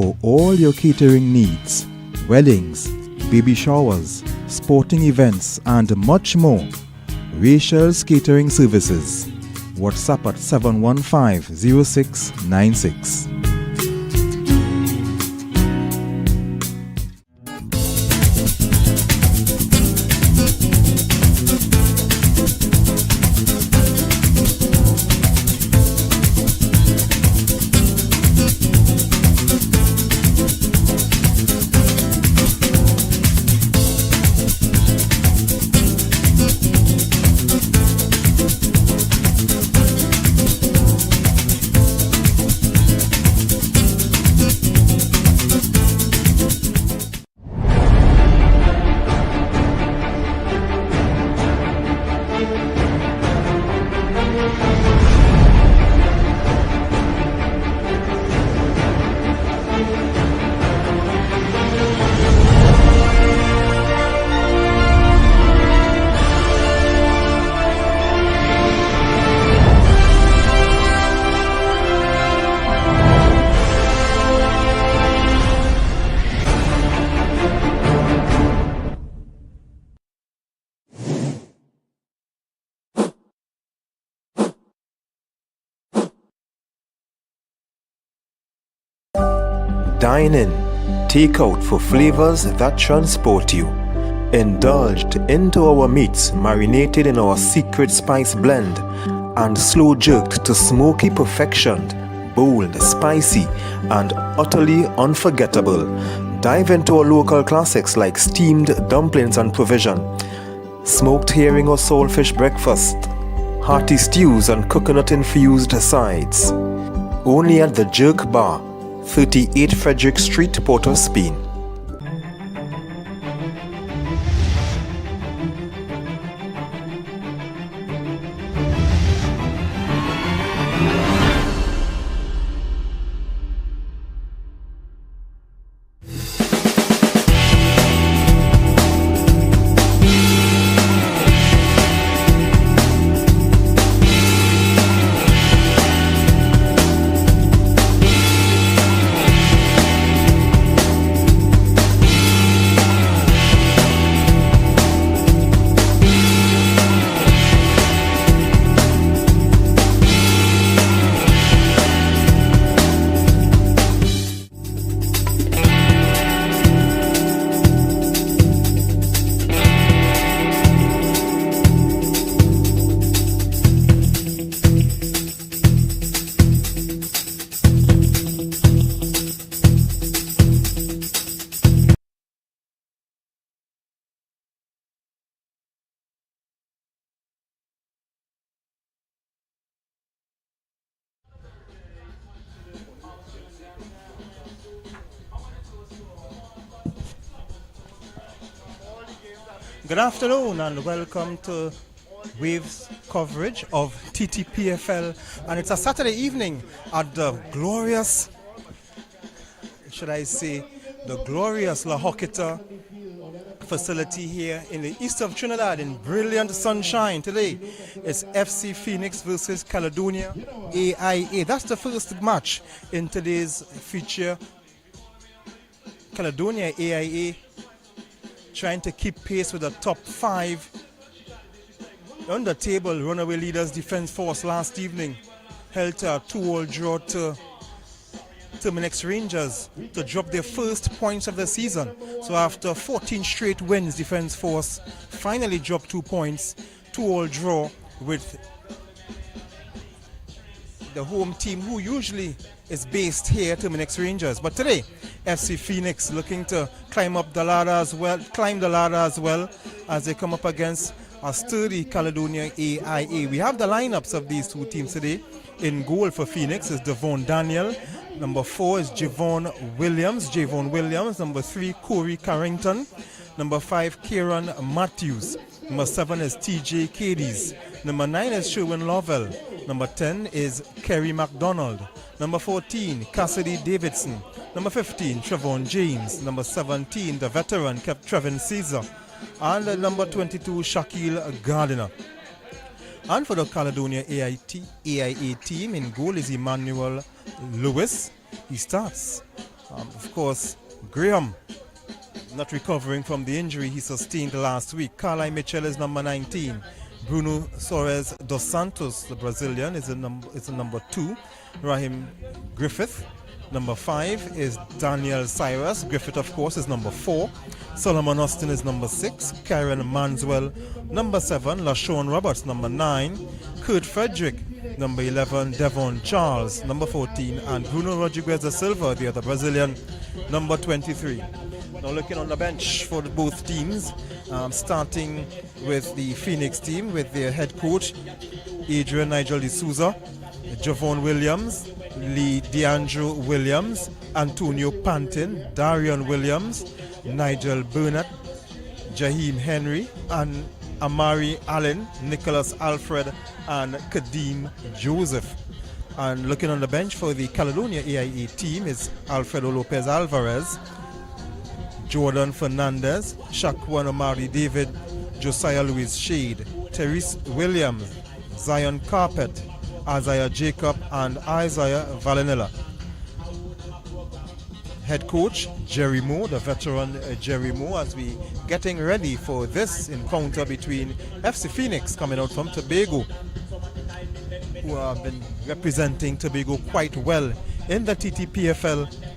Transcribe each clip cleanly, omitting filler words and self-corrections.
for all your catering needs, weddings, baby showers, sporting events, and much more. Rachel's Catering Services. WhatsApp at 715-0696. Dine in, take out for flavors that transport you. Indulged into our meats marinated in our secret spice blend and slow jerked to smoky perfection, bold, spicy, and utterly unforgettable. Dive into our local classics like steamed dumplings and provision, smoked herring or saltfish breakfast, hearty stews and coconut-infused sides. Only at the Jerk Bar, 38 Frederick Street, Port of Spain. Good afternoon and welcome to Waves coverage of TTPFL, and it's a Saturday evening at the glorious, the glorious La Hoquita facility here in the east of Trinidad in brilliant sunshine. Today it's FC Phoenix versus Caledonia AIA. That's the first match in today's feature. Caledonia AIA trying to keep pace with the top 5 on the table. Runaway leaders Defence Force last evening held to a 2-all draw to Terminix Rangers to drop their first points of the season. So after 14 straight wins, Defence Force finally dropped 2 points, 2-all draw with the home team, who usually is based here, Terminix Rangers. But today, FC Phoenix looking to climb the ladder as well as they come up against a sturdy Caledonia AIA. We have the lineups of these two teams today. In goal for Phoenix is Devon Daniel. Number 4 is Javon Williams. Number 3, Corey Carrington. Number 5, Kieran Matthews. Number 7 is TJ Cadies. Number 9 is Sherwin Lovell. Number 10 is Kerry McDonald. Number 14, Cassidy Davidson. Number 15, Trevon James. Number 17, the veteran Trevin Caesar. And number 22, Shaquille Gardiner. And for the Caledonia AIA team, in goal is Emmanuel Lewis. He starts Of course, Graham not recovering from the injury he sustained last week. Carly Mitchell is number 19. Bruno Soares dos Santos, the Brazilian, is a number 2. Raheem Griffith, number 5, is Daniel Cyrus. Griffith, of course, is number 4. Solomon Austin is number 6. Karen Manswell, number 7. LaShawn Roberts, number 9. Kurt Frederick, number 11. Devon Charles, number 14. And Bruno Rodriguez da Silva, the other Brazilian, number 23. Now looking on the bench for both teams, starting with the Phoenix team with their head coach, Adrian Nigel D'Souza, Javon Williams, Lee DeAndrew Williams, Antonio Pantin, Darian Williams, Nigel Burnett, Jaheim Henry, and Amari Allen, Nicholas Alfred, and Kadeem Joseph. And looking on the bench for the Caledonia AIA team is Alfredo Lopez Alvarez, Jordan Fernandez, Shaquan Omari David, Josiah Louis Shade, Therese Williams, Zion Carpet, Isaiah Jacob, and Isaiah Valenilla. Head coach Jerry Moore, the veteran Jerry Moore, as we getting ready for this encounter between FC Phoenix coming out from Tobago, who have been representing Tobago quite well in the TTPFL,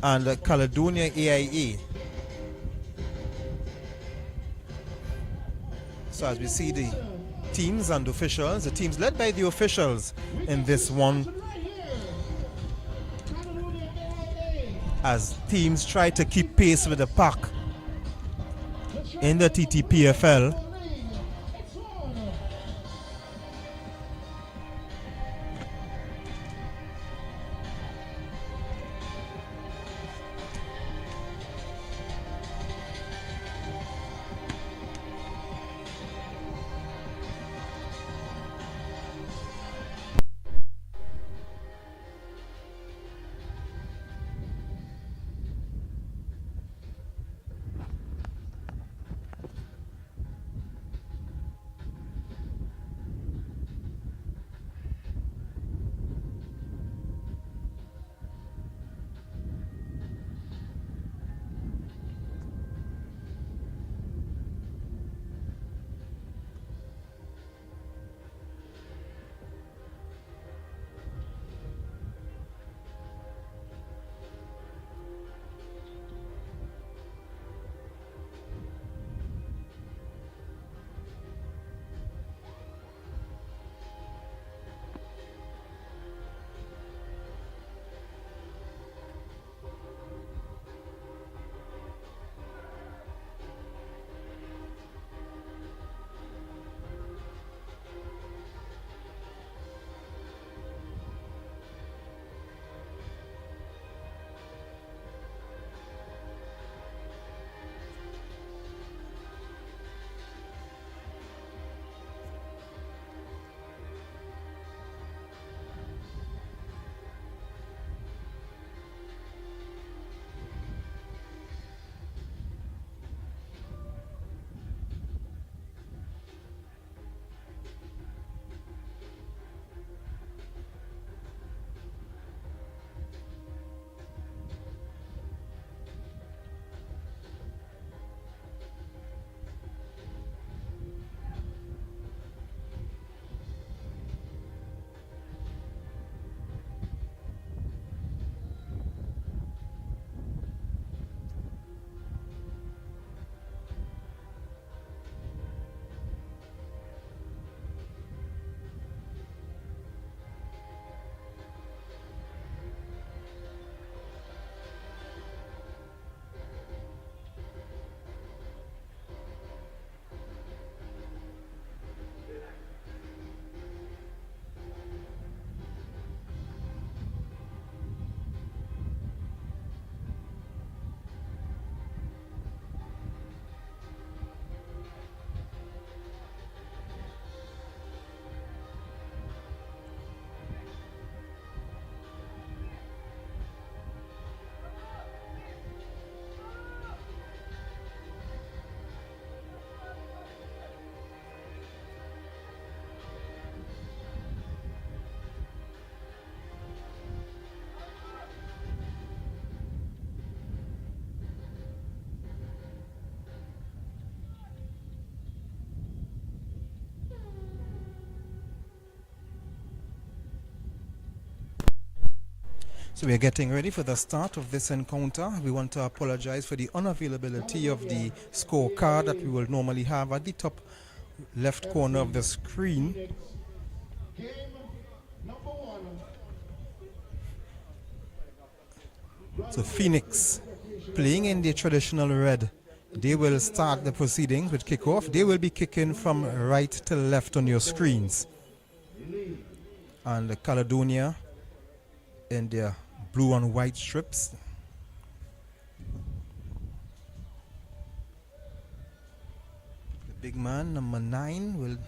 and Caledonia AIA. So as we see the teams and officials, the teams led by the officials in this one, as teams try to keep pace with the pack in the TTPFL. So we are getting ready for the start of this encounter. We want to apologize for the unavailability of the scorecard that we will normally have at the top left corner of the screen. So Phoenix playing in the traditional red. They will start the proceedings with kickoff. They will be kicking from right to left on your screens. And the Caledonia in their blue and white strips. The big man, number 9, will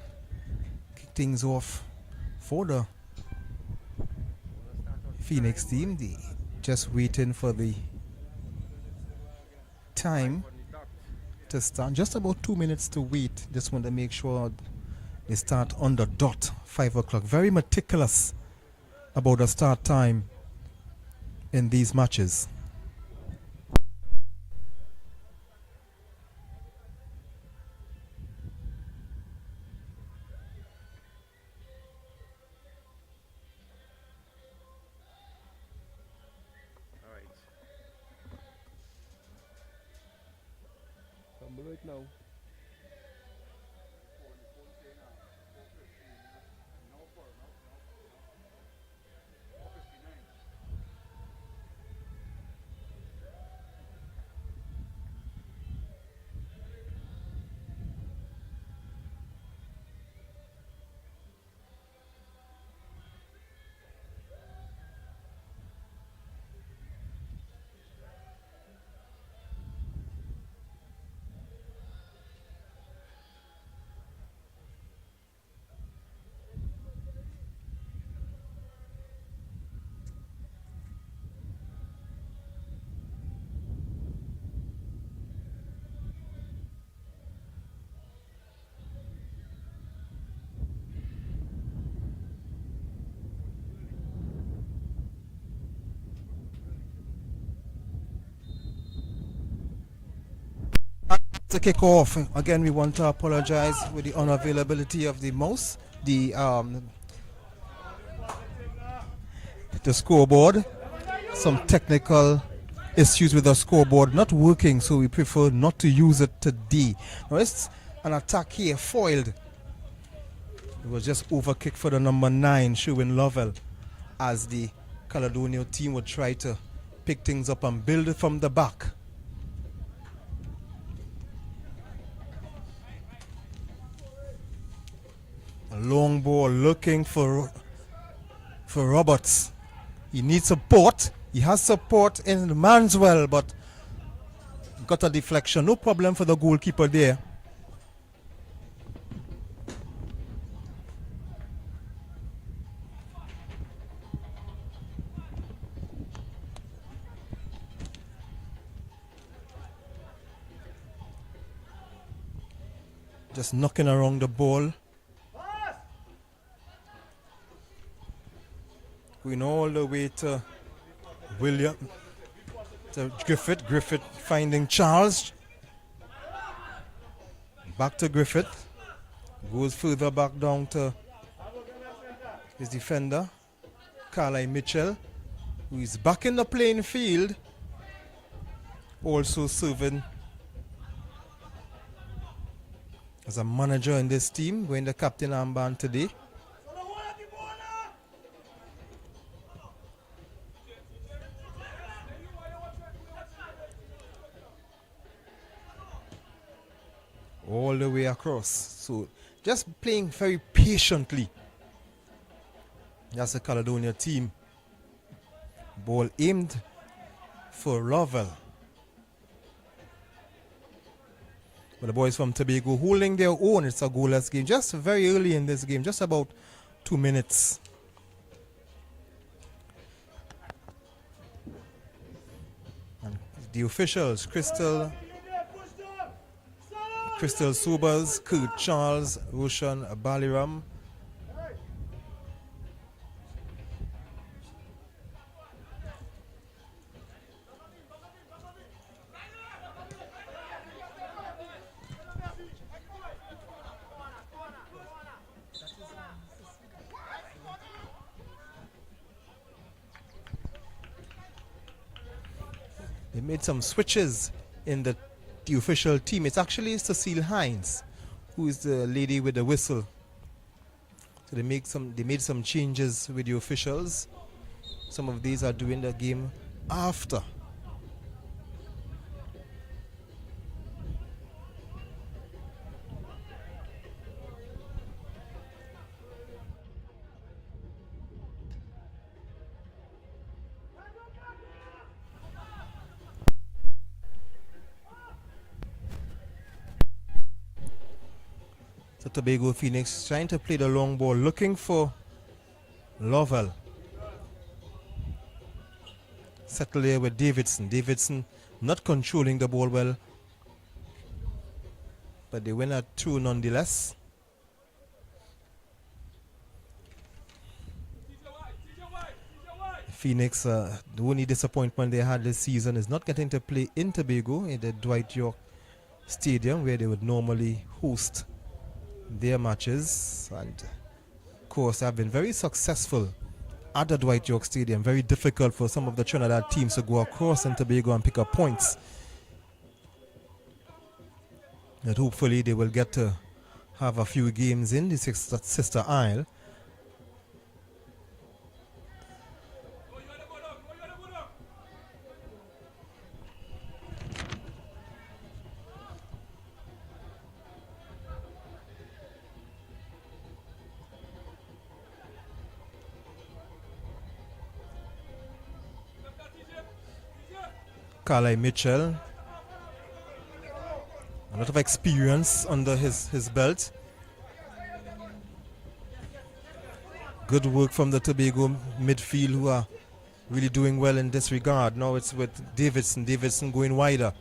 kick things off for the Phoenix team. They just waiting for the time to start. Just about 2 minutes to wait. Just want to make sure they start on the dot, 5 o'clock. Very meticulous about the start time in these matches. Right now. To kick off, again, we want to apologize with the unavailability of the mouse, the scoreboard. Some technical issues with the scoreboard not working, so we prefer not to use it today. Now it's an attack here, foiled. It was just overkick for the number 9, Sherwin Lovell, as the Caledonia team would try to pick things up and build it from the back. A long ball looking for Roberts. He needs support. He has support in Manswell, but got a deflection. No problem for the goalkeeper there. Just knocking around the ball. Going all the way to William, to Griffith. Griffith finding Charles. Back to Griffith. Goes further back down to his defender, Carly Mitchell, who is back in the playing field. Also serving as a manager in this team, wearing the captain armband today. All the way across. So just playing very patiently. That's the Caledonia team. Ball aimed for Lovell. But the boys from Tobago holding their own. It's a goalless game. Just very early in this game. Just about 2 minutes. And the officials, Crystal Subers, Kurt Charles, Roshan Baliram. They made some switches in the official team. It's actually Cecile Hines, who is the lady with the whistle. So they made some changes with the officials. Some of these are doing the game after. So Tobago Phoenix trying to play the long ball, looking for Lovell. Settle there with Davidson. Davidson not controlling the ball well, but they win a two nonetheless. Phoenix, the only disappointment they had this season is not getting to play in Tobago in the Dwight York Stadium, where they would normally host their matches. And of course, they have been very successful at the Dwight York Stadium. Very difficult for some of the Trinidad teams to go across in Tobago and pick up points. But hopefully they will get to have a few games in the sister isle. Carly Mitchell, a lot of experience under his belt. Good work from the Tobago midfield, who are really doing well in this regard. Now it's with Davidson. Davidson going wider.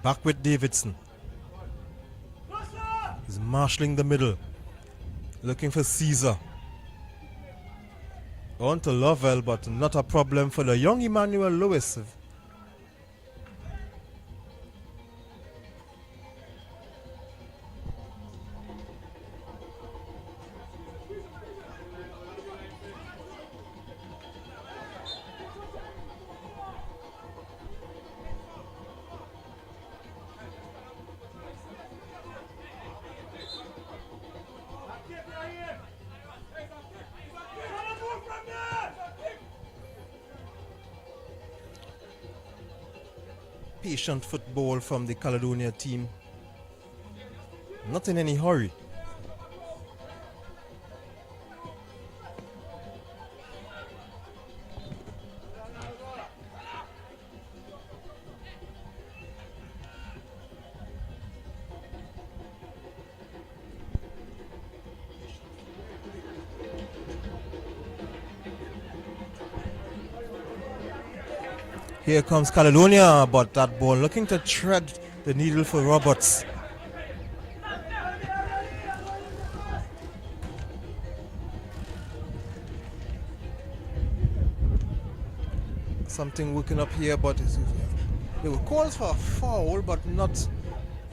Back with Davidson. He's marshalling the middle, looking for Caesar. On to Lovell, but not a problem for the young Emmanuel Lewis. Patient football from the Caledonia team. Not in any hurry. Here comes Caledonia, but that ball looking to thread the needle for Roberts. Something working up here, but they were called for a foul, but not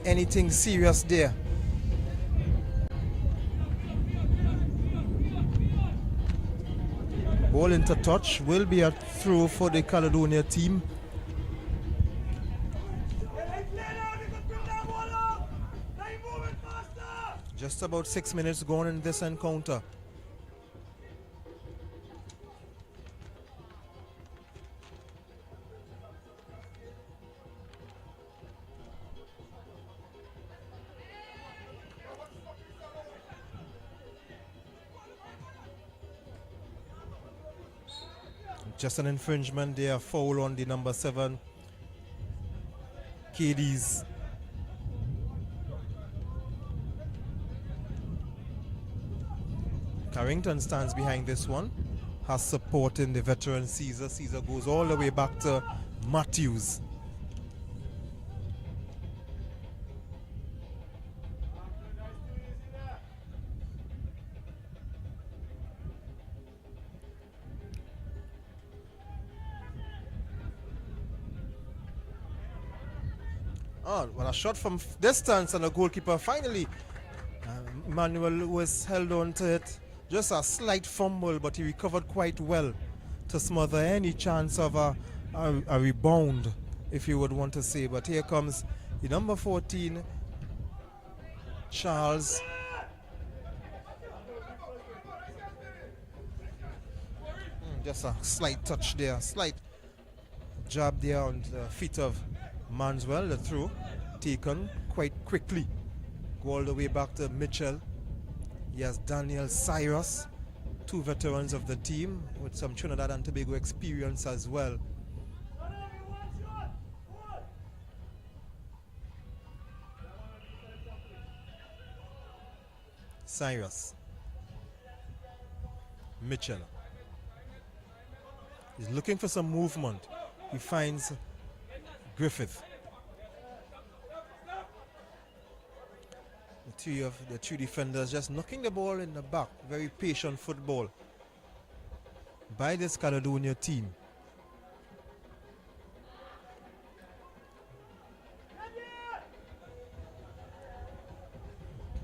anything serious there. Ball into touch, will be a throw for the Caledonia team. Just about 6 minutes gone in this encounter. Just an infringement there, foul on the number 7 KDs. Carrington stands behind this one, has support in the veteran Caesar. Caesar goes all the way back to Matthews. Oh, well, a shot from distance, and the goalkeeper finally, Emmanuel was held on to it. Just a slight fumble, but he recovered quite well to smother any chance of a a rebound, if you would want to say. But here comes the number 14, Charles. Just a slight touch there, slight jab there on the feet of Manswell. The throw taken quite quickly. Go all the way back to Mitchell. He has Daniel Cyrus, two veterans of the team with some Trinidad and Tobago experience as well. Cyrus. Mitchell. He's looking for some movement. He finds Griffith. The two defenders just knocking the ball in the back. Very patient football by this Caledonia team.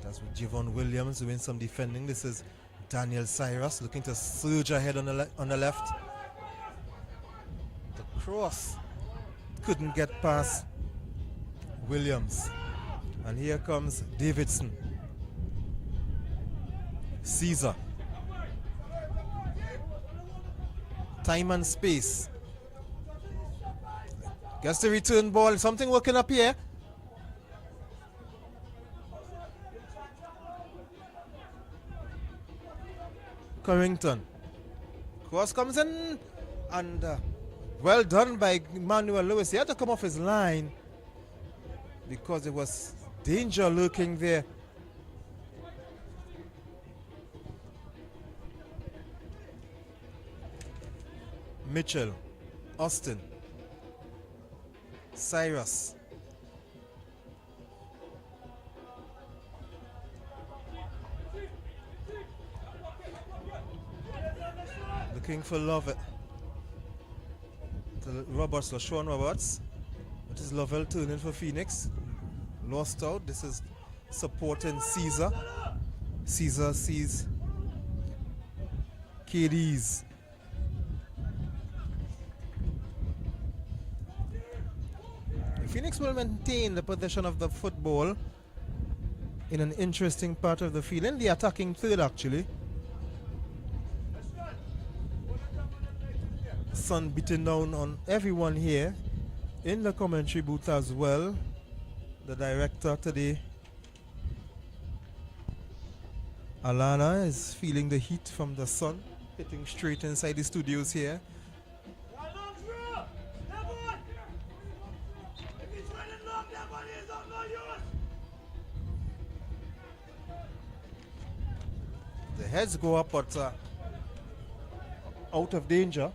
That's with Javon Williams doing some defending. This is Daniel Cyrus looking to surge ahead on the left. The cross couldn't get past Williams. And here comes Davidson. Caesar. Time and space. Gets the return ball. Something working up here. Corrington. Cross comes in. And well done by Emmanuel Lewis. He had to come off his line because there was danger lurking there. Mitchell, Austin, Cyrus. Looking for Lovett. Roberts, LaShawn Roberts. It is Lovell turning for Phoenix. Lost out. This is supporting Caesar. Caesar sees KDs. Phoenix will maintain the possession of the football in an interesting part of the field. In the attacking third, actually. Sun beating down on everyone here in the commentary booth as well. The director today, Alana, is feeling the heat from the sun hitting straight inside the studios here. The heads go up, but out of danger.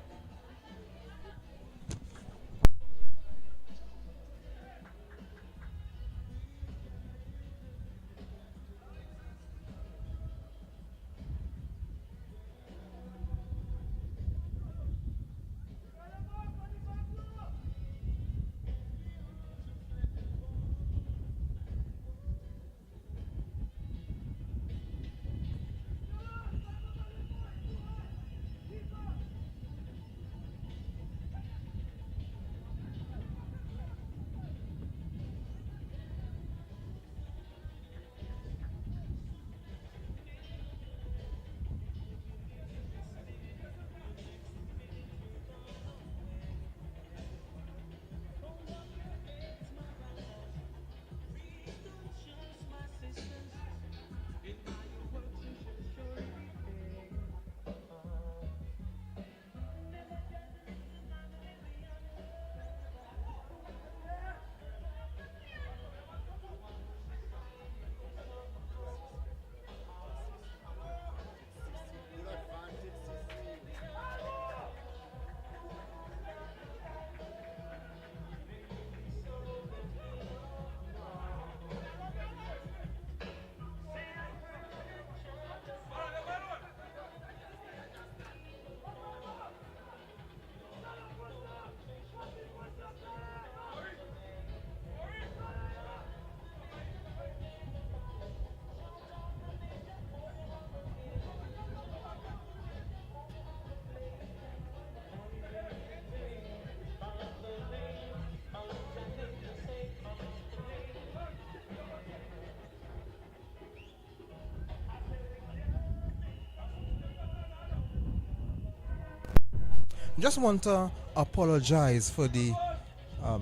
Just want to apologize for the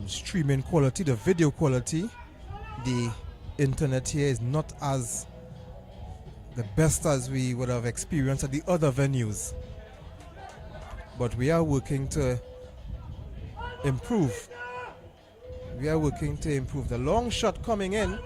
streaming quality, the video quality. The internet here is not as the best as we would have experienced at the other venues, but we are working to improve. We are working to improve. The long shot coming in.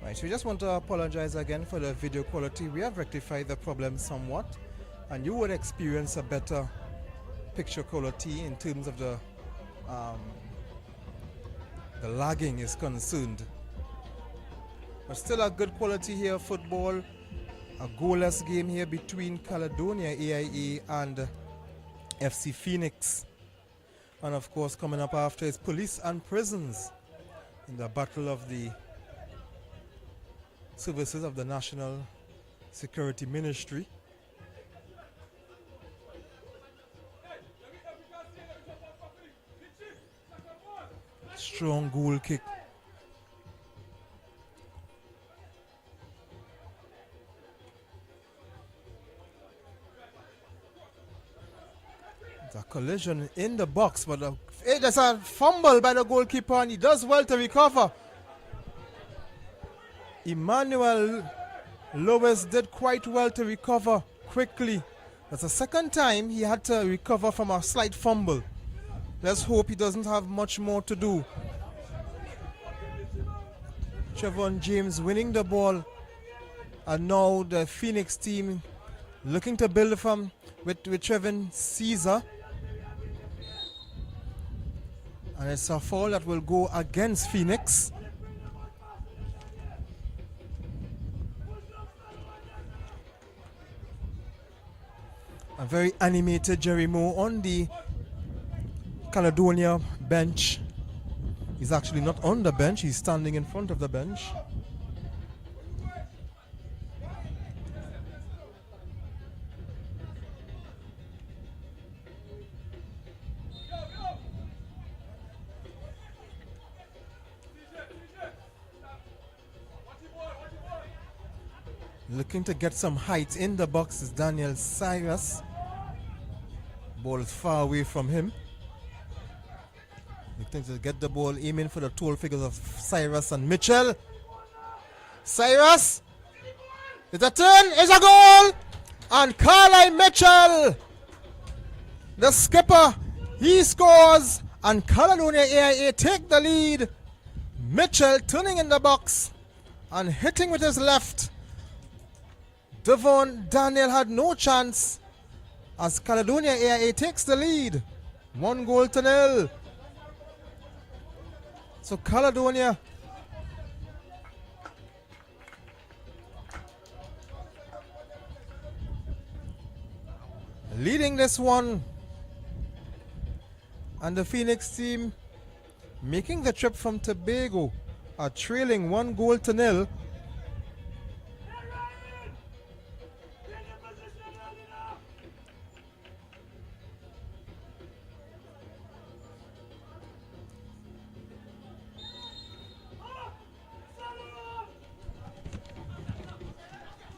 Right, so we just want to apologize again for the video quality. We have rectified the problem somewhat, and you would experience a better picture quality in terms of the lagging is concerned. But still a good quality here, football. A goalless game here between Caledonia, AIA, and FC Phoenix. And of course, coming up after is Police and Prisons in the battle of the services of the National Security Ministry. Strong goal kick. It's a collision in the box, but there's a fumble by the goalkeeper, and he does well to recover. Emmanuel Lewis did quite well to recover quickly. That's the second time he had to recover from a slight fumble. Let's hope he doesn't have much more to do. Trevon James winning the ball, and now the Phoenix team looking to build from with Trevon Caesar. And it's a foul that will go against Phoenix. A very animated Jerry Moore on the Caledonia bench. He's actually not on the bench, he's standing in front of the bench. Looking to get some height in the box is Daniel Cyrus. Ball is far away from him. Looking to get the ball, aiming for the tall figures of Cyrus and Mitchell. Cyrus! It's a turn, it's a goal! And Carlisle Mitchell, the skipper, he scores, and Caledonia AIA take the lead. Mitchell turning in the box and hitting with his left. Devon Daniel had no chance as Caledonia AIA takes the lead. 1-0. So Caledonia leading this one, and the Phoenix team making the trip from Tobago are trailing 1-0.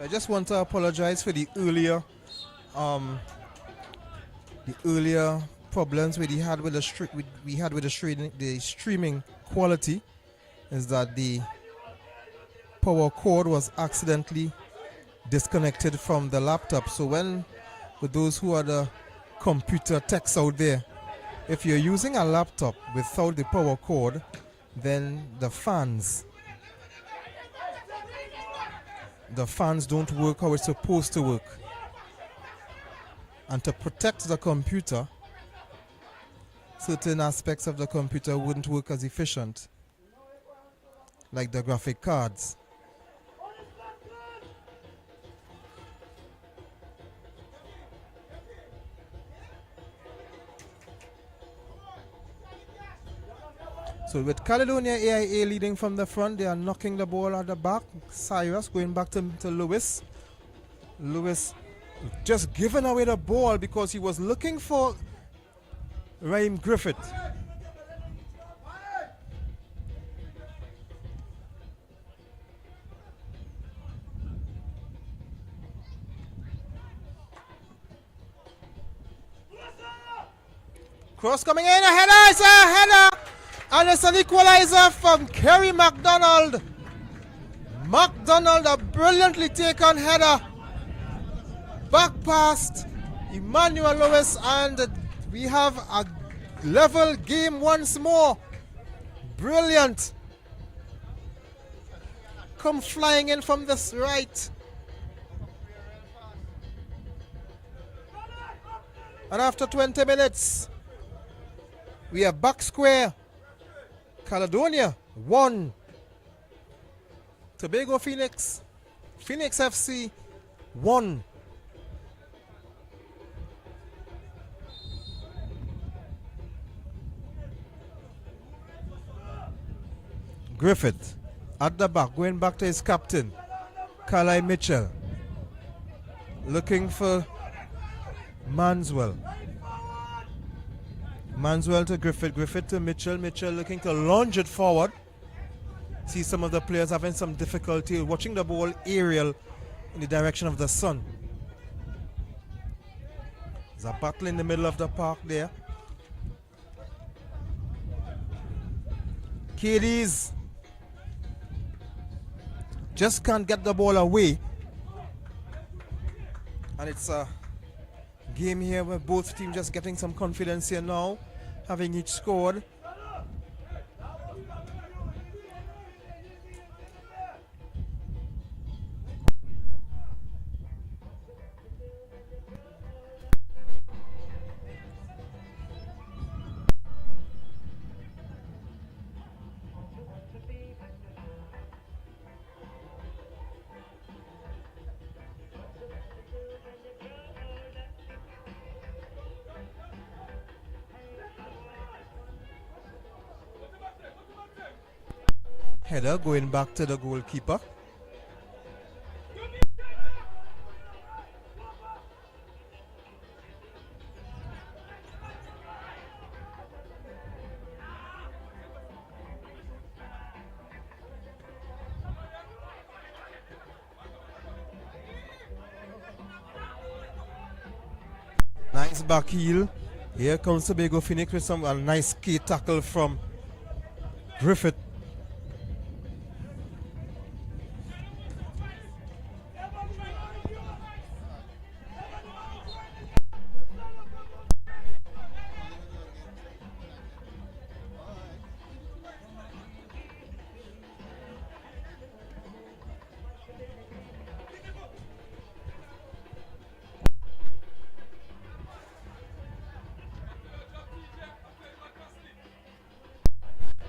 I just want to apologize for the earlier problems we had with the streaming quality. Is that the power cord was accidentally disconnected from the laptop. So with those who are the computer techs out there, if you're using a laptop without the power cord, then the fans don't work how it's supposed to work. And to protect the computer, certain aspects of the computer wouldn't work as efficient, like the graphic cards. So with Caledonia AIA leading from the front, they are knocking the ball at the back. Cyrus going back to Lewis. Lewis just giving away the ball because he was looking for Raheem Griffith. Cross coming in, a header, it's a header! And it's an equalizer from Kerry MacDonald. MacDonald, a brilliantly taken header. Back past Emmanuel Lewis, and we have a level game once more. Brilliant. Come flying in from this right. And after 20 minutes, we are back square. Caledonia 1. Tobago Phoenix FC 1. Griffith at the back, going back to his captain, Kali Mitchell. Looking for Manswell. Manswell to Griffith, Griffith to Mitchell, Mitchell looking to launch it forward. See some of the players having some difficulty watching the ball aerial in the direction of the sun. There's a battle in the middle of the park there. KDs just can't get the ball away. And it's a game here where both teams just getting some confidence here now, having each scored. Header going back to the goalkeeper. Nice back heel. Here comes Tobago Phoenix with a nice key tackle from Griffith.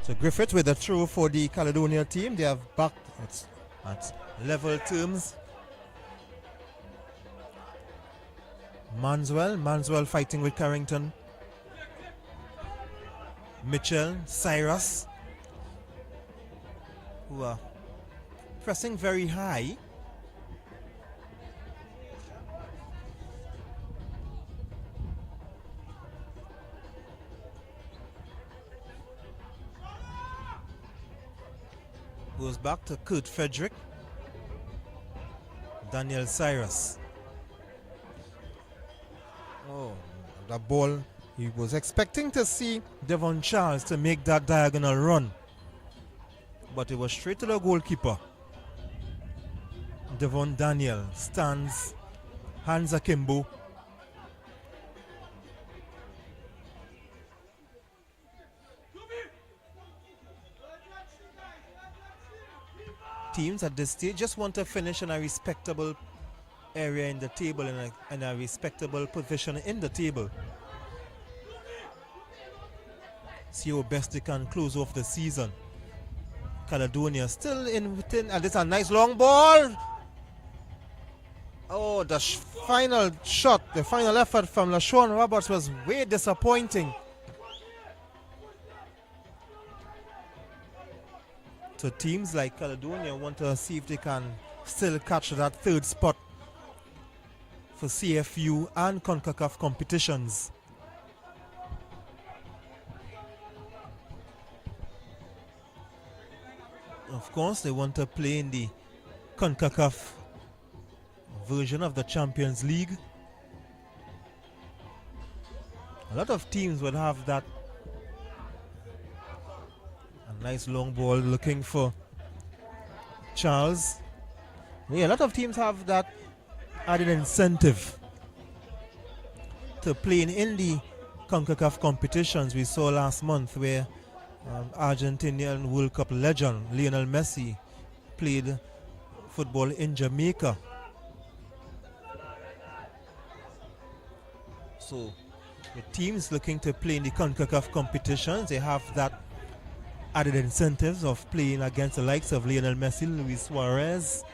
So Griffith with a throw for the Caledonia team. They have backed at level terms. Manswell fighting with Carrington. Mitchell, Cyrus, who are pressing very high. Goes back to Kurt Frederick. Daniel Cyrus. Oh, the ball. He was expecting to see Devon Charles to make that diagonal run, but it was straight to the goalkeeper. Devon Daniel stands, hands akimbo. Teams at this stage just want to finish in a respectable area in the table, in a respectable position in the table. See how best they can close off the season. Caledonia still in within, and it's a nice long ball. Oh, the final shot, the final effort from LaShawn Roberts was way disappointing. So teams like Caledonia want to see if they can still catch that third spot for CFU and CONCACAF competitions. Of course, they want to play in the CONCACAF version of the Champions League. A lot of teams would have that. A nice long ball looking for Charles. Yeah, a lot of teams have that added incentive to playing in the CONCACAF competitions. We saw last month where Argentinian World Cup legend Lionel Messi played football in Jamaica. So the teams looking to play in the CONCACAF competitions, they have that added incentives of playing against the likes of Lionel Messi, Luis Suarez,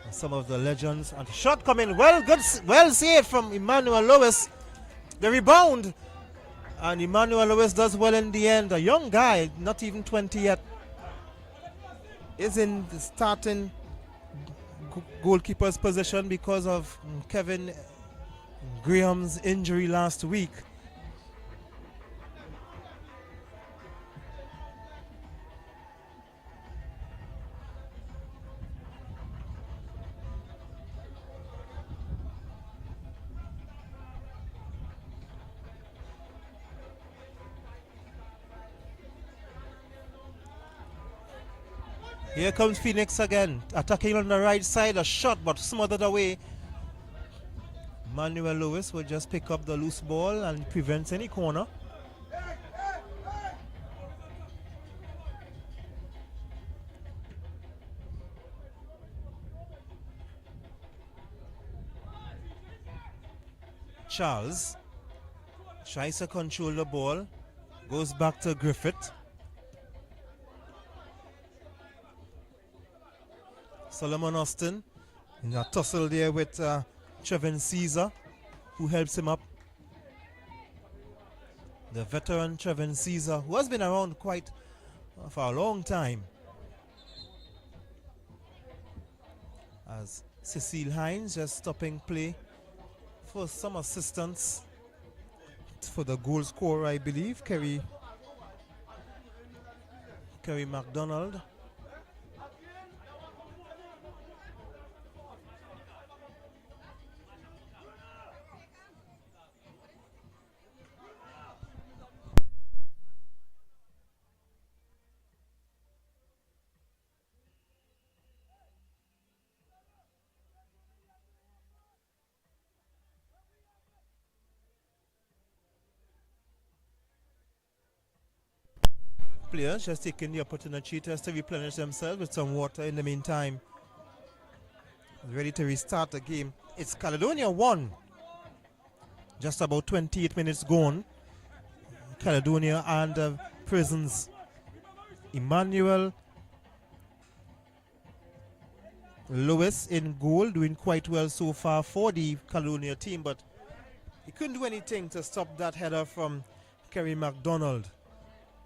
and some of the legends. And the shot coming well saved from Emmanuel Lewis. The rebound, and Emmanuel Lewis does well in the end. A young guy, not even 20 yet, is in the starting goalkeeper's position because of Kevin Graham's injury last week. Here comes Phoenix again, attacking on the right side, a shot but smothered away. Manuel Lewis will just pick up the loose ball and prevents any corner. Charles tries to control the ball, goes back to Griffith. Solomon Austin in a tussle there with Trevin Caesar, who helps him up. The veteran Trevin Caesar, who has been around quite for a long time. As Cecile Hines just stopping play for some assistance for the goal scorer, I believe, Kerry MacDonald. Players just taking the opportunity to replenish themselves with some water in the meantime. Ready to restart the game. It's Caledonia 1. Just about 28 minutes gone. Caledonia and Prisons. Emmanuel Lewis in goal, doing quite well so far for the Caledonia team, but he couldn't do anything to stop that header from Kerry MacDonald,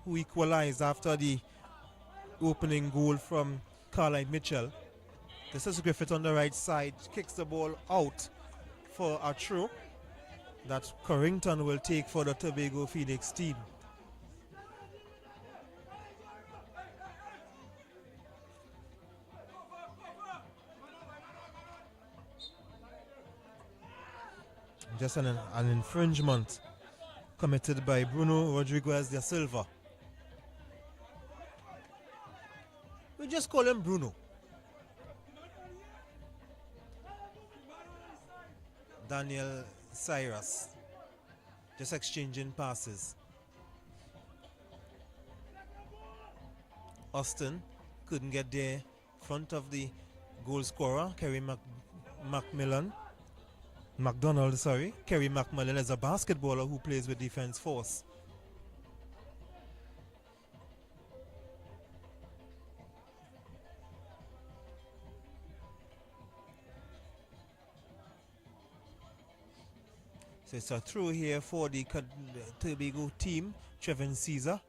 who equalized after the opening goal from Carlisle Mitchell. This is Griffith on the right side, kicks the ball out for a throw that Corrington will take for the Tobago Phoenix team. Just an infringement committed by Bruno Rodriguez da Silva. We just call him Bruno. Daniel Cyrus just exchanging passes. Austin couldn't get there in front of the goal scorer, Kerry MacDonald. Kerry McMillan is a basketballer who plays with Defence Force. So it's a throw here for the Tobago team, Trevin Caesar.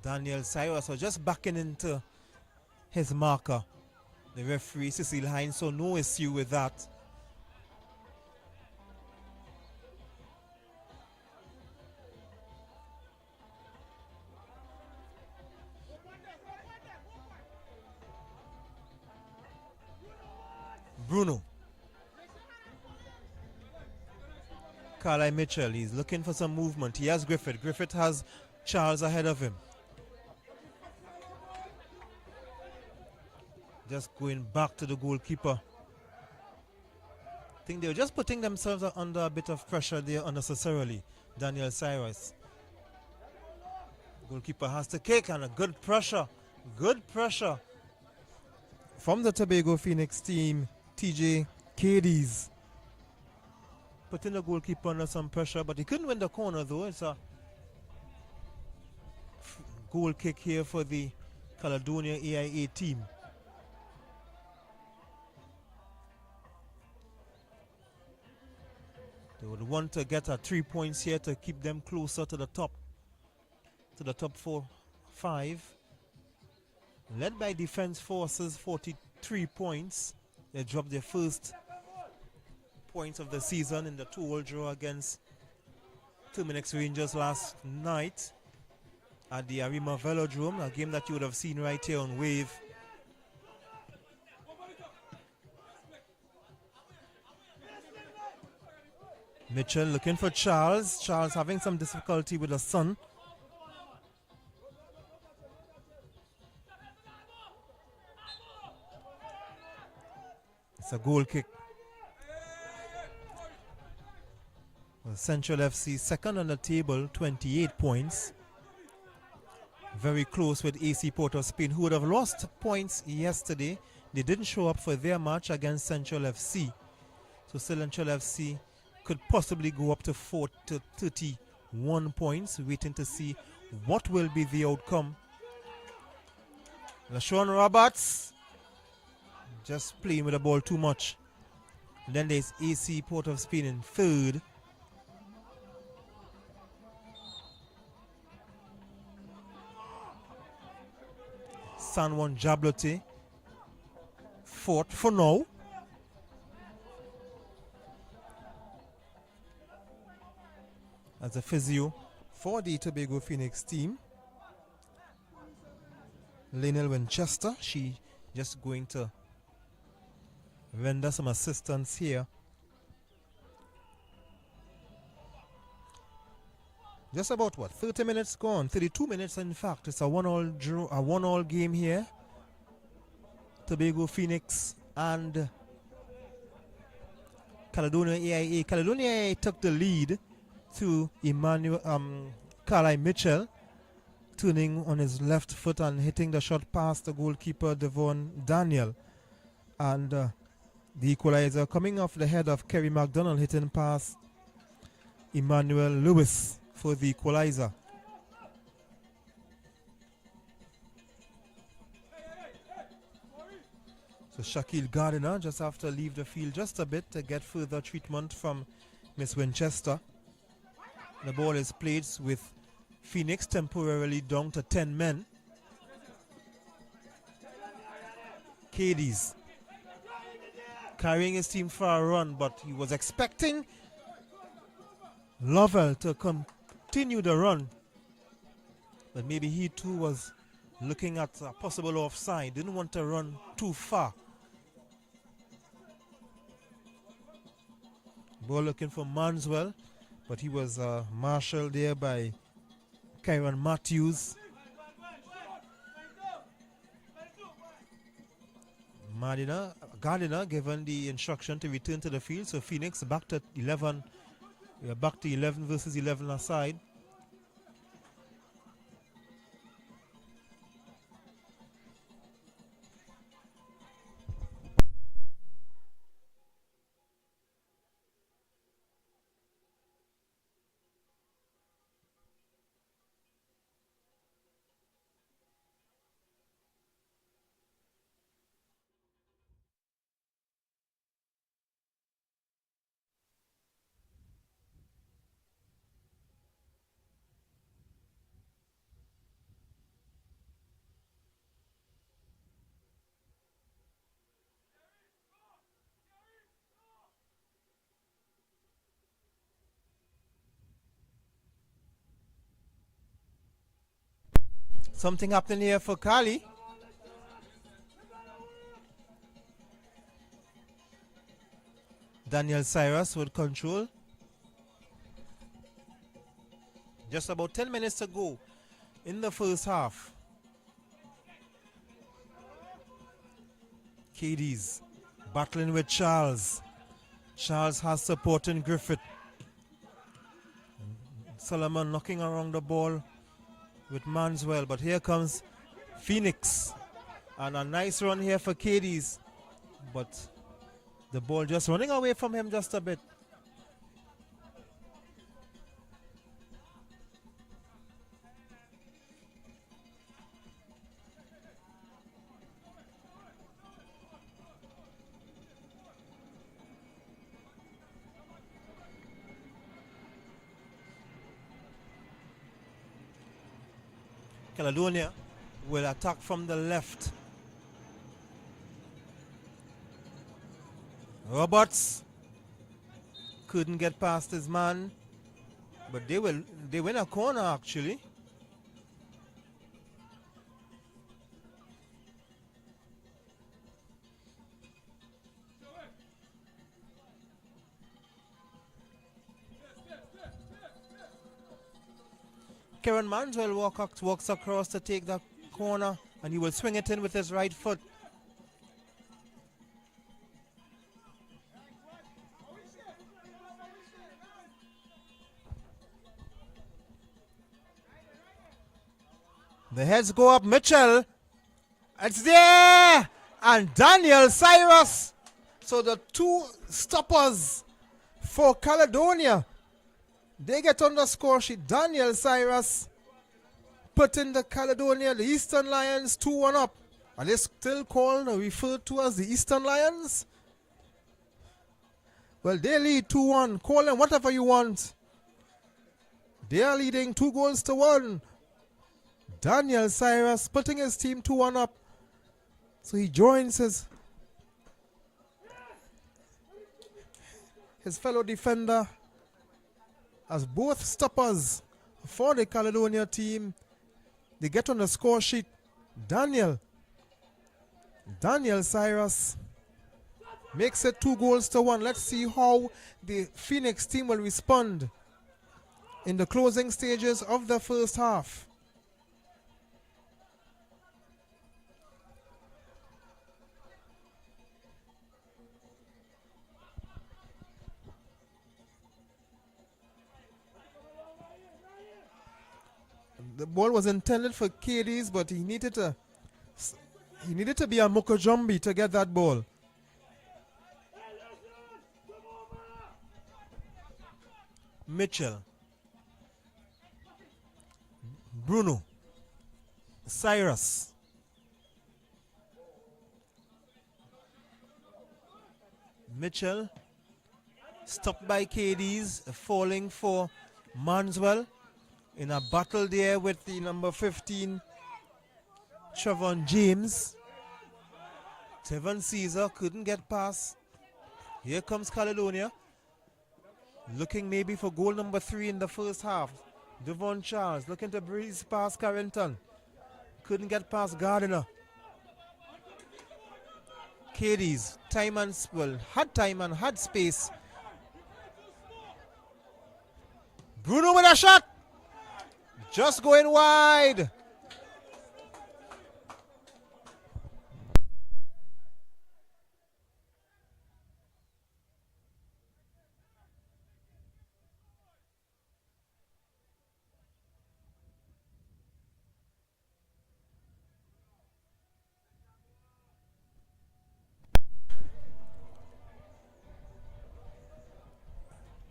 Daniel Cyrus was just backing into his marker. The referee, Cecil Hines, so no issue with that. Bruno. Carlisle Mitchell, he's looking for some movement. He has Griffith. Griffith has Charles ahead of him. Just going back to the goalkeeper. I think they were just putting themselves under a bit of pressure there unnecessarily. Daniel Cyrus. Goalkeeper has to kick, and a good pressure. Good pressure from the Tobago Phoenix team. TJ Cadies putting the goalkeeper under some pressure, but he couldn't win the corner though. It's a goal kick here for the Caledonia AIA team. They would want to get 3 points here to keep them closer to the top 4-5. Led by Defence Forces, 43 points. They dropped their first points of the season in the 2-2 draw against Terminix Rangers last night at the Arima Velodrome, a game that you would have seen right here on Wave. Mitchell looking for Charles. Charles having some difficulty with the sun. It's a goal kick. Well, Central FC second on the table, 28 points. Very close with AC Port of Spain, who would have lost points yesterday. They didn't show up for their match against Central FC. So Central FC could possibly go up to 31 points, waiting to see what will be the outcome. LaShawn Roberts just playing with the ball too much. And then there's AC Port of Spain in third. San Juan Jablote fourth for now. As a physio for the Tobago Phoenix team, Lionel Winchester, she just going to render some assistance here. Just about 30 minutes gone, 32 minutes in fact. It's a 1-1 draw, a 1-1 game here. Tobago Phoenix and Caledonia AIA. Caledonia AIA took the lead through Carlisle Mitchell turning on his left foot and hitting the shot past the goalkeeper Devon Daniel. And the equalizer coming off the head of Kerry McDonald, hitting past Emmanuel Lewis for the equalizer. So Shaquille Gardiner just have to leave the field just a bit to get further treatment from Miss Winchester. The ball is played with Phoenix temporarily down to 10 men. Cadiz carrying his team for a run, but he was expecting Lovell to continue the run. But maybe he too was looking at a possible offside, didn't want to run too far. Ball looking for Manswell, but he was marshaled there by Kyron Matthews. Gardiner given the instruction to return to the field, so Phoenix back to 11. We are back to 11 versus 11 aside. Something happening here for Cali. Daniel Cyrus with control. Just about 10 minutes to go in the first half. Cadiz battling with Charles. Charles has support in Griffith. Solomon knocking around the ball with Manswell, but here comes Phoenix, and a nice run here for Cadiz, but the ball just running away from him just a bit. Caledonia will attack from the left. Roberts couldn't get past his man, but they win a corner actually. Karen Manswell walks across to take that corner, and he will swing it in with his right foot. The heads go up. Mitchell, it's there, and Daniel Cyrus. So the two stoppers for Caledonia, they get on the score sheet. Daniel Cyrus putting the Caledonia, the Eastern Lions, 2-1 up. Are they still called or referred to as the Eastern Lions? Well, they lead 2-1. Call them whatever you want. They are leading 2-1. Daniel Cyrus putting his team 2-1 up. So he joins his fellow defender as both stoppers for the Caledonia team. They get on the score sheet. Daniel Cyrus makes it 2-1. Let's see how the Phoenix team will respond in the closing stages of the first half. The ball was intended for Cadiz, but he needed to be a Mokojumbi to get that ball. Mitchell, Bruno, Cyrus, Mitchell, stopped by KDs, falling for Manswell in a battle there with the number 15, Trevon James. Tevin Caesar couldn't get past. Here comes Caledonia, looking maybe for goal number 3 in the first half. Devon Charles looking to breeze past Carrington. Couldn't get past Gardiner. Katie's time and had time and had space. Bruno with a shot. Just going wide.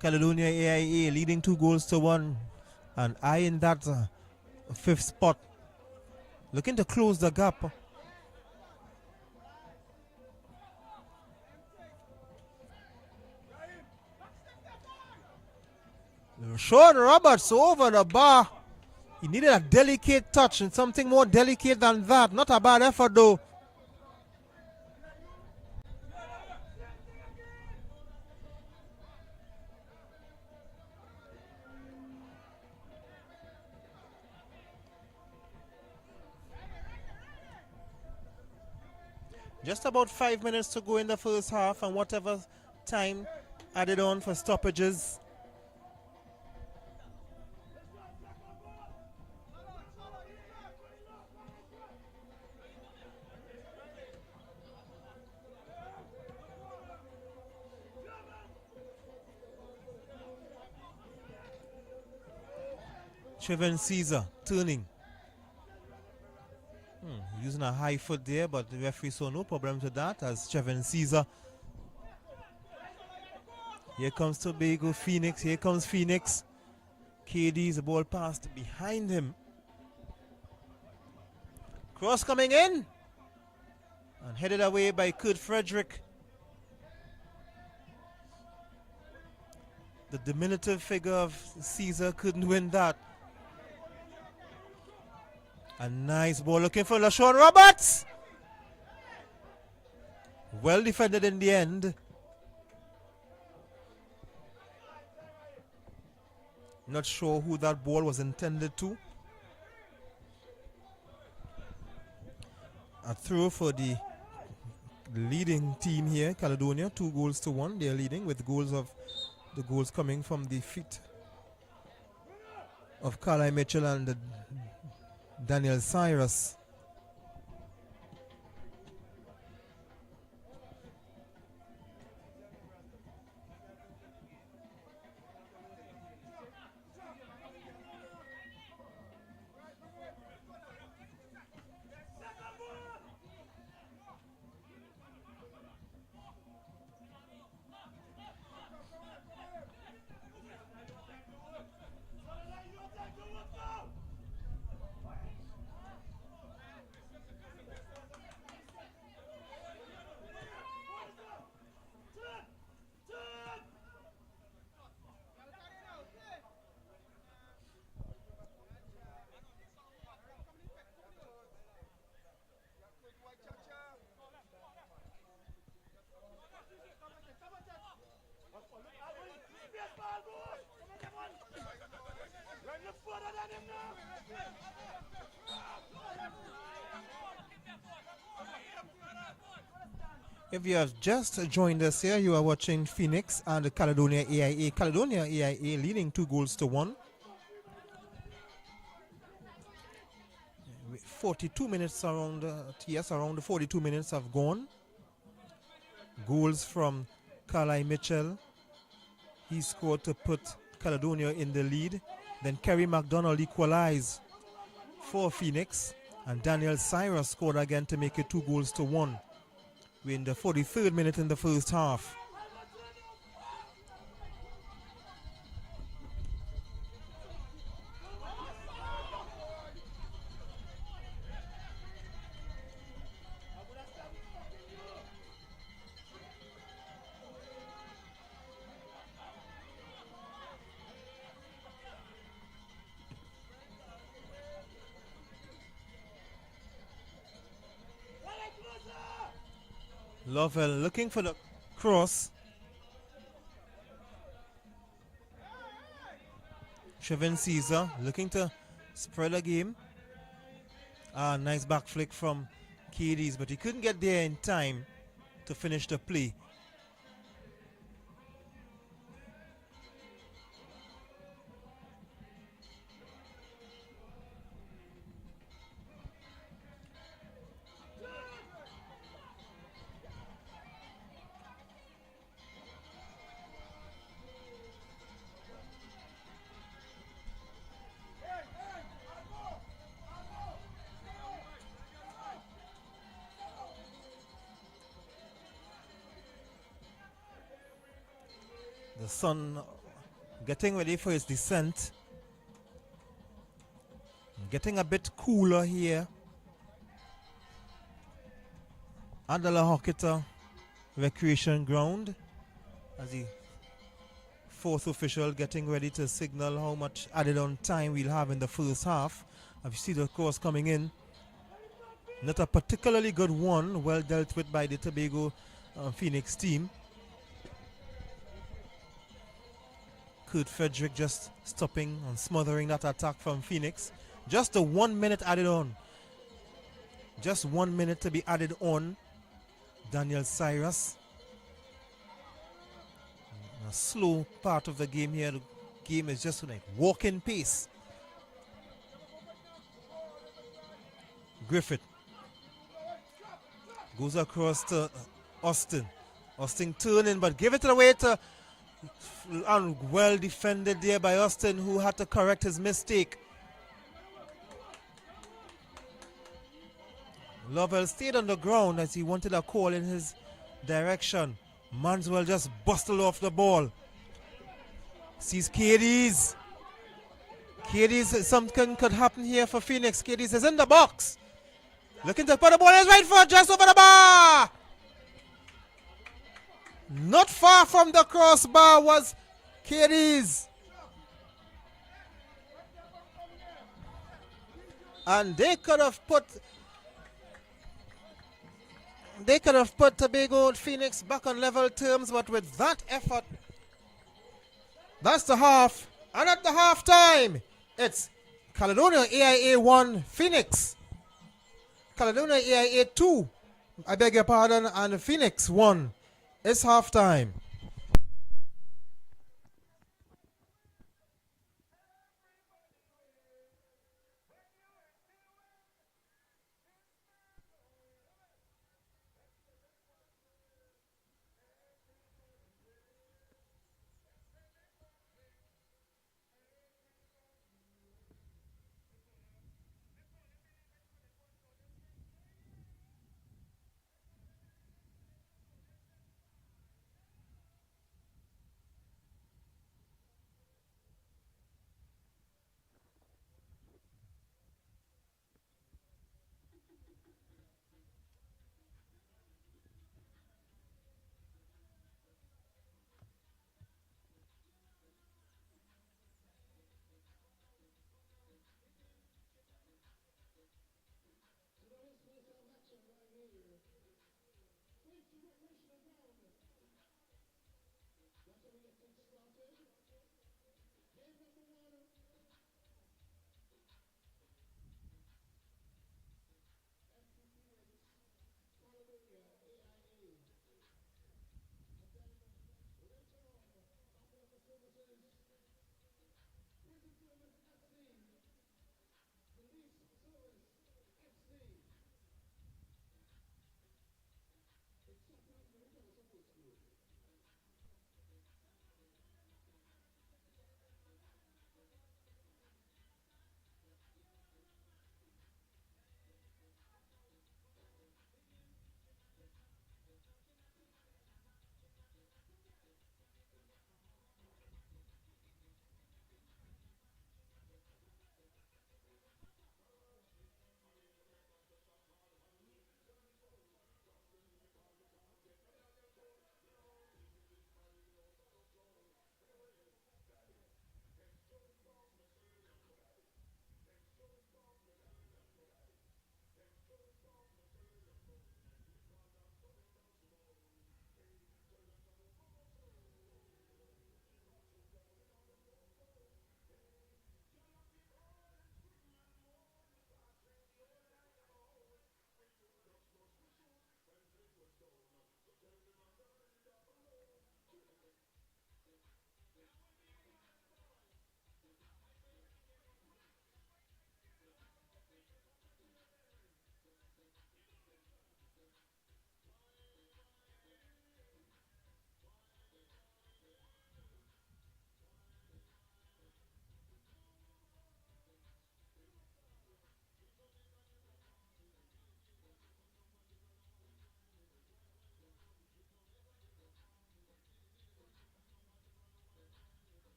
Caledonia AIA leading 2-1 and eyeing that 5th spot, looking to close the gap. Sean Roberts over the bar. He needed a delicate touch and something more delicate than that. Not a bad effort though. Just about 5 minutes to go in the first half, and whatever time added on for stoppages. Trevin Caesar turning. Using a high foot there, but the referee saw no problems with that as Trevin Caesar. Here comes Tobago Phoenix. Here comes Phoenix. KD's the ball passed behind him. Cross coming in and headed away by Kurt Frederick. The diminutive figure of Caesar couldn't win that. A nice ball looking for LaShawn Roberts. Well defended in the end. Not sure who that ball was intended to. A throw for the leading team here, Caledonia, 2-1. They're leading with the goals coming from the feet of Carlisle Mitchell and Daniel Cyrus. If you have just joined us here, you are watching Phoenix and the Caledonia AIA. Caledonia AIA leading 2-1. 42 minutes around, around the 42 minutes have gone. Goals from Carlisle Mitchell. He scored to put Caledonia in the lead. Then Kerry McDonald equalized for Phoenix. And Daniel Cyrus scored again to make it 2-1. We're in the 43rd minute in the first half. Lovell looking for the cross. Trevin Caesar looking to spread the game. Nice back flick from Cadiz, but he couldn't get there in time to finish the play. The sun getting ready for his descent. Getting a bit cooler here at the La Hoqueta Recreation Ground as the fourth official getting ready to signal how much added on time we'll have in the first half. As you see the course coming in. Not a particularly good one, well dealt with by the Tobago Phoenix team. Kurt Frederick just stopping and smothering that attack from Phoenix. Just the 1 minute added on. Just 1 minute to be added on. Daniel Cyrus. A slow part of the game here. The game is just like walking pace. Griffith goes across to Austin. Austin turning, but give it away to, and well defended there by Austin, who had to correct his mistake. Lovell stayed on the ground as he wanted a call in his direction. Manswell just bustled off the ball. Sees Cadiz. Cadiz, something could happen here for Phoenix. Cadiz is in the box. Looking to put the ball in his right foot, just over the bar. Not far from the crossbar was Cadiz. And they could have put Tobago Phoenix back on level terms, but with that effort, that's the half. And at the half time, it's Caledonia AIA 1, Phoenix. Caledonia AIA 2, I beg your pardon, and Phoenix 1. It's half time.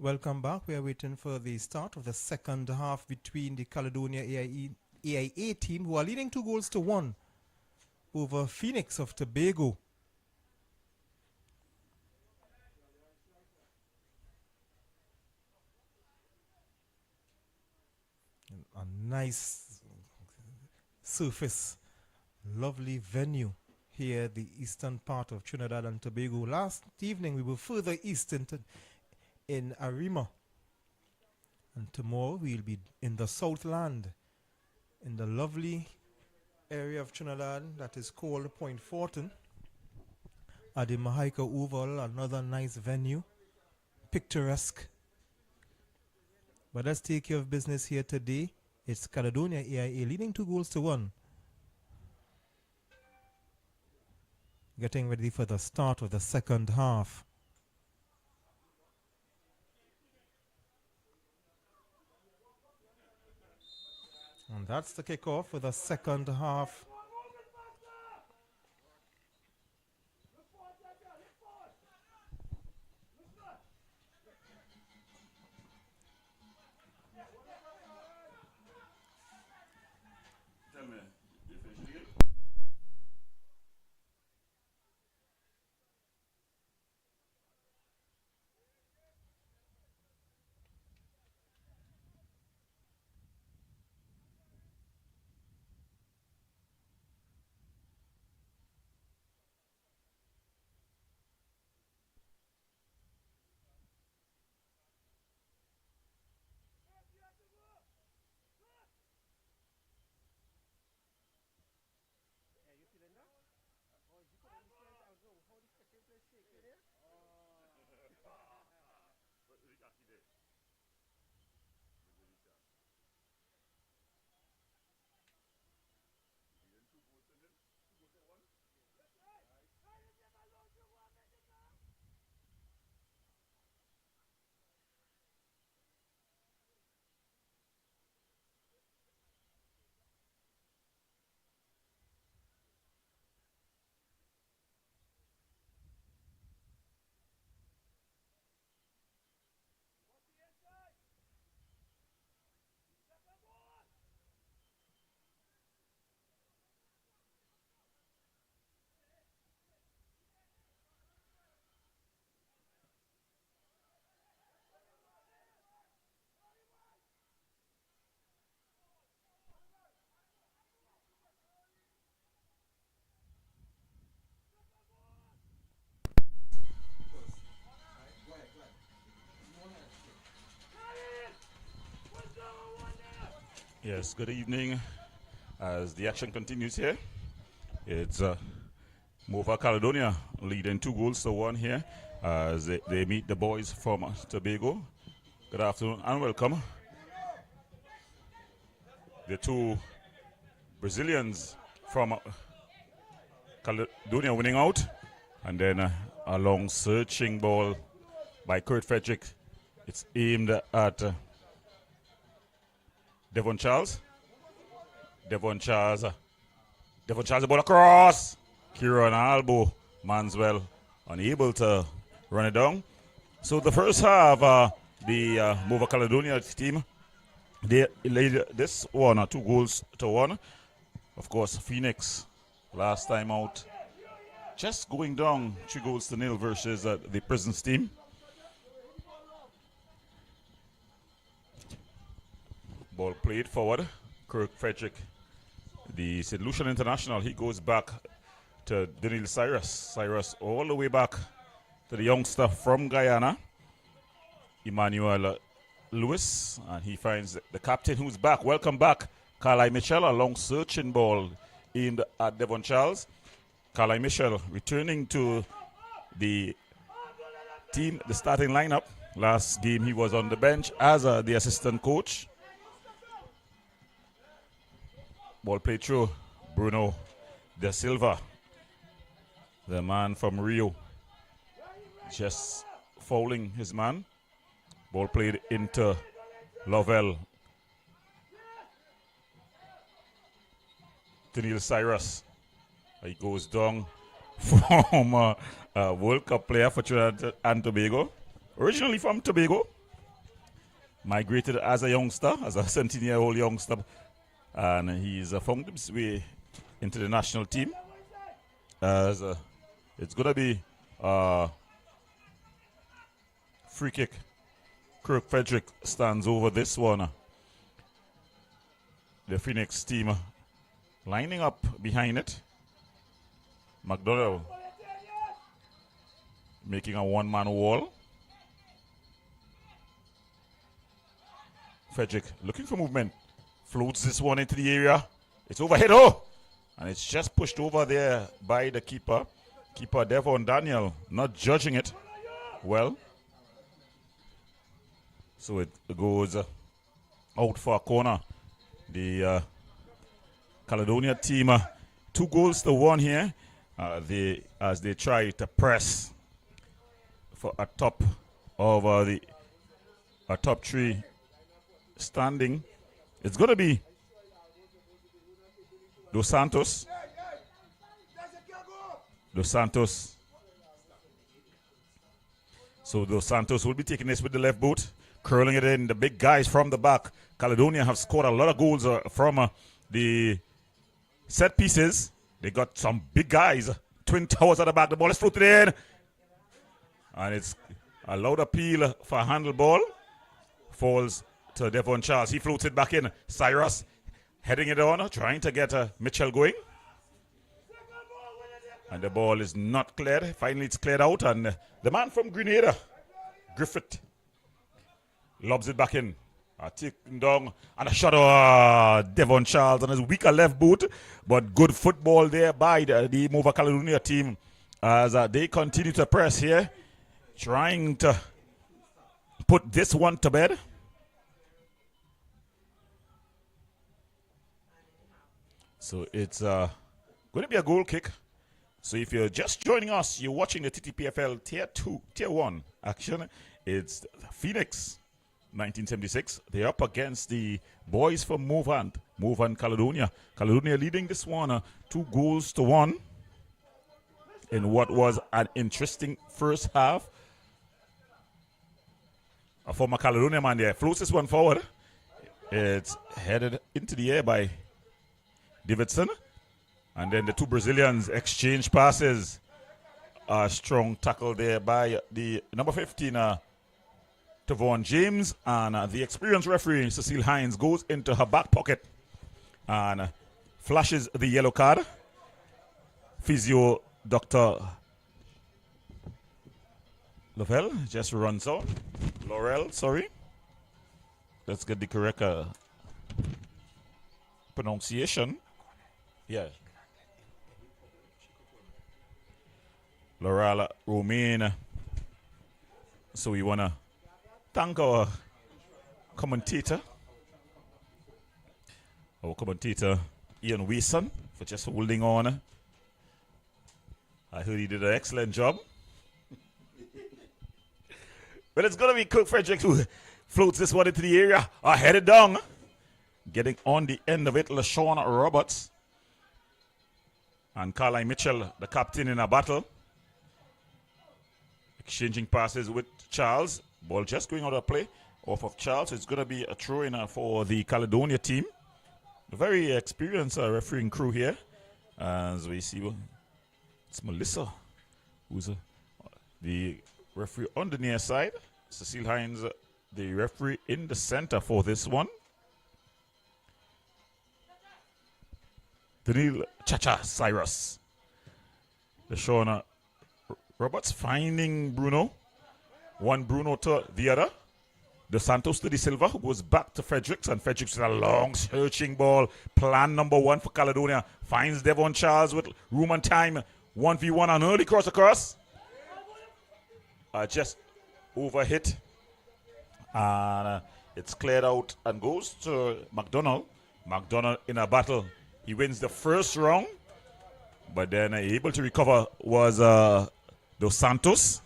Welcome back. We are waiting for the start of the second half between the Caledonia AIA team, who are leading 2-1 over Phoenix of Tobago. A nice surface, lovely venue here, the eastern part of Trinidad and Tobago. Last evening we were further east in Arima, and tomorrow we'll be in the Southland, in the lovely area of Trinidad that is called Point Fortin, at the Mahaika Oval, another nice venue, picturesque. But let's take care of business here today. It's Caledonia AIA leading 2-1. Getting ready for the start of the second half. And that's the kickoff for the second half. Yes, good evening. As the action continues here, it's Mova Caledonia leading 2-1 here as they meet the boys from Tobago. Good afternoon and welcome. The two Brazilians from Caledonia winning out, and then a long searching ball by Kurt Frederick. It's aimed at Devon Charles. Devon Charles, the ball across. Kieran Albo, Manswell unable to run it down. So the first half, the Mova Caledonia team, they laid this one 2-1. Of course, Phoenix last time out, just going down 2-0 versus the Prisons team. Ball played forward. Kirk Frederick, the St. Lucian International, he goes back to Daniel Cyrus. Cyrus all the way back to the youngster from Guyana, Emmanuel Lewis, and he finds the captain who's back. Welcome back, Carly Michel. A long searching ball aimed at Devon Charles. Carly Michel returning to the team, the starting lineup. Last game he was on the bench as the assistant coach. Ball played through Bruno Da Silva, the man from Rio, just fouling his man. Ball played into Lovell. Daniel Cyrus. He goes down from a World Cup player for Trinidad and Tobago. Originally from Tobago, migrated as a youngster, as a 17-year-old youngster, and he's found his way into the national team. As it's going to be free kick. Kirk Frederick stands over this one. The Phoenix team lining up behind it. McDonald making a one-man wall. Frederick looking for movement. Floats this one into the area. It's overhead. Oh! And it's just pushed over there by the keeper. Keeper Devon Daniel not judging it well. So it goes out for a corner. The Caledonia team 2-1 here. As they try to press for a top of a top three standing. It's going to be Dos Santos. So Dos Santos will be taking this with the left boot, curling it in. The big guys from the back. Caledonia have scored a lot of goals from the set pieces. They got some big guys. Twin towers at the back. The ball is floated in. And it's a loud appeal for a handle ball. Falls to Devon Charles. He floats it back in. Cyrus heading it on, trying to get Mitchell going. And the ball is not cleared. Finally, it's cleared out. And the man from Grenada, Griffith, lobs it back in. Taken down. And a shot. Devon Charles on his weaker left boot. But good football there by the Mova Caledonia team as they continue to press here. Trying to put this one to bed. So it's going to be a goal kick. So if you're just joining us, you're watching the TTPFL Tier 1 action. It's Phoenix 1976. They're up against the boys from Movan Caledonia. Caledonia leading this one 2-1 in what was an interesting first half. A former Caledonia man there floats this one forward. It's headed into the air by Davidson. And then the two Brazilians exchange passes. A strong tackle there by the number 15, Tavon James. And the experienced referee, Cecile Hines, goes into her back pocket and flashes the yellow card. Physio Dr. Lavelle just runs out. Laurel, sorry. Let's get the correct pronunciation. Yeah. Laurel Romaine. So we want to thank our commentator, Ian Wilson, for just holding on. I heard he did an excellent job. But it's going to be Kirk Frederick who floats this one into the area. Headed down. Getting on the end of it, LaShawn Roberts. And Carline Mitchell, the captain, in a battle. Exchanging passes with Charles. Ball just going out of play off of Charles. It's going to be a throw-in for the Caledonia team. A very experienced refereeing crew here. As we see, it's Melissa, who's the referee on the near side. Cecile Hines, the referee in the center for this one. Daniel Chacha Cyrus. LaShawn Roberts finding Bruno. One Bruno to the other. Dos Santos to the Silva, who goes back to Fredericks. And Fredericks with a long searching ball. Plan number 1 for Caledonia. Finds Devon Charles with room and time. 1v1, an early cross across. Just overhit. And it's cleared out and goes to McDonald. McDonald in a battle. He wins the first round. But then able to recover was Dos Santos.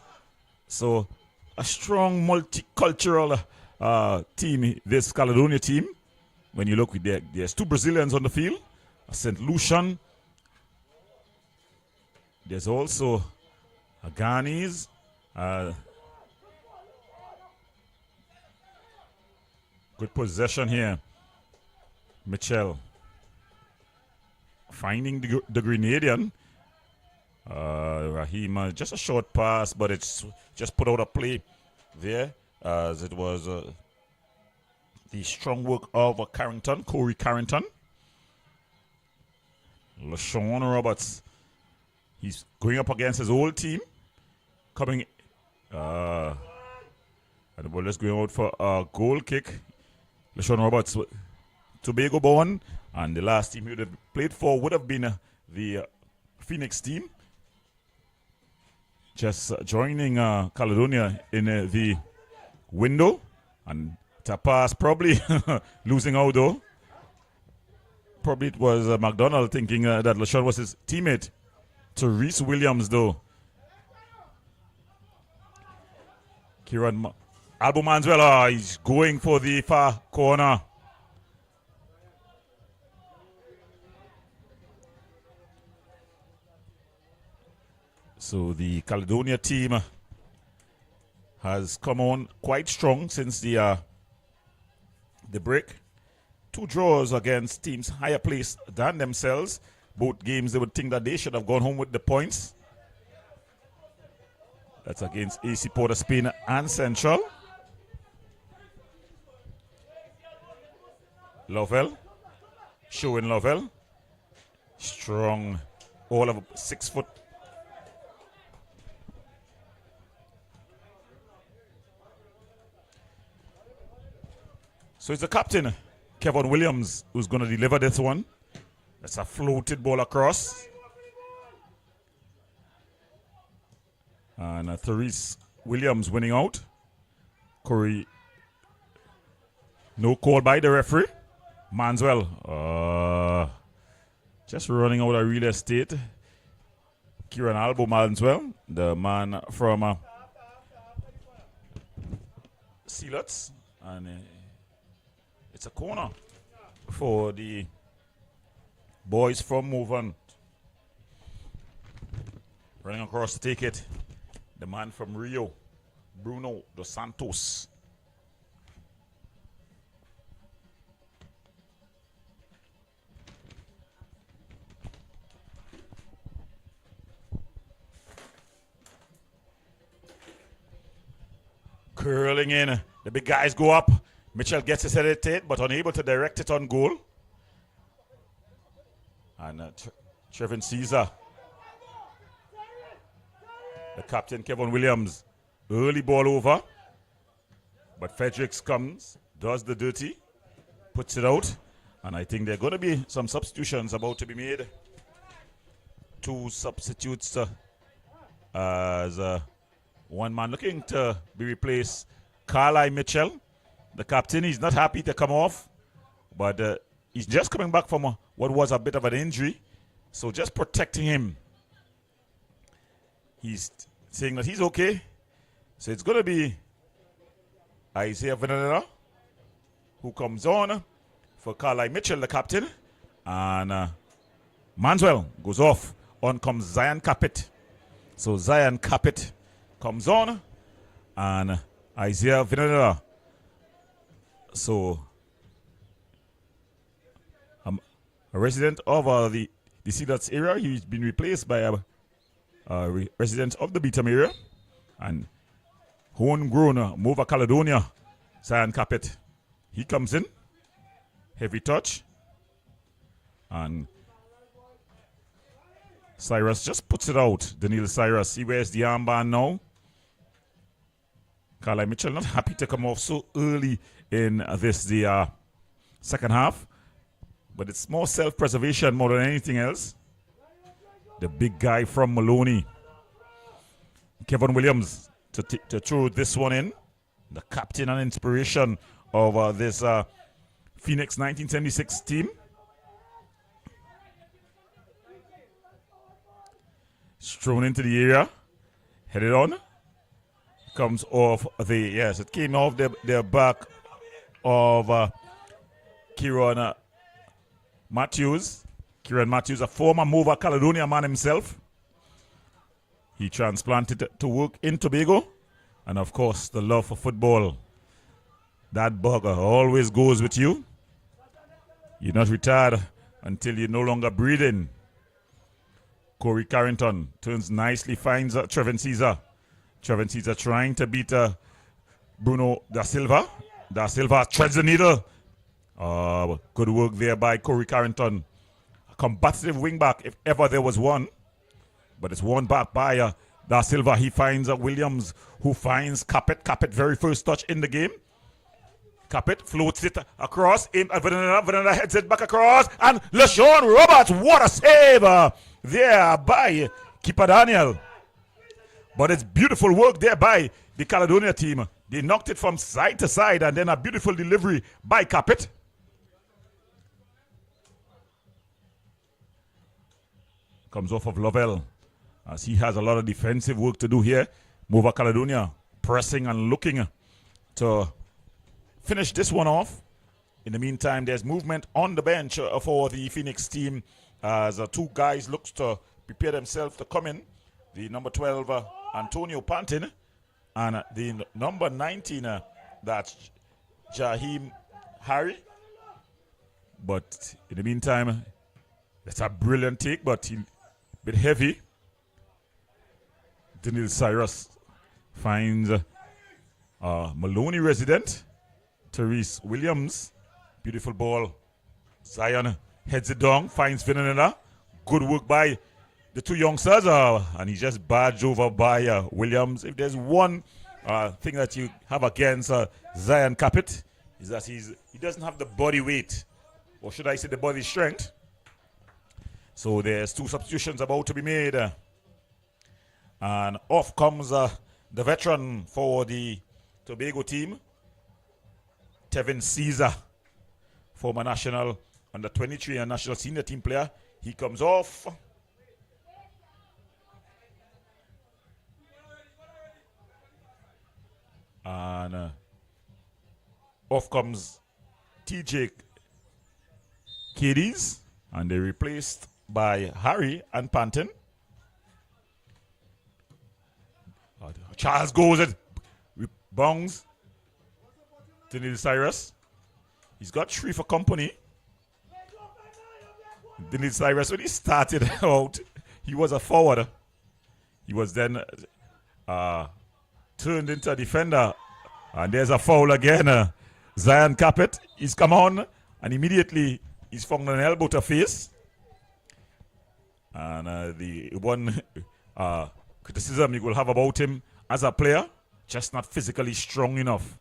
So a strong multicultural team, this Caledonia team. When you look, there's two Brazilians on the field, a St. Lucian. There's also a Ghanese. Good possession here. Mitchell finding the Grenadian. Rahim, just a short pass, but it's just put out a play there, as it was the strong work of Corey Carrington. LaShawn Roberts, he's going up against his old team, coming, and the ball is going out for a goal kick. LaShawn Roberts, Tobago born, and the last team he would have played for would have been the Phoenix team. Just joining Caledonia in the window, and Tapas probably losing out though. Probably it was McDonald thinking that LaShawn was his teammate. Therese Williams though. Kieran Albo Manswell, he's going for the far corner. So the Caledonia team has come on quite strong since the break. 2 draws against teams higher placed than themselves. Both games they would think that they should have gone home with the points. That's against AC Port of Spain and Central. Lovell, showing Lovell. Strong, all of 6 foot. So it's the captain, Kevin Williams, who's going to deliver this one. That's a floated ball across. And Therese Williams winning out. Corey, no call by the referee. Manswell, just running out of real estate. Kieran Albo Manswell, the man from Sealots. And it's a corner for the boys from Movant. Running across to take it, the man from Rio, Bruno Dos Santos. Curling in, the big guys go up. Mitchell gets his head at it, but unable to direct it on goal. And Trevin Caesar, the captain Kevin Williams, early ball over. But Fredericks comes, does the dirty, puts it out. And I think there are going to be some substitutions about to be made. 2 substitutes as one man looking to be replaced. Carly Mitchell, the captain, he's not happy to come off, but he's just coming back from what was a bit of an injury. So just protecting him. He's saying that he's okay. So it's going to be Isaiah Venera who comes on for Carly Mitchell, the captain. And Manswell goes off. On comes Zion Capit. So Zion Capit comes on. And Isaiah Venera. So a resident of the Sealots area. He's been replaced by a resident of the Beetham area. And homegrown Mova Caledonia, Zion Capet. He comes in. Heavy touch. And Cyrus just puts it out. Daniel Cyrus. He wears the armband now. Carly Mitchell not happy to come off so early in the second half. But it's more self-preservation more than anything else. The big guy from Maloney. Kevin Williams to throw this one in. The captain and inspiration of this Phoenix 1976 team. It's thrown into the area. Headed on. Comes off it came off the back of Kieran Matthews. Kieran Matthews, a former Mova Caledonia man himself. He transplanted to work in Tobago. And of course, the love for football. That bugger always goes with you. You're not retired until you're no longer breathing. Corey Carrington turns nicely, finds Trevin Caesar. Trevin Caesar trying to beat Bruno Da Silva. Da Silva treads the needle. Good work there by Corey Carrington. A combative wingback, if ever there was one. But it's won back by Da Silva. He finds Williams, who finds Capet. Capet, very first touch in the game. Capet floats it across. Vanilla heads it back across. And LaShawn Roberts, what a save there by keeper Daniel. But it's beautiful work there by the Caledonia team. They knocked it from side to side, and then a beautiful delivery by Capet. Comes off of Lovell, as he has a lot of defensive work to do here. Mova Caledonia pressing and looking to finish this one off. In the meantime, there's movement on the bench for the Phoenix team as two guys looks to prepare themselves to come in. The number 12, Antonio Pantin, and the number 19, that's Jaheim Harry. But in the meantime, that's a brilliant take, but a bit heavy. Daniel Cyrus finds Maloney resident Therese Williams. Beautiful ball. Zion heads it down, finds Vinanella. Good work by the two youngsters, and he just barged over by Williams. If there's one thing that you have against Zion Capet, is that he doesn't have the body weight, or should I say the body strength. So there's two substitutions about to be made. And off comes the veteran for the Tobago team, Tevin Caesar, former national under 23 and national senior team player. He comes off. And off comes TJ Cadiz, and they're replaced by Harry and Panton. Charles goes it. Bongs. Daniel Cyrus. He's got 3 for company. Daniel Cyrus, when he started out, he was a forward. He was then turned into a defender. And there's a foul again. Zion Capet, he's come on, and immediately he's found an elbow to face. And the one criticism you will have about him as a player, just not physically strong enough.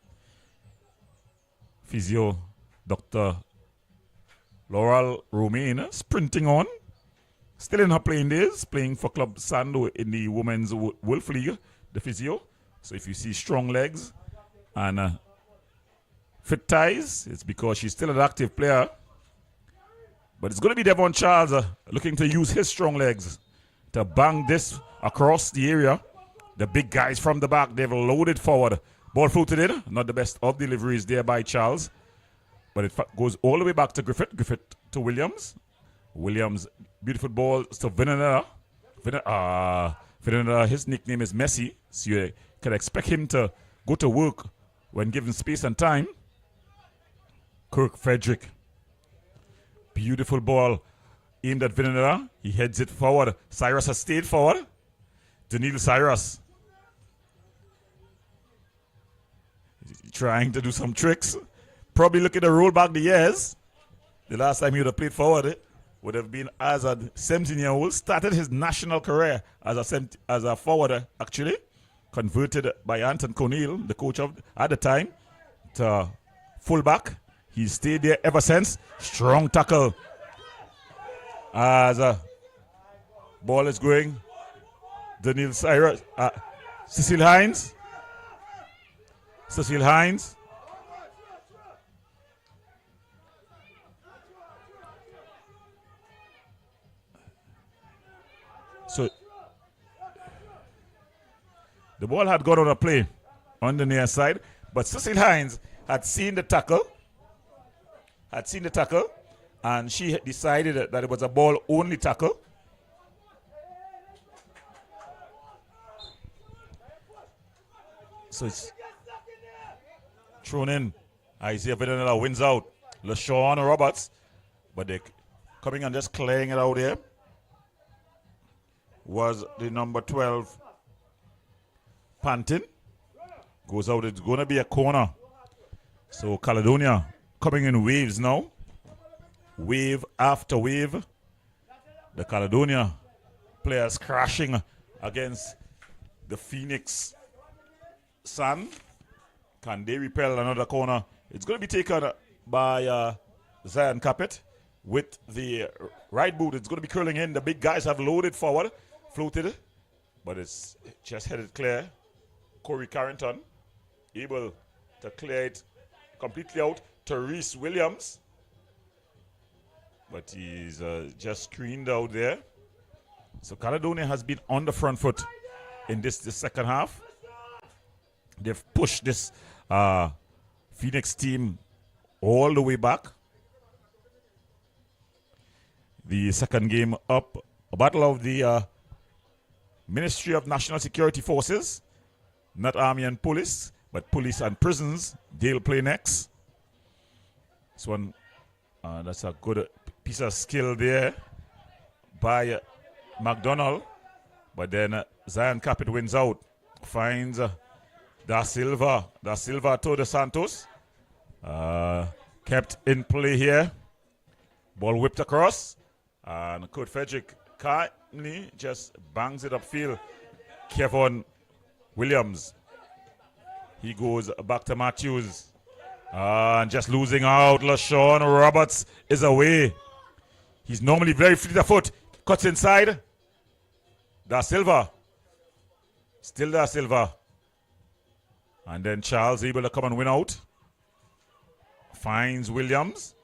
Physio, Dr. Laurel Romaine, sprinting on. Still in her playing days, playing for Club Sando in the Women's Wolf League, the physio. So if you see strong legs and fit thighs, it's because she's still an active player. But it's going to be Devon Charles looking to use his strong legs to bang this across the area. The big guys from the back, they've loaded forward. Ball floated in, not the best of deliveries there by Charles. But it goes all the way back to Griffith. Griffith to Williams. Williams, beautiful ball to Vinanella. Vinanella, his nickname is Messi, so you can expect him to go to work when given space and time. Kirk Frederick. Beautiful ball aimed at Vinanella. He heads it forward. Cyrus has stayed forward. Daniel Cyrus trying to do some tricks. Probably looking to roll back the years. The last time he would have played forward would have been as a 17-year-old. Started his national career as a forward, actually. Converted by Anton Cornell, the coach at the time, to fullback. He stayed there ever since. Strong tackle. As ball is going. Daniel Cyrus. Cecil Hines. Cecil Hines. So the ball had gone on a play on the near side, but Cecil Hines had seen the tackle. And she decided that it was a ball-only tackle. So it's thrown in Isaiah Vanilla wins out. LaShawn Roberts, but they coming and just clearing it out here was the number 12 Pantin. Goes out. It's going to be a corner. So Caledonia coming in waves now. Wave after wave. The Caledonia players crashing against the Phoenix Sun. Can they repel another corner? It's going to be taken by Zion Capet with the right boot. It's going to be curling in. The big guys have loaded forward, floated, but it's just headed clear. Corey Carrington able to clear it completely out to Reese Williams, but he's just screened out there. So Caledonia has been on the front foot in this second half. They've pushed this Phoenix team all the way back. The second game up, a battle of the Ministry of National Security Forces, not Army and Police, but Police and Prisons. They'll play next. This one, that's a good piece of skill there by McDonald, but then Zion Capet wins out, finds Da Silva to the Santos, kept in play here, ball whipped across, and Kurt Frederick kindly just bangs it upfield. Kevin Williams, he goes back to Matthews, and just losing out. LaShawn Roberts is away. He's normally very fleet of foot, cuts inside. Da Silva, still Da Silva. And then Charles able to come and win out. Finds Williams.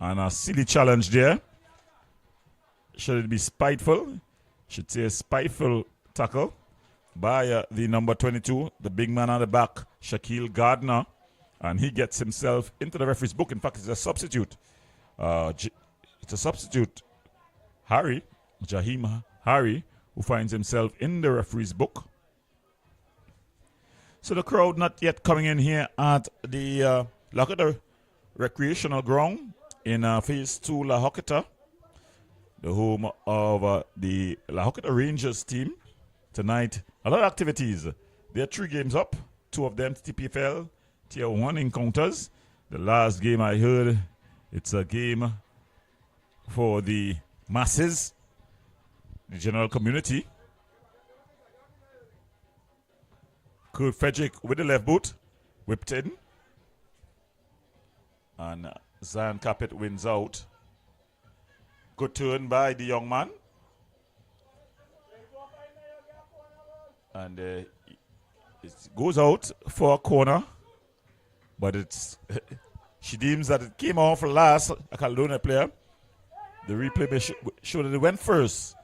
And a silly challenge there. Should it be spiteful? Should say a spiteful tackle by the number 22, the big man on the back, Shaquille Gardner. And he gets himself into the referee's book. In fact, it's a substitute. It's a substitute, Jaheem Harry, who finds himself in the referee's book. So the crowd not yet coming in here at the La Joqueta Recreational Ground in Phase 2 La Joqueta, the home of the La Joqueta Rangers team. Tonight, a lot of activities. There are 3 games up, 2 of them TTPFL Tier 1 encounters. The last game I heard, it's a game for the masses, the general community. Kurt Frederick with the left boot, whipped in. And Zion Capet wins out. Good turn by the young man. And it goes out for a corner. But it's she deems that it came off last, a Caledonia player. The replay may show that it went first.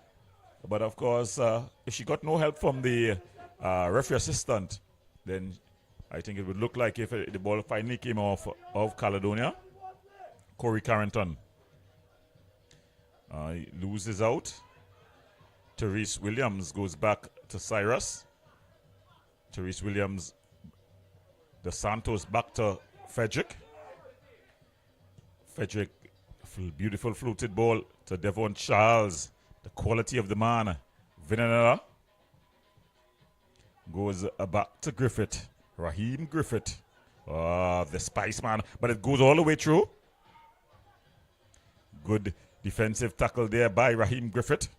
But of course, if she got no help from the referee assistant, then I think it would look like if the ball finally came off of Caledonia. Corey Carrington he loses out. Therese Williams goes back to Cyrus. Therese Williams, the Santos back to Frederick. Frederick, beautiful floated ball to Devon Charles. The quality of the man. Vinanella goes back to Griffith. Raheem Griffith. The Spice man. But it goes all the way through. Good defensive tackle there by Raheem Griffith.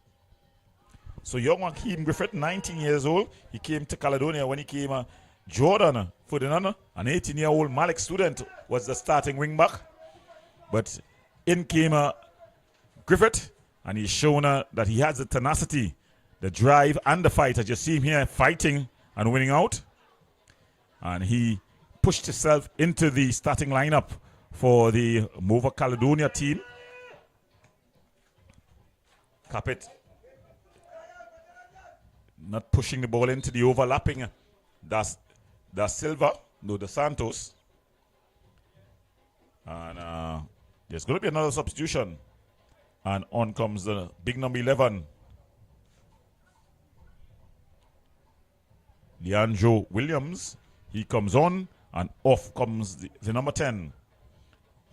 So young Raheem Griffith, 19 years old. He came to Caledonia when he came Jordan Ferdinand, an 18-year-old Malik student, was the starting wingback. But in came Griffith, and he's shown that he has the tenacity, the drive, and the fight. As you see him here fighting and winning out. And he pushed himself into the starting lineup for the Mova Caledonia team. Capet not pushing the ball into the overlapping Da Silva, no, the Santos. And there's going to be another substitution. And on comes the big number 11, Leandro Williams. He comes on And off comes the number 10,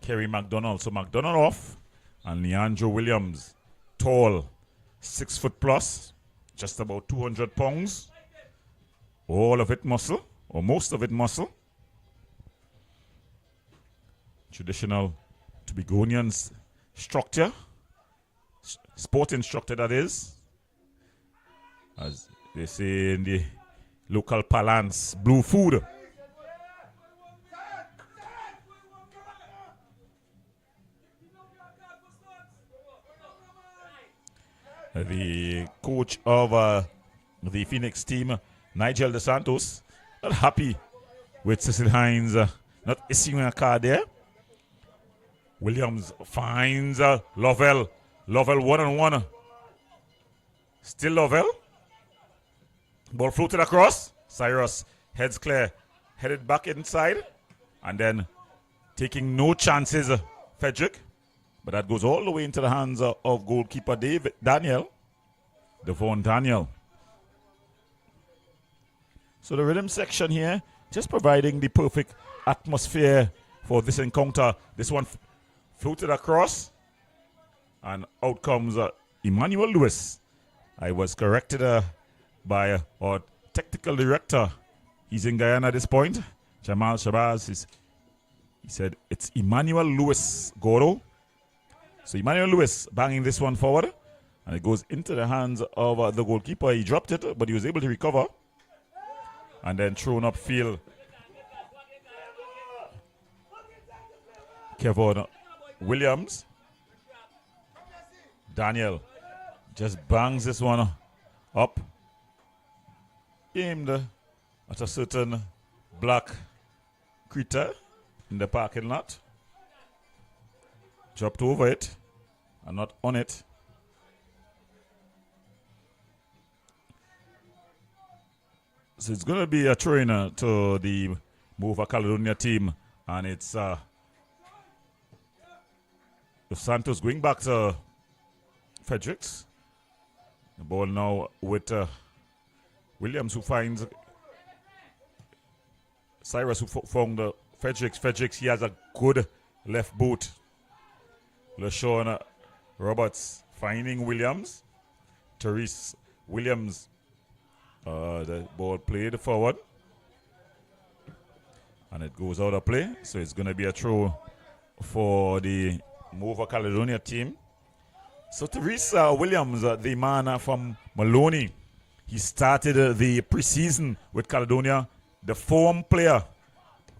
Kerry McDonald. So McDonald off, and Leandro Williams, tall, 6 foot plus, just about 200 pounds. All of it muscle, or most of it muscle. Traditional Tobagonian structure, sporting structure that is. As they say in the local parlance, blue food. The coach of the Phoenix team, Nigel Dos Santos, not happy with Cecil Hines not issuing a card there. Williams finds Lovell. Lovell 1-on-1. Still Lovell. Ball floated across. Cyrus heads clear. Headed back inside. And then taking no chances, Frederick. But that goes all the way into the hands of goalkeeper Devon Daniel. So the rhythm section here, just providing the perfect atmosphere for this encounter. This one floated across, and out comes Emmanuel Lewis. I was corrected by our technical director. He's in Guyana at this point. Jamal Shabazz. He said it's Emmanuel Lewis, Goro. So Emmanuel Lewis banging this one forward, and it goes into the hands of the goalkeeper. He dropped it, but he was able to recover, and then thrown upfield. Kevin Williams. Daniel just bangs this one up, aimed at a certain black critter in the parking lot. Dropped over it and not on it. So it's going to be a throw-in to the Move Caledonia team, and it's Dos Santos going back to Fredericks. The ball now with Williams, who finds Cyrus, who found Fredericks. Fredericks, he has a good left boot. LaShawn Roberts finding Williams. Therese Williams. The ball played forward. And it goes out of play. So it's going to be a throw for the Move Caledonia team. So Therese Williams, the man from Maloney, he started the preseason with Caledonia. The form player,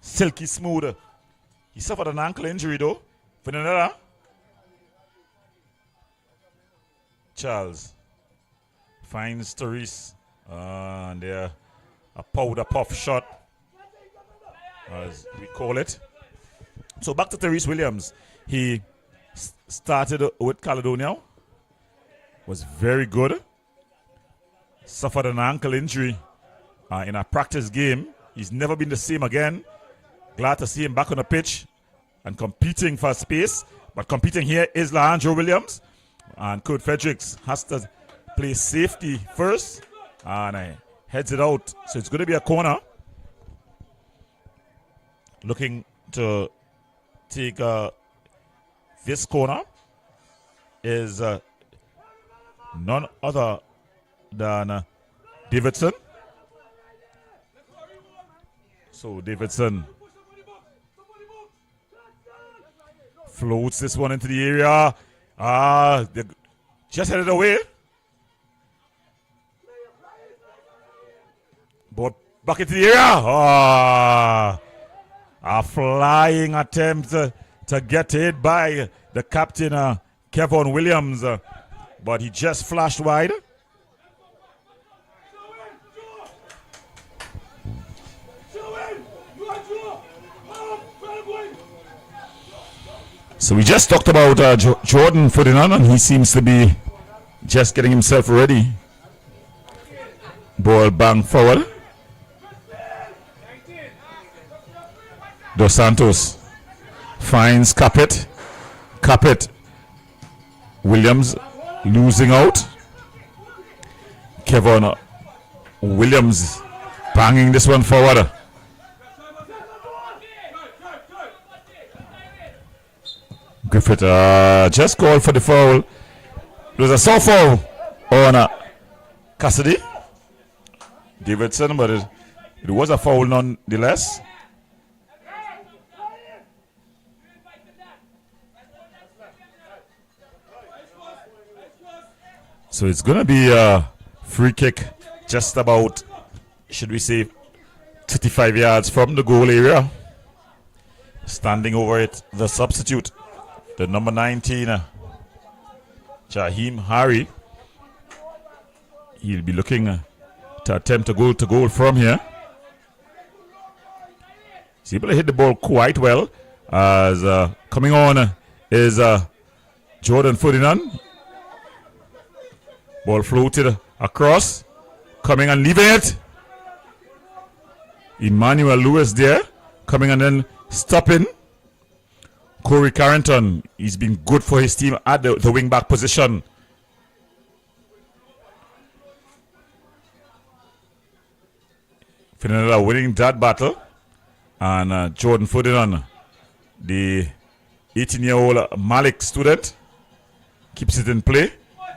silky smooth. He suffered an ankle injury though. Fernanda Charles finds Therese, and there a powder puff shot, as we call it. So back to Therese Williams. He started with Caledonia, was very good, suffered an ankle injury in a practice game. He's never been the same again. Glad to see him back on the pitch and competing for space. But competing here is Leandro Williams. And Kurt Fredericks has to play safety first, and heads it out. So it's going to be a corner. Looking to take this corner is none other than Davidson. So Davidson floats this one into the area. They just headed away. Ball back into the area. A flying attempt to get hit by the captain, Kevin Williams. But he just flashed wide. So we just talked about Jordan Ferdinand, and he seems to be just getting himself ready. Ball bang forward. Dos Santos finds Capet. Capet. Williams losing out. Kevin Williams banging this one forward. Griffith just called for the foul. It was a soft foul on Cassidy Davidson, but it was a foul nonetheless. So it's going to be a free kick just about, should we say, 35 yards from the goal area. Standing over it, the substitute, the number 19, Jaheem Harry. He'll be looking to attempt a goal from here. He's able to hit the ball quite well. As coming on is Jordan Ferdinand. Ball floated across, coming and leaving it. Emmanuel Lewis there, coming and then stopping. Corey Carrington, he's been good for his team at the wing back position. Finella winning that battle. And Jordan Ferdinand, the 18-year-old Malik student, keeps it in play.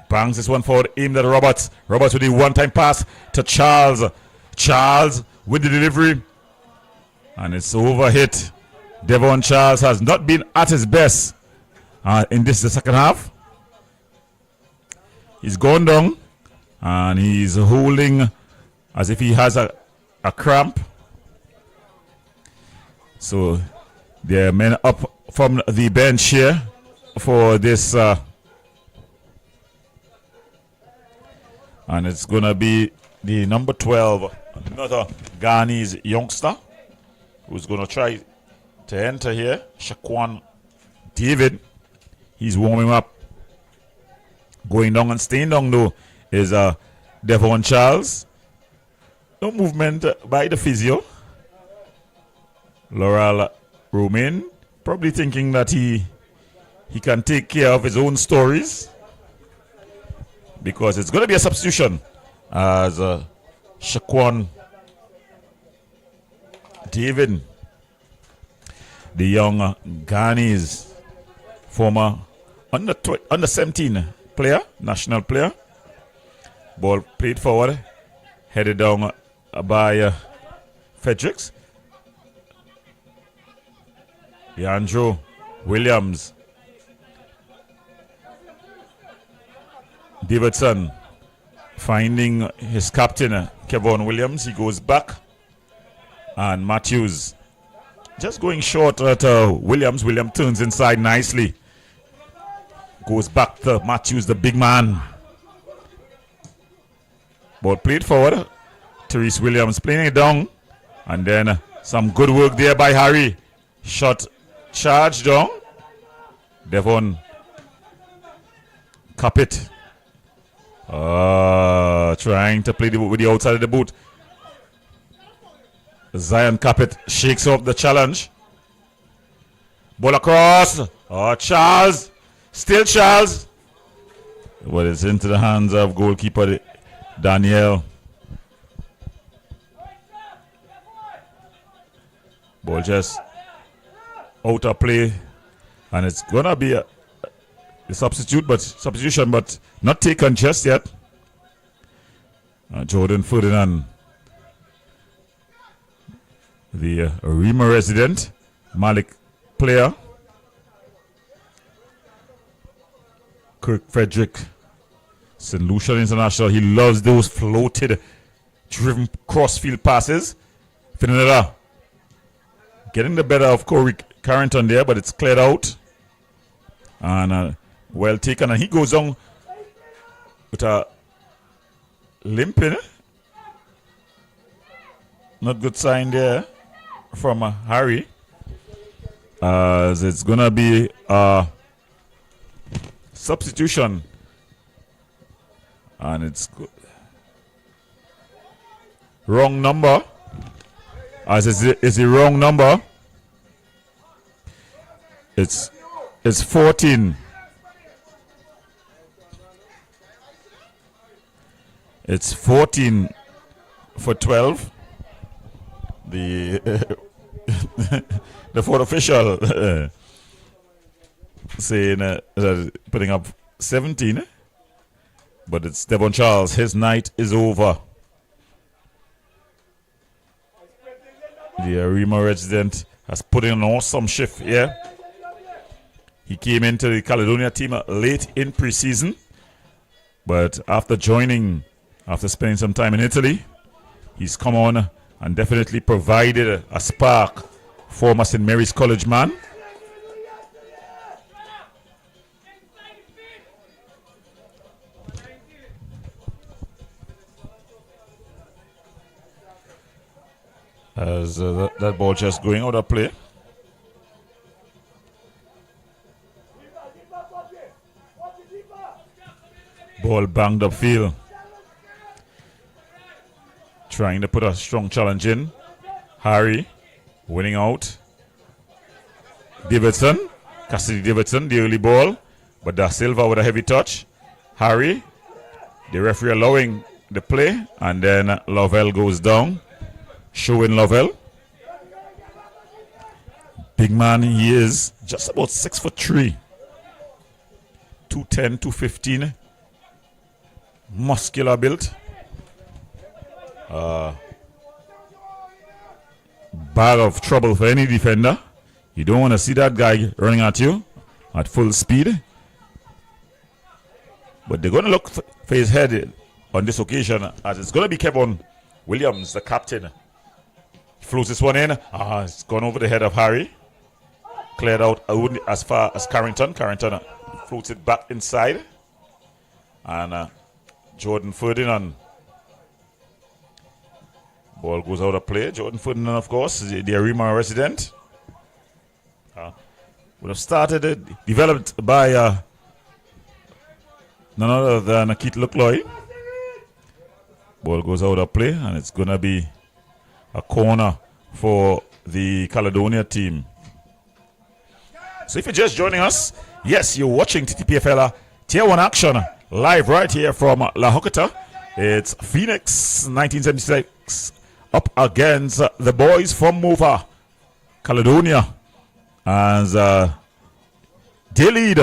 Bangs this one forward, aimed at Roberts. Roberts with the one-time pass to Charles. Charles with the delivery. And it's overhit. Devon Charles has not been at his best in the second half. He's gone down and he's holding as if he has a cramp. So there are men up from the bench here for this. And it's going to be the number 12, another Ghanese youngster who's going to try to enter here. Shaquan David. He's warming up. Going down and staying down though is Devon Charles. No movement by the physio. Laurel Romain probably thinking that he can take care of his own stories, because it's going to be a substitution as Shaquan David, the young Ghanese former under 17 player, national player. Ball played forward, headed down by Fredericks. Leandro Williams. Davidson finding his captain, Kevon Williams. He goes back. And Matthews just going short at Williams. Williams turns inside nicely. Goes back to Matthews, the big man. Ball played forward. Therese Williams playing it down. And then some good work there by Harry. Shot charged down. Devon Capit. Trying to play with the outside of the boot. Zion Capit shakes off the challenge. Ball across. Charles. Still Charles. But it's into the hands of goalkeeper Daniel. Ball just out of play. And it's going to be a substitution, but not taken just yet. Jordan Ferdinand, the Rima resident, Malik player. Kirk Frederick, St. Lucia International. He loves those floated, driven crossfield passes. Finella getting the better of Corey Carrington there, but it's cleared out. And well taken. And he goes on with a limping. Not good sign there from Harry. As it's going to be a substitution. And it's wrong number. As is the wrong number. It's 14. It's 14 for 12. The fourth official saying putting up 17. But it's Devon Charles. His night is over. The Arima resident has put in an awesome shift here. He came into the Caledonia team late in preseason. But after spending some time in Italy, he's come on and definitely provided a spark. Former St. Mary's College man. As that ball just going out of play. Ball banged upfield. Trying to put a strong challenge in. Harry winning out. Cassidy Davidson, the early ball. But Da Silva with a heavy touch. Harry, the referee allowing the play. And then Lovell goes down. Showing Lovell. Big man he is. Just about 6'3". 210, 215. Muscular build. Bag of trouble for any defender. You don't want to see that guy running at you at full speed. But they're going to look for his head on this occasion, as it's going to be Kevin Williams, the captain. Floats this one in. It's gone over the head of Harry. Cleared out as far as Carrington. Carrington floats it back inside. And Jordan Ferdinand. Ball goes out of play. Jordan Ferdinand, of course, the Arima resident. Would have started, developed by none other than Keith Luckloy. Ball goes out of play, and it's going to be a corner for the Caledonia team. So if you're just joining us, yes, you're watching TTPFL Tier 1 action live right here from La Hocata. It's Phoenix 1976 up against the boys from Mova, Caledonia. As they lead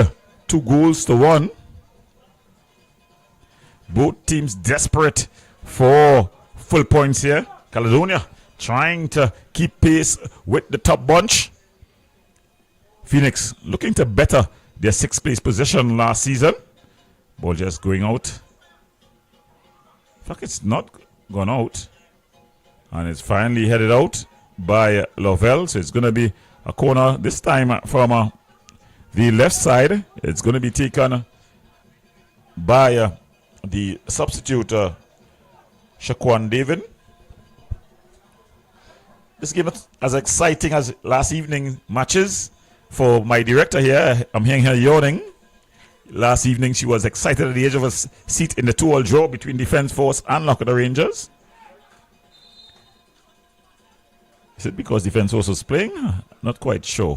2-1. Both teams desperate for full points here. Caledonia trying to keep pace with the top bunch. Phoenix looking to better their 6th place position last season. Ball just going out. In fact, it's not gone out. And it's finally headed out by Lovell. So it's going to be a corner this time from the left side. It's going to be taken by the substitute Shaquan David. This game is as exciting as last evening matches for my director here. I'm hearing her yawning. Last evening she was excited at the edge of a seat in the 2-all draw between Defence Force and Lockwood Rangers. Is it because Defence Force was playing? Not quite sure.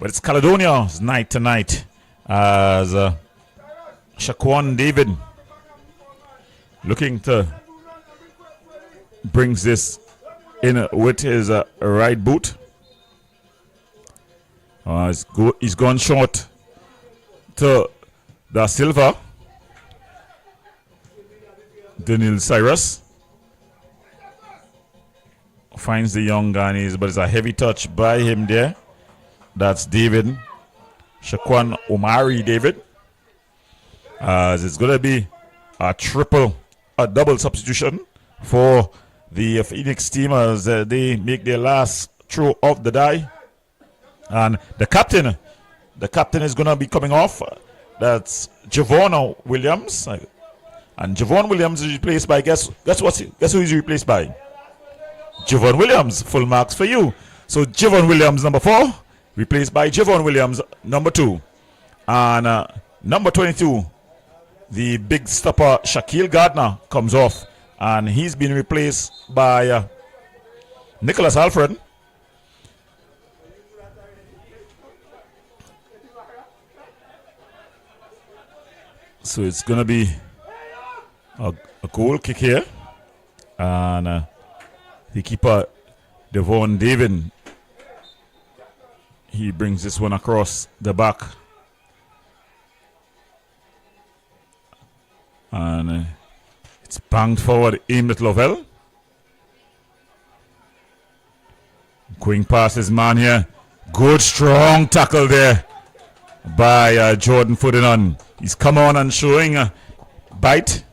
But it's Caledonia's night tonight as Shaquan David looking to brings this in with his right boot. He's gone short to Da Silva. Daniel Cyrus finds the young Ghanaians, but it's a heavy touch by him there. That's David. Shaquan Omari David. As it's going to be a double substitution for the Phoenix team as they make their last throw of the die. And the captain is going to be coming off. That's Javon Williams. And Javon Williams is replaced by, guess who he's replaced by? Javon Williams. Full marks for you. So Javon Williams, number 4, replaced by Javon Williams, number 2. And number 22, the big stopper Shaquille Gardner comes off. And he's been replaced by Nicholas Alfred. So it's going to be a goal kick here. And the keeper, Devon David, he brings this one across the back And it's banged forward, aimed at Lovell. Going past his man here. Good strong tackle there by Jordan Ferdinand. He's come on and showing bite.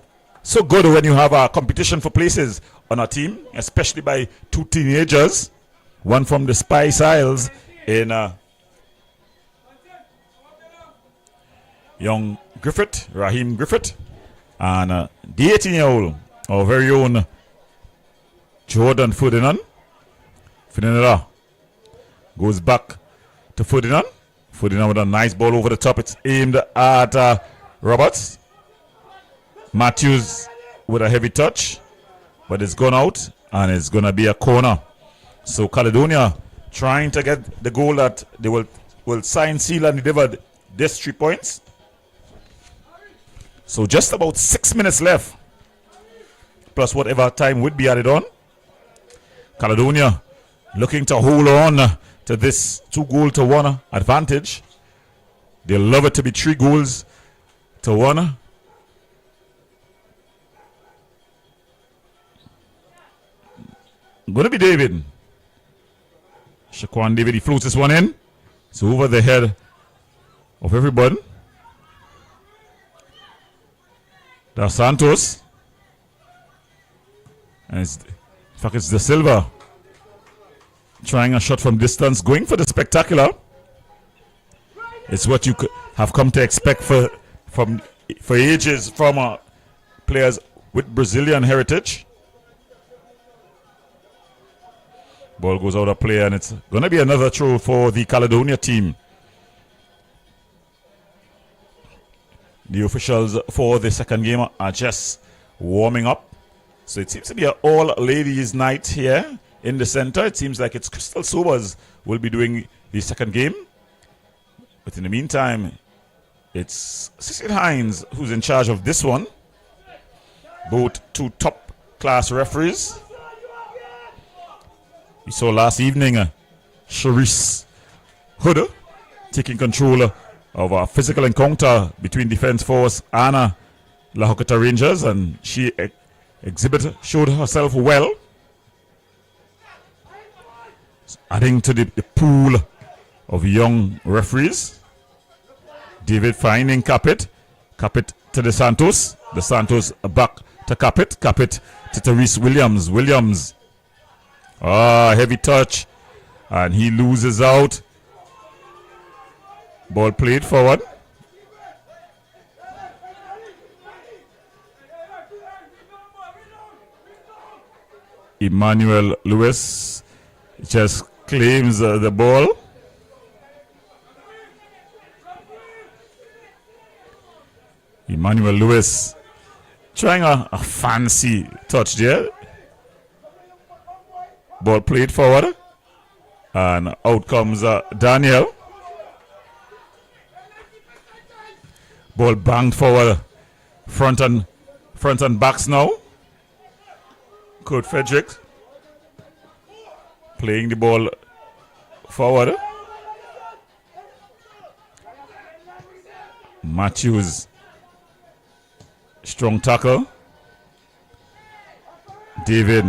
So good when you have a competition for places on a team, especially by two teenagers. One from the Spice Isles in young Griffith, Raheem Griffith, and the 18-year-old, our very own Jordan Ferdinand. Ferdinand goes back to Ferdinand. Ferdinand with a nice ball over the top. It's aimed at Roberts. Matthews with a heavy touch, but it's gone out, and it's going to be a corner. So Caledonia trying to get the goal that they will sign, seal, and deliver this 3 points. So just about 6 minutes left, plus whatever time would be added on. Caledonia looking to hold on to this 2-goal-to-1 advantage. They'll love it to be 3-goals-to-1. Going to be David. Shaquan David, he floats this one in. It's over the head of everybody. That's Santos. And in fact, it's De Silva trying a shot from distance, going for the spectacular. It's what you have come to expect for ages from players with Brazilian heritage. Ball goes out of play, and it's going to be another throw for the Caledonia team. The officials for the second game are just warming up. So it seems to be an all-ladies night here in the center. It seems like it's Crystal Sobers will be doing the second game. But in the meantime, it's Cecil Hines who's in charge of this one. Both two top-class referees. We saw last evening Charisse Hood taking control of a physical encounter between Defence Force and La Hokata Rangers, and she showed herself well, adding to the pool of young referees. David finding Capit to De Santos back to Capit to Therese Williams. Heavy touch, and he loses out. Ball played forward. Emmanuel Lewis just claims the ball. Emmanuel Lewis trying a fancy touch there. Ball played forward, and out comes Daniel. Ball banged forward, front and backs now. Kurt Frederick playing the ball forward. Matthews, strong tackle. David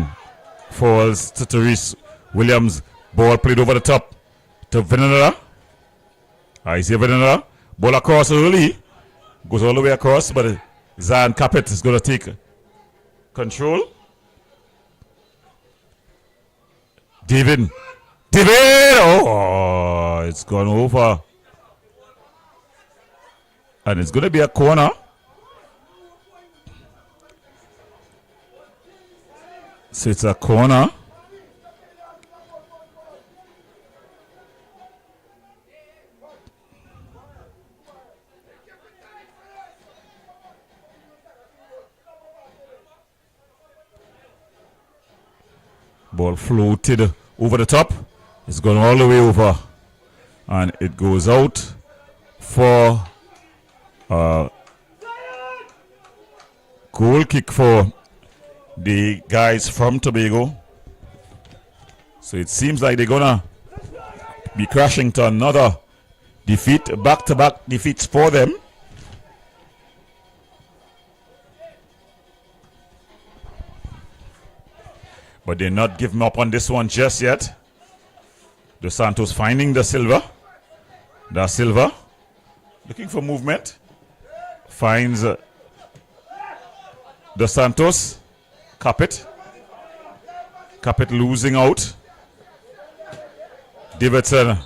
falls to Therese Williams. Ball played over the top to Venera. Isaiah Venera. Ball across early. Goes all the way across, but Zan Capet is going to take control. David. Oh, it's gone over. And it's going to be a corner. So it's a corner. Ball floated over the top. It's gone all the way over. And it goes out for a goal kick for the guys from Tobago. So it seems like they're going to be crashing to another defeat, back-to-back defeats for them. But they're not giving up on this one just yet. Dos Santos finding Da Silva. Da Silva looking for movement. Finds Dos Santos. Capit losing out. Davidson.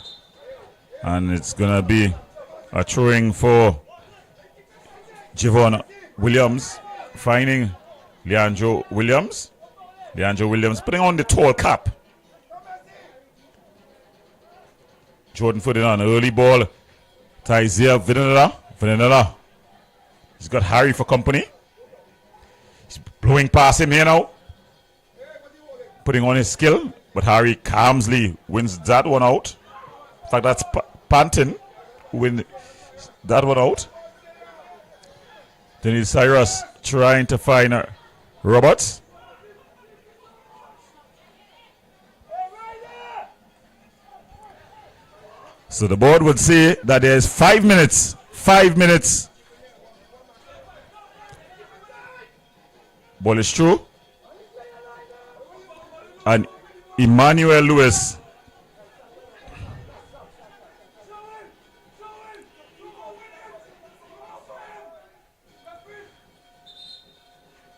And it's going to be a throwing for Javon Williams. Finding Leandro Williams. Leandro Williams putting on the tall cap. Jordan Ferdinand, early ball. Taizia Vinanella. He's got Harry for company. He's blowing past him here now. Putting on his skill. But Harry calmly wins that one out. In fact, that's Pantin who wins that one out. Then is Cyrus trying to find Roberts. So the board would say that there's 5 minutes. 5 minutes. Ball is through. And Emmanuel Lewis.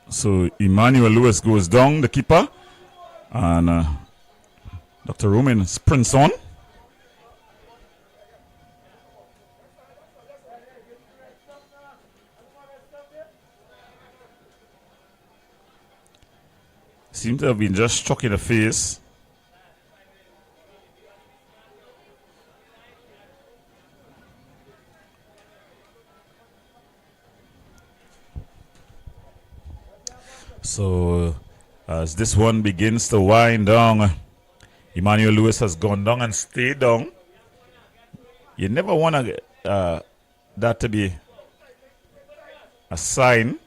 So Emmanuel Lewis goes down, the keeper. And Dr. Roman sprints on. Seems to have been just struck in the face. So as this one begins to wind down, Emmanuel Lewis has gone down and stayed down. You never want that to be a sign.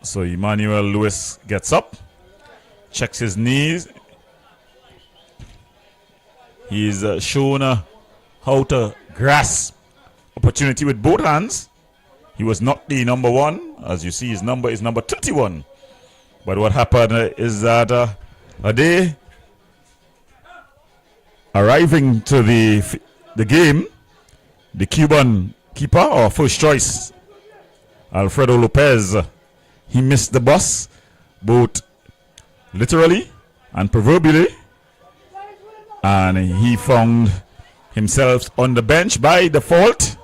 So Emmanuel Lewis gets up, checks his knees. He's shown how to grasp opportunity with both hands. He was not the number one. As you see, his number is number 31. But what happened is that a day arriving to the game, the Cuban keeper, or first choice, Alfredo Lopez, he missed the bus, both literally and proverbially, and he found himself on the bench by default.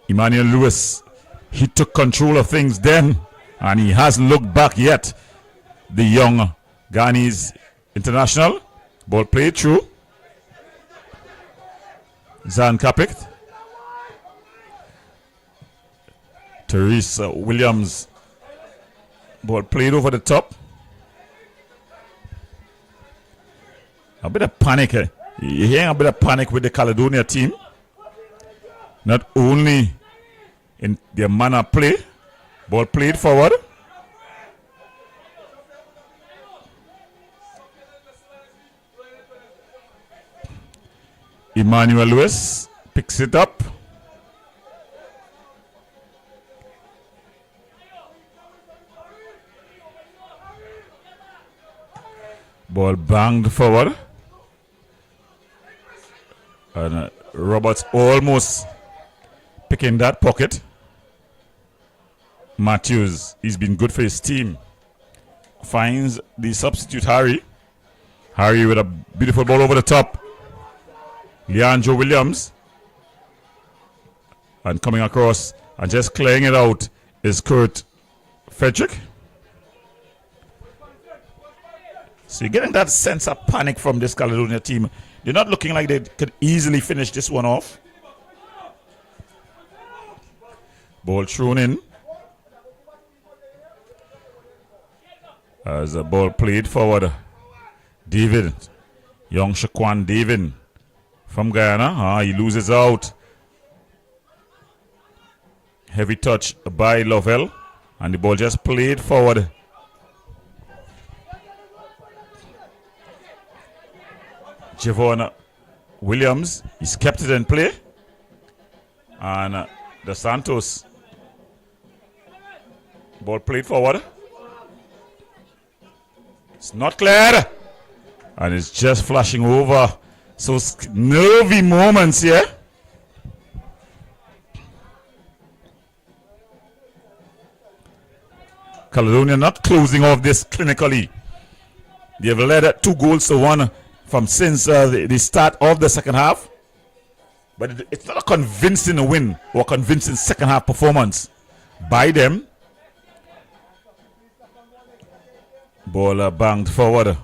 Emmanuel Lewis, he took control of things then, and he hasn't looked back yet. The young Ghanese international, ball played through. Zan Kapik. Teresa Williams, ball played over the top. A bit of panic. You're hearing a bit of panic with the Caledonia team. Not only in their manner of play. Ball played forward. Emmanuel Lewis picks it up. Ball banged forward. And Roberts almost picking that pocket. Matthews, he's been good for his team. Finds the substitute Harry. Harry with a beautiful ball over the top. Leandro Williams. And coming across and just clearing it out is Kurt Frederick. So you're getting that sense of panic from this Caledonia team. They're not looking like they could easily finish this one off. Ball thrown in. As a ball played forward. David. Young Shaquan David from Guyana. He loses out. Heavy touch by Lovell. And the ball just played forward. Javon Williams, he's kept it in play. And Dos Santos, ball played forward. It's not cleared. And it's just flashing over. So nervy moments here. Caledonia not closing off this clinically. They have led 2-1 from since the start of the second half. But it's not a convincing win or convincing second half performance by them. Ball banged forward.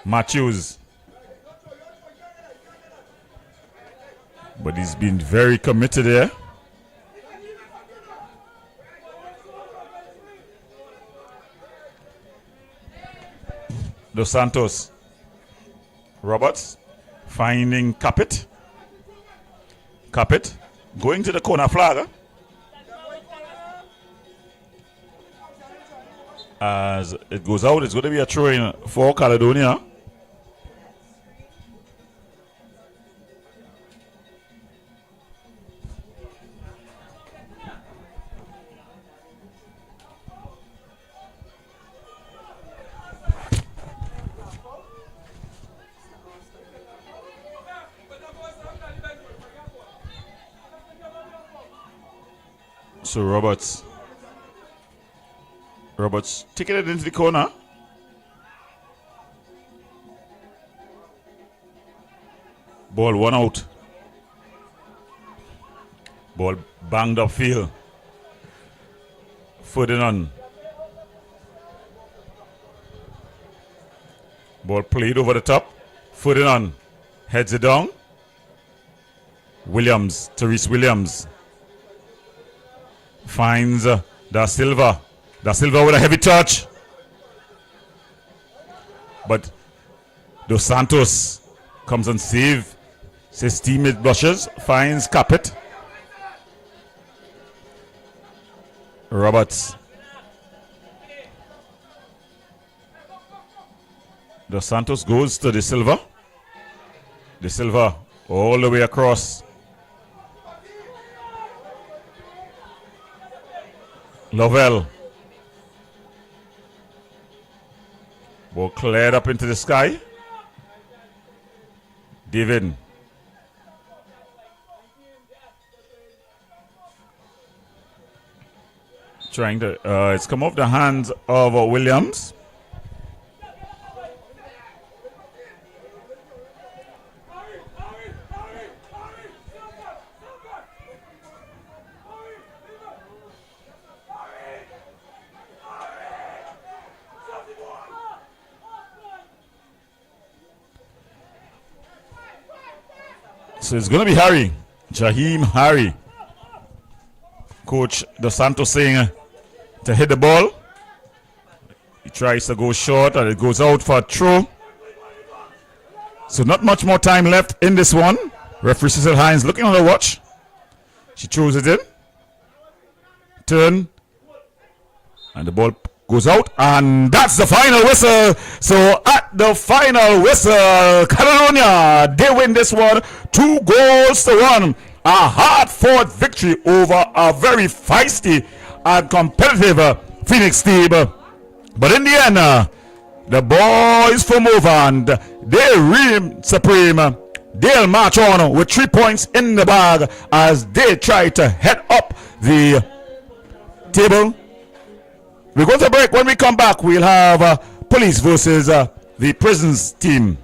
Matthews. But he's been very committed there. Dos Santos. Roberts finding Capit. Capit going to the corner flag. As it goes out, it's going to be a throw in for Caledonia. So Roberts taking it into the corner. Ball one out. Ball banged upfield. Ferdinand. Ball played over the top. Ferdinand heads it down. Williams, Therese Williams. Finds Da Silva. Da Silva with a heavy touch. But Dos Santos comes and saves. His teammate blushes. Finds Capit. Roberts. Dos Santos goes to De Silva. De Silva all the way across. Lovell. Ball cleared up into the sky. David. Trying to, it's come off the hands of Williams. So it's going to be Harry. Jaheim Harry. Coach Dos Santos saying to hit the ball. He tries to go short and it goes out for a throw. So not much more time left in this one. Referee Cecil Hines looking on the watch. She throws it in. Turn. And the ball goes out. And that's the final whistle. So at the final whistle, Caledonia, they win this one 2-1. A hard-fought victory over a very feisty and competitive Phoenix team. But in the end, the boys from Ovand, they reign supreme. They'll march on with 3 points in the bag as they try to head up the table. We're going to break. When we come back, we'll have police versus the prisons team.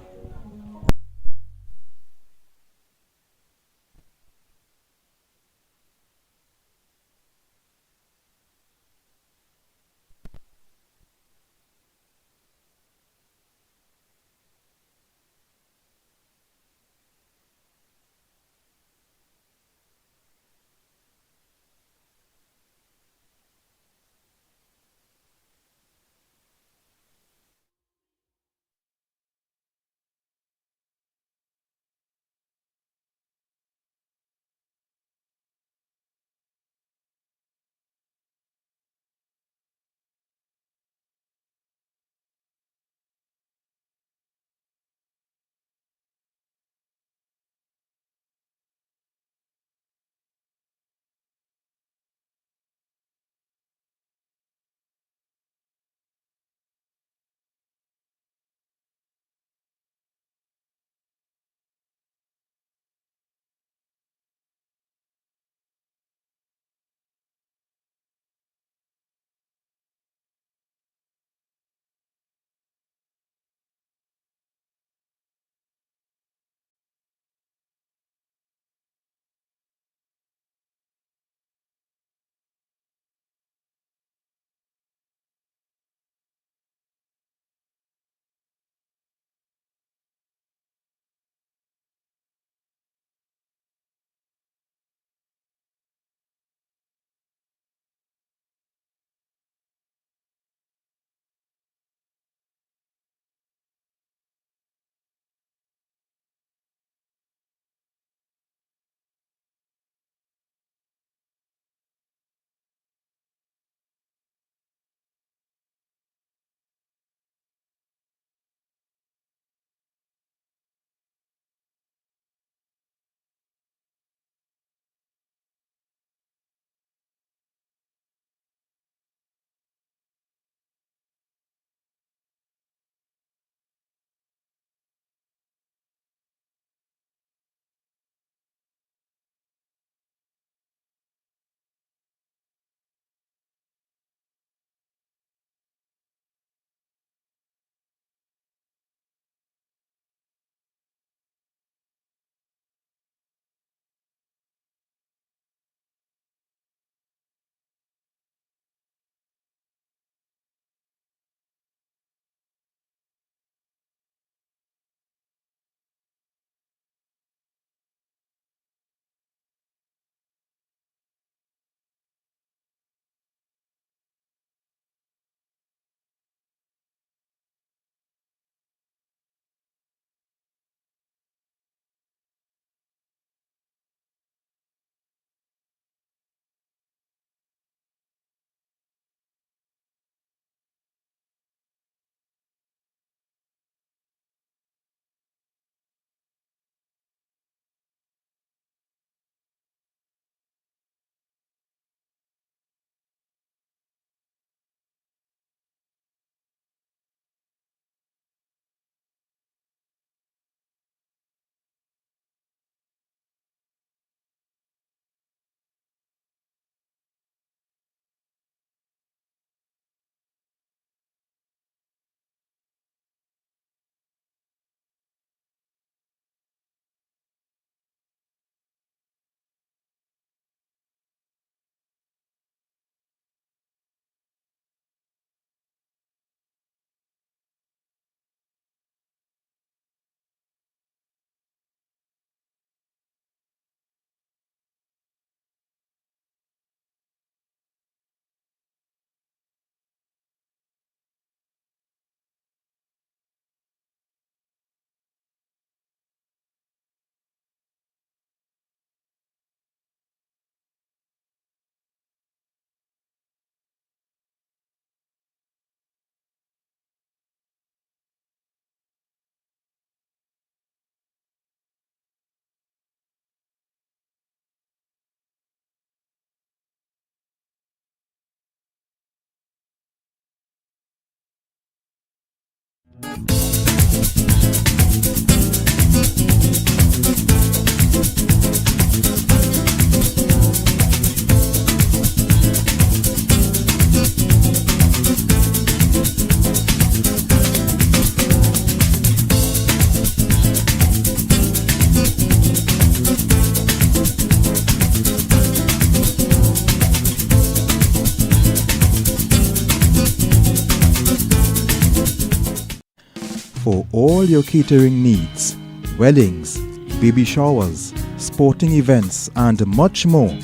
For all your catering needs, weddings, baby showers, sporting events and much more,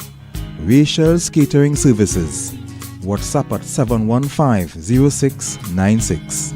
Rachel's Catering Services. WhatsApp at 715-0696.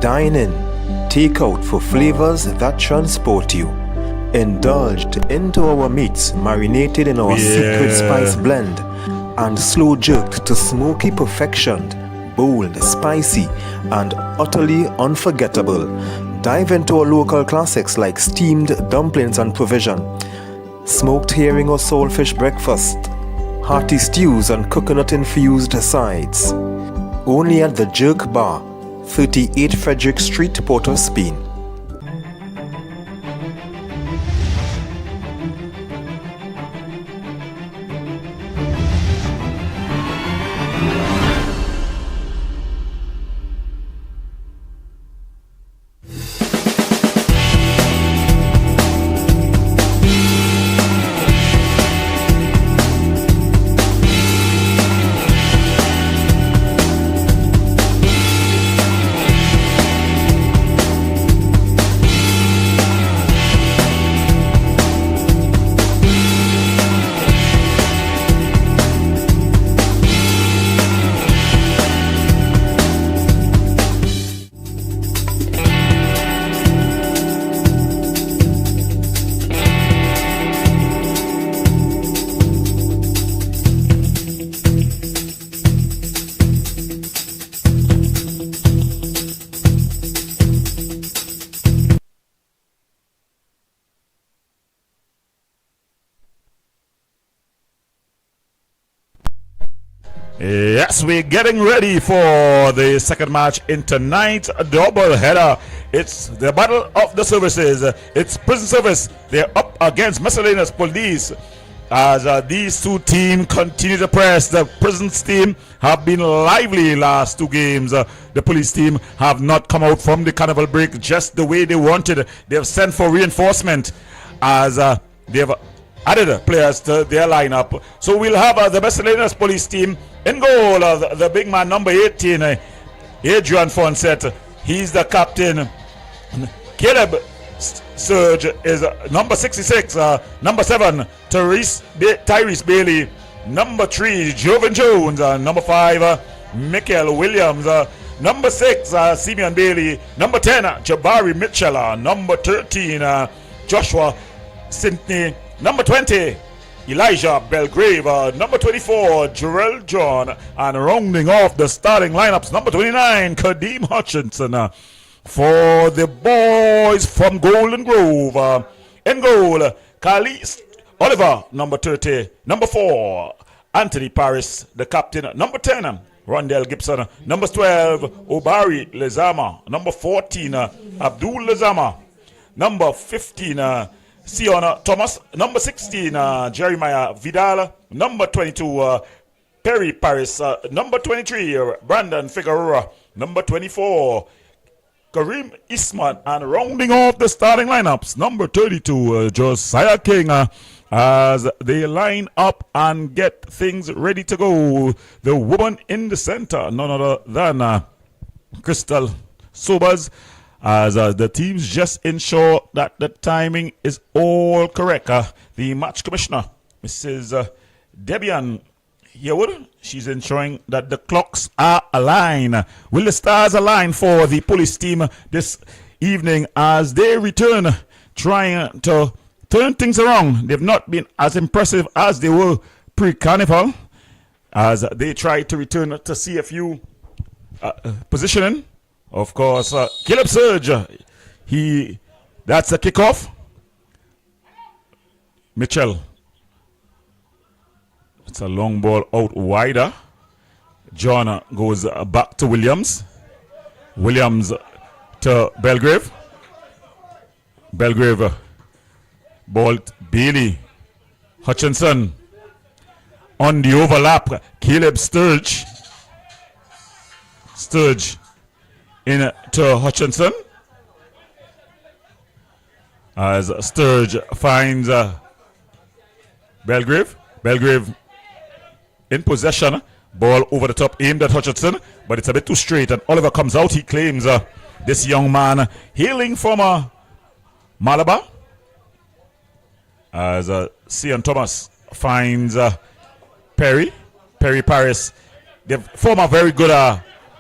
Dine in, take out for flavors that transport you. Indulged into our meats marinated in our secret spice blend and slow jerked to smoky perfection, bold, spicy and utterly unforgettable. Dive into our local classics like steamed dumplings and provision, smoked herring or saltfish breakfast, hearty stews and coconut infused sides. Only at the Jerk Bar, 38 Frederick Street, Port of Spain. Yes, we're getting ready for the second match in tonight's double header. It's the battle of the services. It's prison service. They're up against miscellaneous police. As these two teams continue to press, the prisons team have been lively last two games. The police team have not come out from the carnival break just the way they wanted. They've sent for reinforcement as they've added players to their lineup. So we'll have the miscellaneous police team in goal. The big man, number 18, Adrian Fonset. He's the captain. Caleb Surge is number 66. Number 7, Tyrese Bailey. Number 3, Jovan Jones. Number 5, Michael Williams. Number 6, Simeon Bailey. Number 10, Jabari Mitchell. Number 13, Joshua Sintney. Number 20, Elijah Belgrave. Number 24, Jarrell John. And rounding off the starting lineups, number 29, Kadeem Hutchinson. For the boys from Golden Grove. In goal, Khalid Oliver, number 30. Number 4, Anthony Paris, the captain. Number 10, Rondell Gibson. Number 12, Obari Lezama. Number 14, Abdul Lezama. Number 15, Sion Thomas. Number 16, Jeremiah Vidal. Number 22, Perry Paris. Number 23, Brandon Figueroa. Number 24, Kareem Isman. And rounding off the starting lineups, number 32, Josiah King. As they line up and get things ready to go, the woman in the center, none other than Crystal Sobers, as the teams just ensure that the timing is all correct. The match commissioner, Mrs. Debian Yearwood, she's ensuring that the clocks are aligned. Will the stars align for the police team this evening as they return, trying to turn things around? They've not been as impressive as they were pre-carnival, as they try to return to CFU positioning. Of course, Caleb Surge, that's a kickoff. Mitchell, it's a long ball out wider. John goes back to Williams. Williams to Belgrave. Belgrave, Bolt, Bailey, Hutchinson. On the overlap, Caleb Sturge. Sturge in to Hutchinson. As Sturge finds Belgrave. Belgrave in possession. Ball over the top, aimed at Hutchinson, but it's a bit too straight. And Oliver comes out. He claims this young man hailing from Malabar. As Sion Thomas finds Perry Paris. They form a very good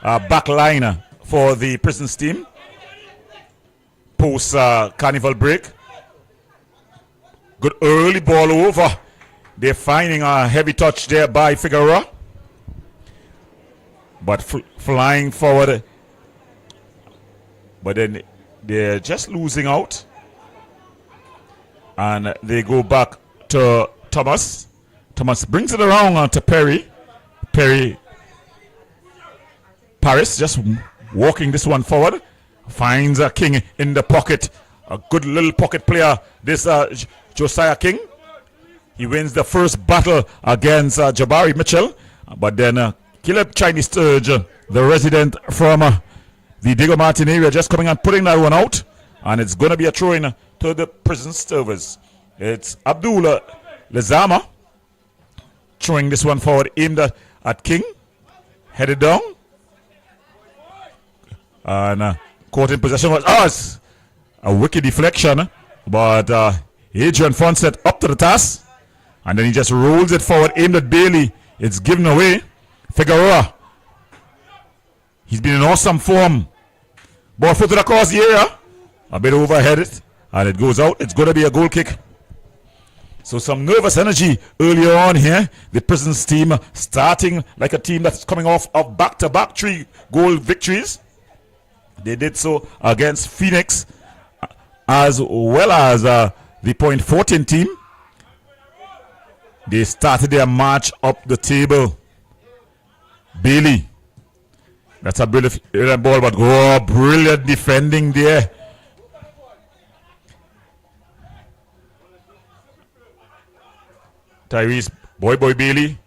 back line for the Prisons team post carnival break. Good early ball over. They're finding a heavy touch there by Figueroa, but flying forward. But then they're just losing out. And they go back to Thomas. Thomas brings it around to Perry. Paris just walking this one forward. Finds a King in the pocket. A good little pocket player, this Josiah King. He wins the first battle against Jabari Mitchell. But then Caleb Chinese Sturge, the resident from the Diego Martin area, just coming and putting that one out. And it's going to be a throw-in to the prison servers. It's Abdullah Lezama throwing this one forward, aimed at King. Headed down. And caught in possession was us. A wicked deflection. But Adrian Fonset up to the task. And then he just rolls it forward, aimed at Bailey. It's given away. Figueroa. He's been in awesome form. Ball footed across the area. A bit overheaded. And it goes out. It's going to be a goal kick. So some nervous energy earlier on here. The Prisons team starting like a team that's coming off of back-to-back 3-goal victories. They did so against Phoenix as well as the Point 14 team. They started their march up the table. Bailey. That's a brilliant ball, but brilliant defending there. Tyrese, boy Bailey.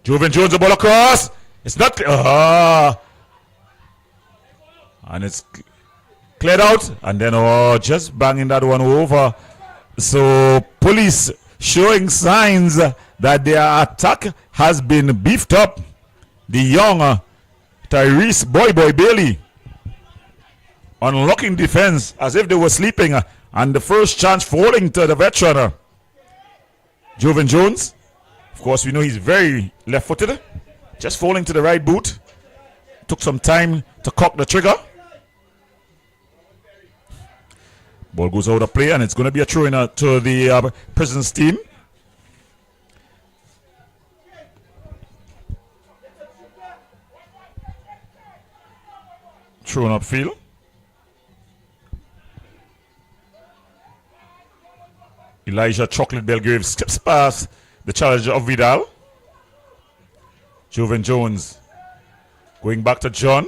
Joven Jones, the ball across. It's not. And it's cleared out. And then, just banging that one over. So, police showing signs that their attack has been beefed up. The young Tyrese boy Bailey unlocking defense as if they were sleeping. And the first chance falling to the veteran, Joven Jones. Of course, we know he's very left-footed. Just falling to the right boot. Took some time to cock the trigger. Ball goes out of play, and it's going to be a throw-in to the Prisons team. Thrown upfield. Elijah Chocolate Belgrave skips past the challenger of Vidal. Joven Jones. Going back to John.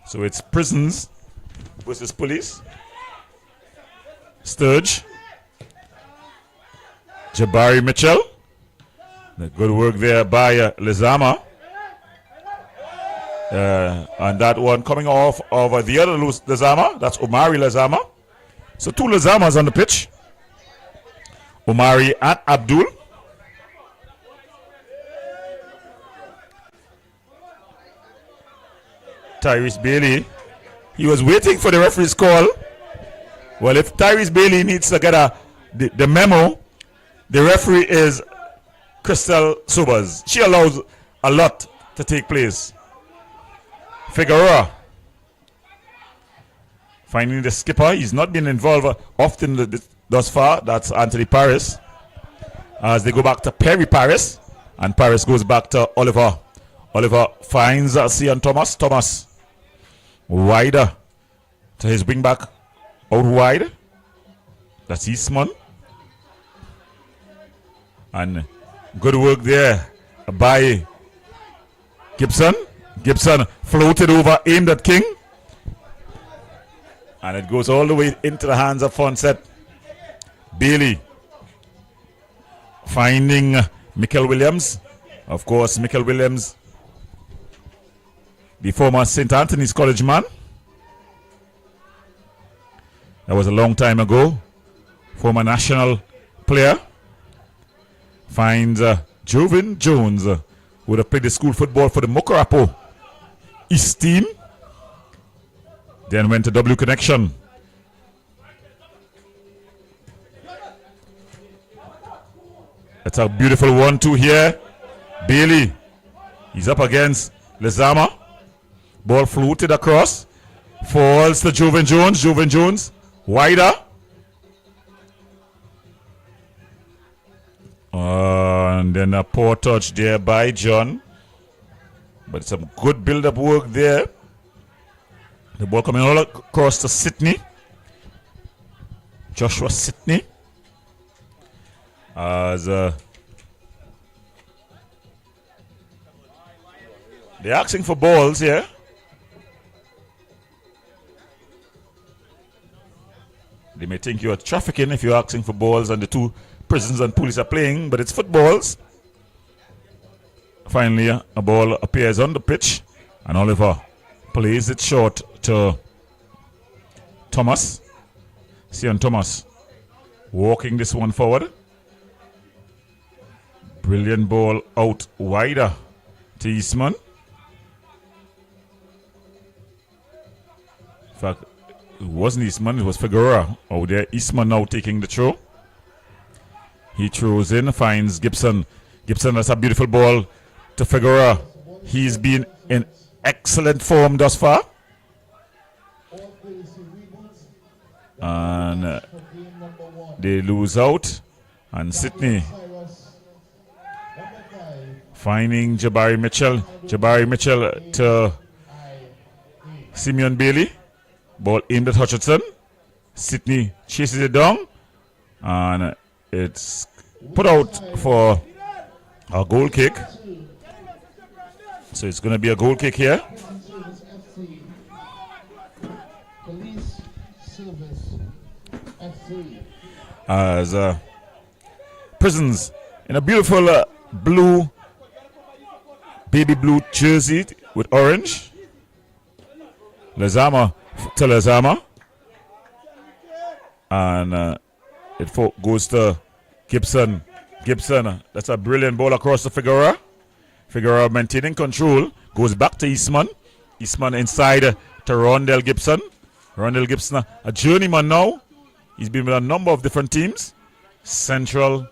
So it's Prisons versus Police. Sturge. Jabari Mitchell. Good work there by Lezama. And that one coming off of the other Lezama. That's Omari Lezama. So 2 Lezamas on the pitch. Omari and Abdul. Tyrese Bailey. He was waiting for the referee's call. Well, if Tyrese Bailey needs to get the memo, the referee is Crystal Sobers. She allows a lot to take place. Figueroa. Finding the skipper. He's not been involved often thus far. That's Anthony Paris. As they go back to Perry Paris. And Paris goes back to Oliver. Oliver finds Cian Thomas. Thomas wider to his wing back. Out wide. That's Eastman. And good work there by Gibson. Gibson floated over, aimed at King. And it goes all the way into the hands of Fonset. Bailey finding Michael Williams. Of course, Michael Williams, the former St. Anthony's College man. That was a long time ago. Former national player. Finds Joven Jones, who would have played the school football for the Mokarapo East team. Then went to W Connection. That's a beautiful 1-2 here. Bailey, he's up against Lezama. Ball floated across. Falls to Joven Jones. Joven Jones, wider. And then a poor touch there by John. But some good build-up work there. The ball coming all across to Sidney. Joshua Sidney. As they're asking for balls here. They may think you're trafficking if you're asking for balls and the 2 Prisons and Police are playing, but it's footballs. Finally, a ball appears on the pitch, and Oliver plays it short to Thomas. Cian Thomas walking this one forward. Brilliant ball out wider to Eastman. In fact, it wasn't Eastman, it was Figueroa out there. Eastman now taking the throw. He throws in, finds Gibson. Gibson, that's a beautiful ball to Figueroa. He's been in excellent form thus far. And they lose out. And Sidney finding Jabari Mitchell. Jabari Mitchell to Simeon Bailey. Ball aimed at Hutchinson. Sidney chases it down. And it's put out for a goal kick. So it's going to be a goal kick here. As Prisons in a beautiful blue, baby blue jersey with orange. Lezama to Lezama. And it goes to Gibson. Gibson, that's a brilliant ball across to Figueroa. Figueroa maintaining control. Goes back to Eastman. Eastman inside to Rondell Gibson. Rondell Gibson, a journeyman now. He's been with a number of different teams. Central,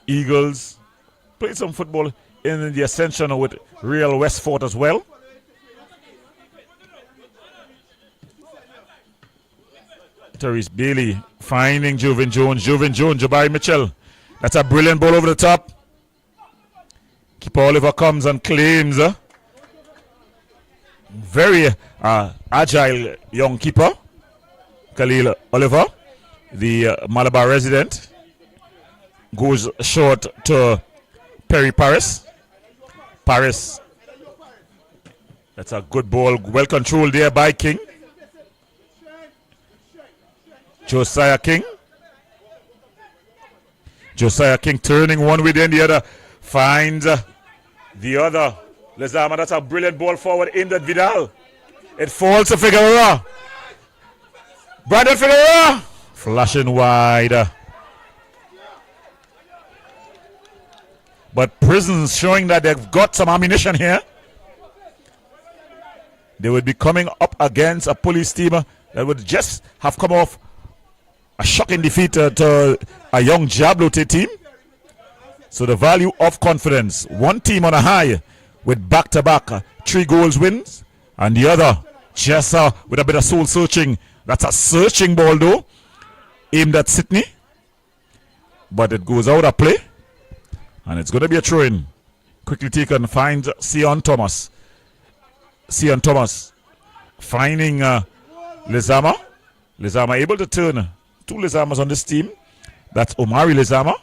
Eagles. Played some football in the Ascension with Real Westford as well. Tyrese Bailey finding Joven Jones. Joven Jones, Jabari Mitchell. That's a brilliant ball over the top. Keeper Oliver comes and claims. Very agile young keeper, Khalil Oliver. the Malabar resident. Goes short to Perry Paris. Paris. That's a good ball. Well controlled there by King. Josiah King. Josiah King turning one way then the other. Finds the other. Lezama, that's a brilliant ball forward aimed at Vidal. It falls to Figueroa. Brandon Figueroa. Flashing wide. But Prisons showing that they've got some ammunition here. They would be coming up against a police team that would just have come off a shocking defeat to a young Jablote team. So the value of confidence. One team on a high with back-to-back 3 goals wins. And the other just with a bit of soul searching. That's a searching ball though. Aimed at Sydney. But it goes out of play. And it's going to be a throw-in. Quickly taken. Finds Sion Thomas. Sion Thomas finding Lezama. Lezama able to turn 2 Lezamas on this team. That's Omari Lezama.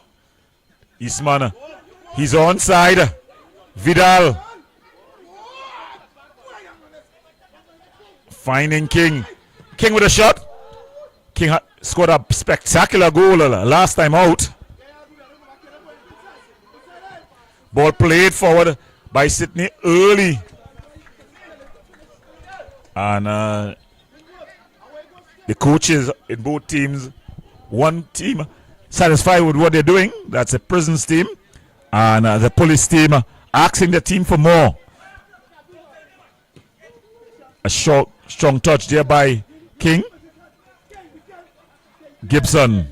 Eastman, he's onside. Vidal finding King. King with a shot. King scored a spectacular goal last time out. Ball played forward by Sydney early. And the coaches in both teams, one team satisfied with what they're doing. That's the Prisons team. And the police team asking the team for more. A strong touch there by King. Gibson.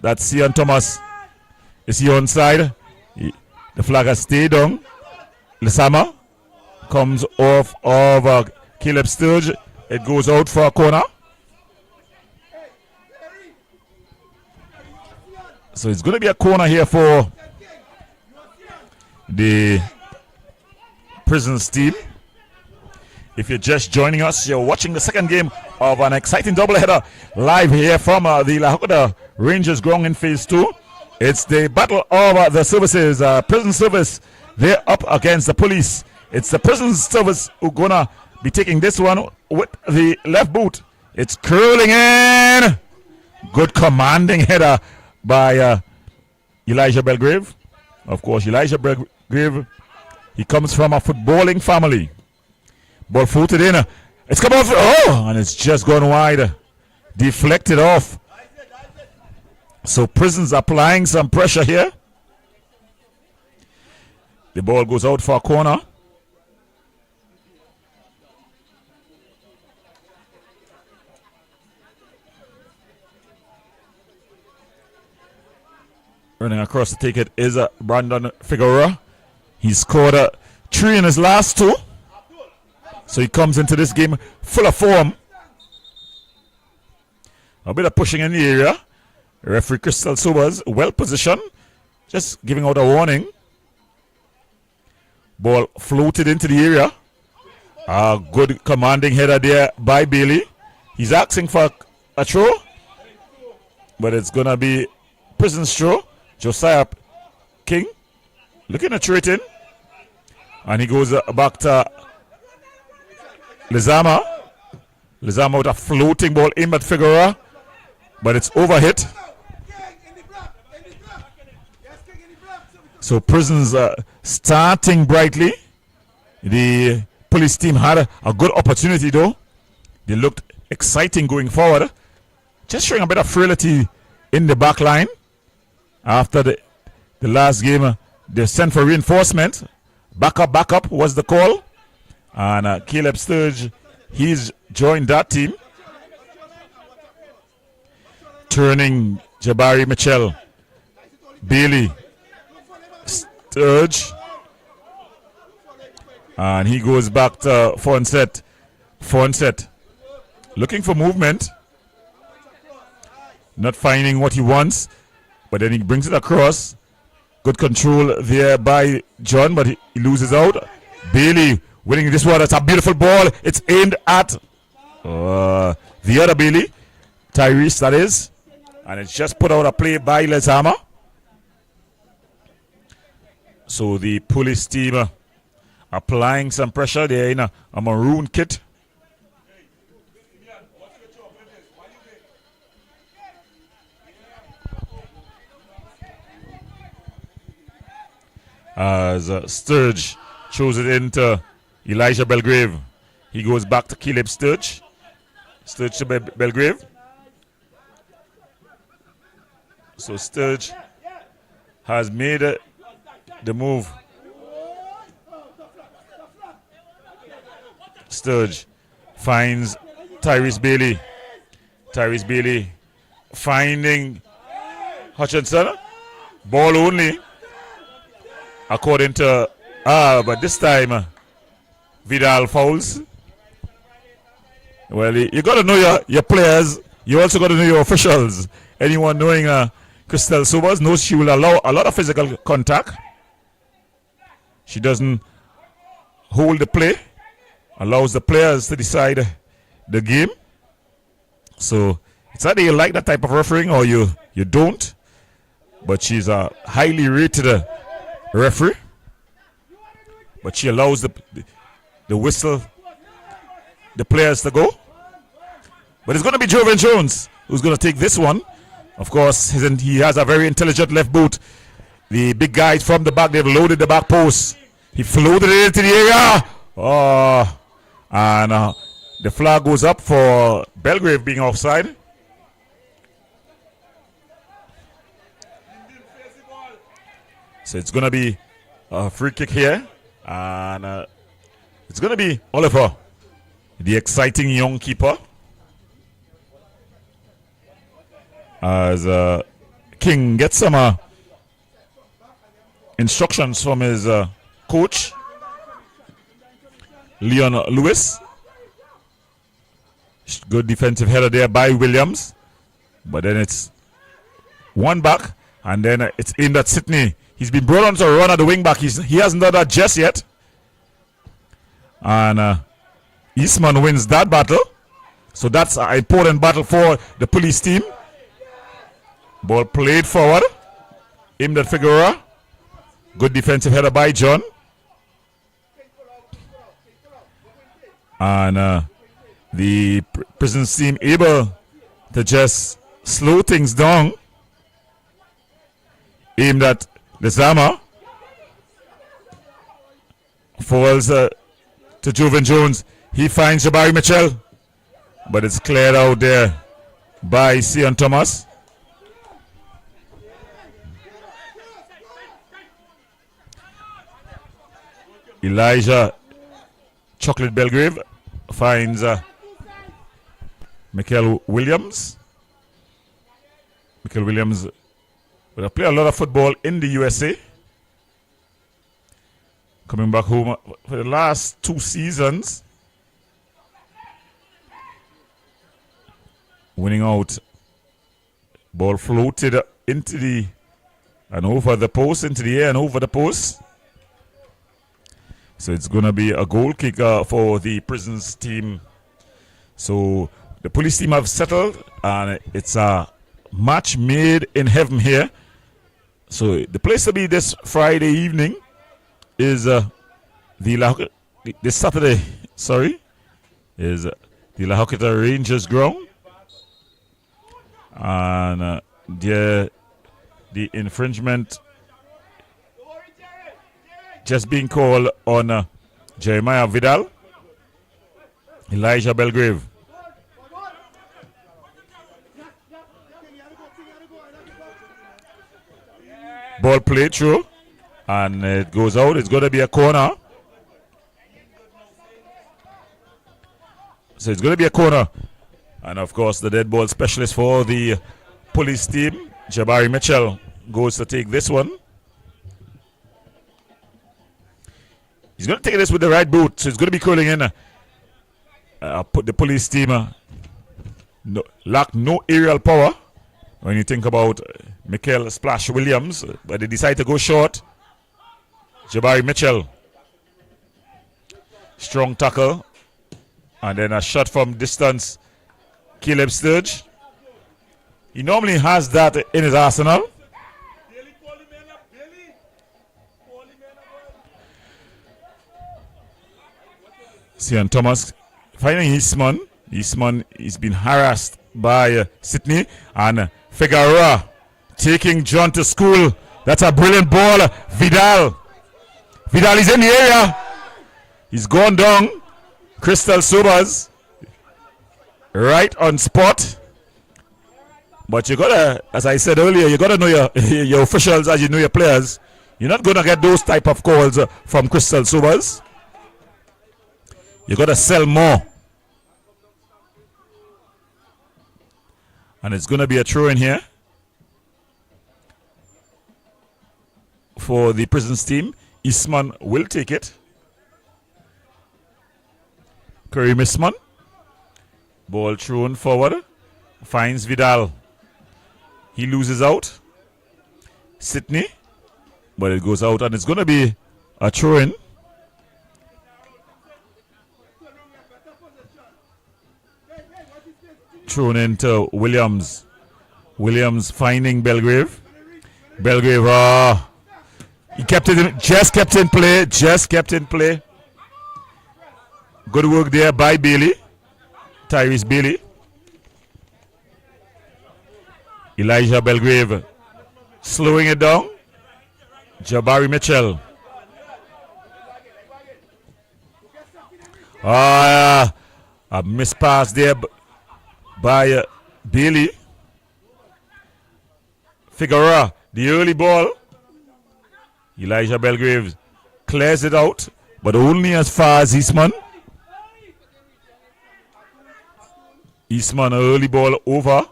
That's Sion Thomas. Is he onside? The flag has stayed down. Lezama comes off of Caleb Sturge. It goes out for a corner. So it's going to be a corner here for the Prisons team. If you're just joining us, you're watching the second game of an exciting doubleheader live here from the Lahakoda Rangers ground in phase 2. It's the battle of the services. Prison service, they're up against the police. It's the prison service who gonna be taking this one with the left boot. It's curling in. Good commanding header by Elijah Belgrave. Of course, Elijah Belgrave, he comes from a footballing family. Ball footed in. It's come off. Oh, and it's just gone wide. Deflected off. So Prisons applying some pressure here. The ball goes out for a corner. Running across to take it is Brandon Figueroa. He scored 3 in his last 2. So he comes into this game full of form. A bit of pushing in the area. Referee Crystal Sobers well positioned. Just giving out a warning. Ball floated into the area. A good commanding header there by Bailey. He's asking for a throw. But it's going to be Prison's throw. Josiah King looking to throw it in. And he goes back to Lezama. Lezama with a floating ball aimed at Figueroa. But it's overhit. So Prisons starting brightly. The police team had a good opportunity though. They looked exciting going forward. Just showing a bit of frailty in the back line. After the last game, they sent for reinforcement. Backup was the call. And Caleb Sturge, he's joined that team. Turning Jabari Mitchell. Bailey. Sturge. And he goes back to Fonset. Looking for movement. Not finding what he wants. But then he brings it across. Good control there by John, but he loses out. Bailey winning this one. It's a beautiful ball. It's aimed at The other Bailey, Tyrese, that is. And it's just put out a play by Lezama. So the police team applying some pressure. They're in a maroon kit. As Sturge throws it into Elijah Belgrave. He goes back to Caleb Sturge. Sturge to Belgrave. So Sturge has made the move. Sturge finds Tyrese Bailey. Tyrese Bailey finding Hutchinson. Ball only. According to but this time Vidal fouls. Well, you got to know your players. You also got to know your officials. Anyone knowing Christelle Sobers knows she will allow a lot of physical contact. She doesn't hold the play. Allows the players to decide the game. So it's either you like that type of refereeing or you don't. But she's a highly rated referee. But she allows the whistle, the players to go. But it's going to be Jovan Jones who's going to take this one. Of course, he has a very intelligent left boot. The big guys from the back, they've loaded the back post. He floated it into the area. And the flag goes up for Belgrave being offside. So it's going to be a free kick here. And it's going to be Oliver, the exciting young keeper. As King gets some instructions from his coach, Leon Lewis. Good defensive header there by Williams. But then it's one back. And then it's aimed at Sydney. He's been brought on to run at the wing back. He hasn't done that just yet. And Eastman wins that battle. So that's an important battle for the police team. Ball played forward. Aimed at Figueroa. Good defensive header by John. And the Prisons team able to just slow things down. Aimed at Lezama. Falls to Jovan Jones. He finds Jabari Mitchell. But it's cleared out there by Sion Thomas. Elijah Chocolate Belgrave finds Michael Williams. Michael Williams will play a lot of football in the USA. Coming back home for the last 2 seasons. Winning out. Ball floated into the and over the post, into the air and over the post. So it's going to be a goal kick for the Prisons team. So the police team have settled, and it's a match made in heaven here. So the place to be this Friday evening is this Saturday. Is the La Joquita Rangers ground, and the infringement just being called on Jeremiah Vidal, Elijah Belgrave. Ball played through, and it goes out. It's going to be a corner. So it's going to be a corner. And of course, the dead ball specialist for the police team, Jabari Mitchell, goes to take this one. He's going to take this with the right boot, so it's going to be curling in. Put the police team lack no aerial power when you think about Michael Splash Williams, but they decide to go short. Jabari Mitchell, strong tackle And then a shot from distance. Caleb Sturge. He normally has that in his arsenal. Sian Thomas finding Eastman. Eastman is been harassed by Sydney. And Figueroa taking John to school. That's a brilliant ball. Vidal. Vidal is in the area. He's gone down. Crystal Sobers. Right on spot. But you gotta, as I said earlier, you gotta know your officials as you know your players. You're not gonna get those type of calls from Crystal Sobers. You gotta sell more. And it's gonna be a throw in here for the Prisons team. Eastman will take it. Kareem Eastman. Ball thrown forward. Finds Vidal. He loses out. Sydney. But it goes out and it's going to be a throw in. Thrown into Williams. Williams finding Belgrave. Belgrave, he kept it, just kept in play, Good work there by Bailey. Tyrese Bailey. Elijah Belgrave slowing it down. Jabari Mitchell. A mispass there by Bailey. Figueroa, the early ball. Elijah Belgrave clears it out, but only as far as Eastman. Eastman, early ball over,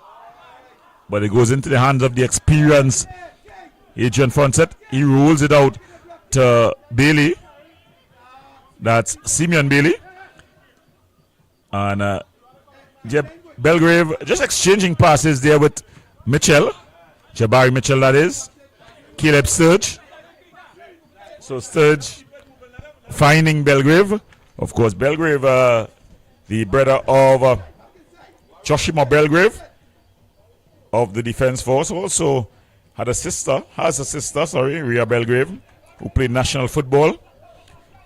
but it goes into the hands of the experienced Adrian Fonset. He rolls it out to Bailey. That's Simeon Bailey. And Belgrave just exchanging passes there with Mitchell. Jabari Mitchell, that is. Caleb Sturge. So Sturge finding Belgrave. Of course, Belgrave, the brother of Joshua Belgrave of the Defense Force, also has a sister, Rhea Belgrave, who played national football.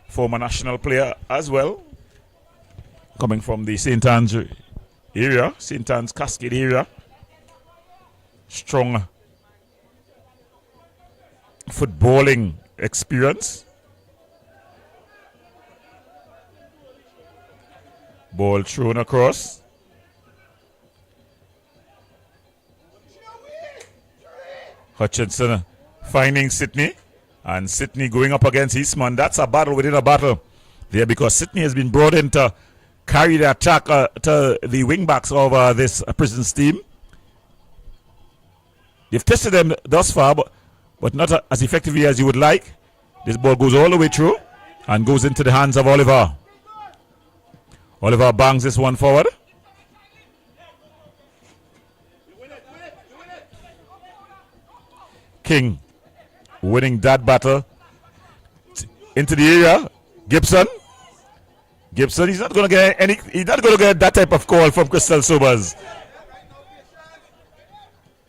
Former national player as well. Coming from the St. Anne's area, St. Anne's Cascade area. Strong footballing experience. Ball thrown across. Hutchinson finding Sydney. And Sydney going up against Eastman. That's a battle within a battle there, because Sydney has been brought in to carry the attack to the wing backs of this Prisons team. They've tested them thus far, but not as effectively as you would like. This ball goes all the way through and goes into the hands of Oliver. Oliver bangs this one forward. King winning that battle. Into the area. Gibson, he's not going to get that type of call from Crystal Sobers.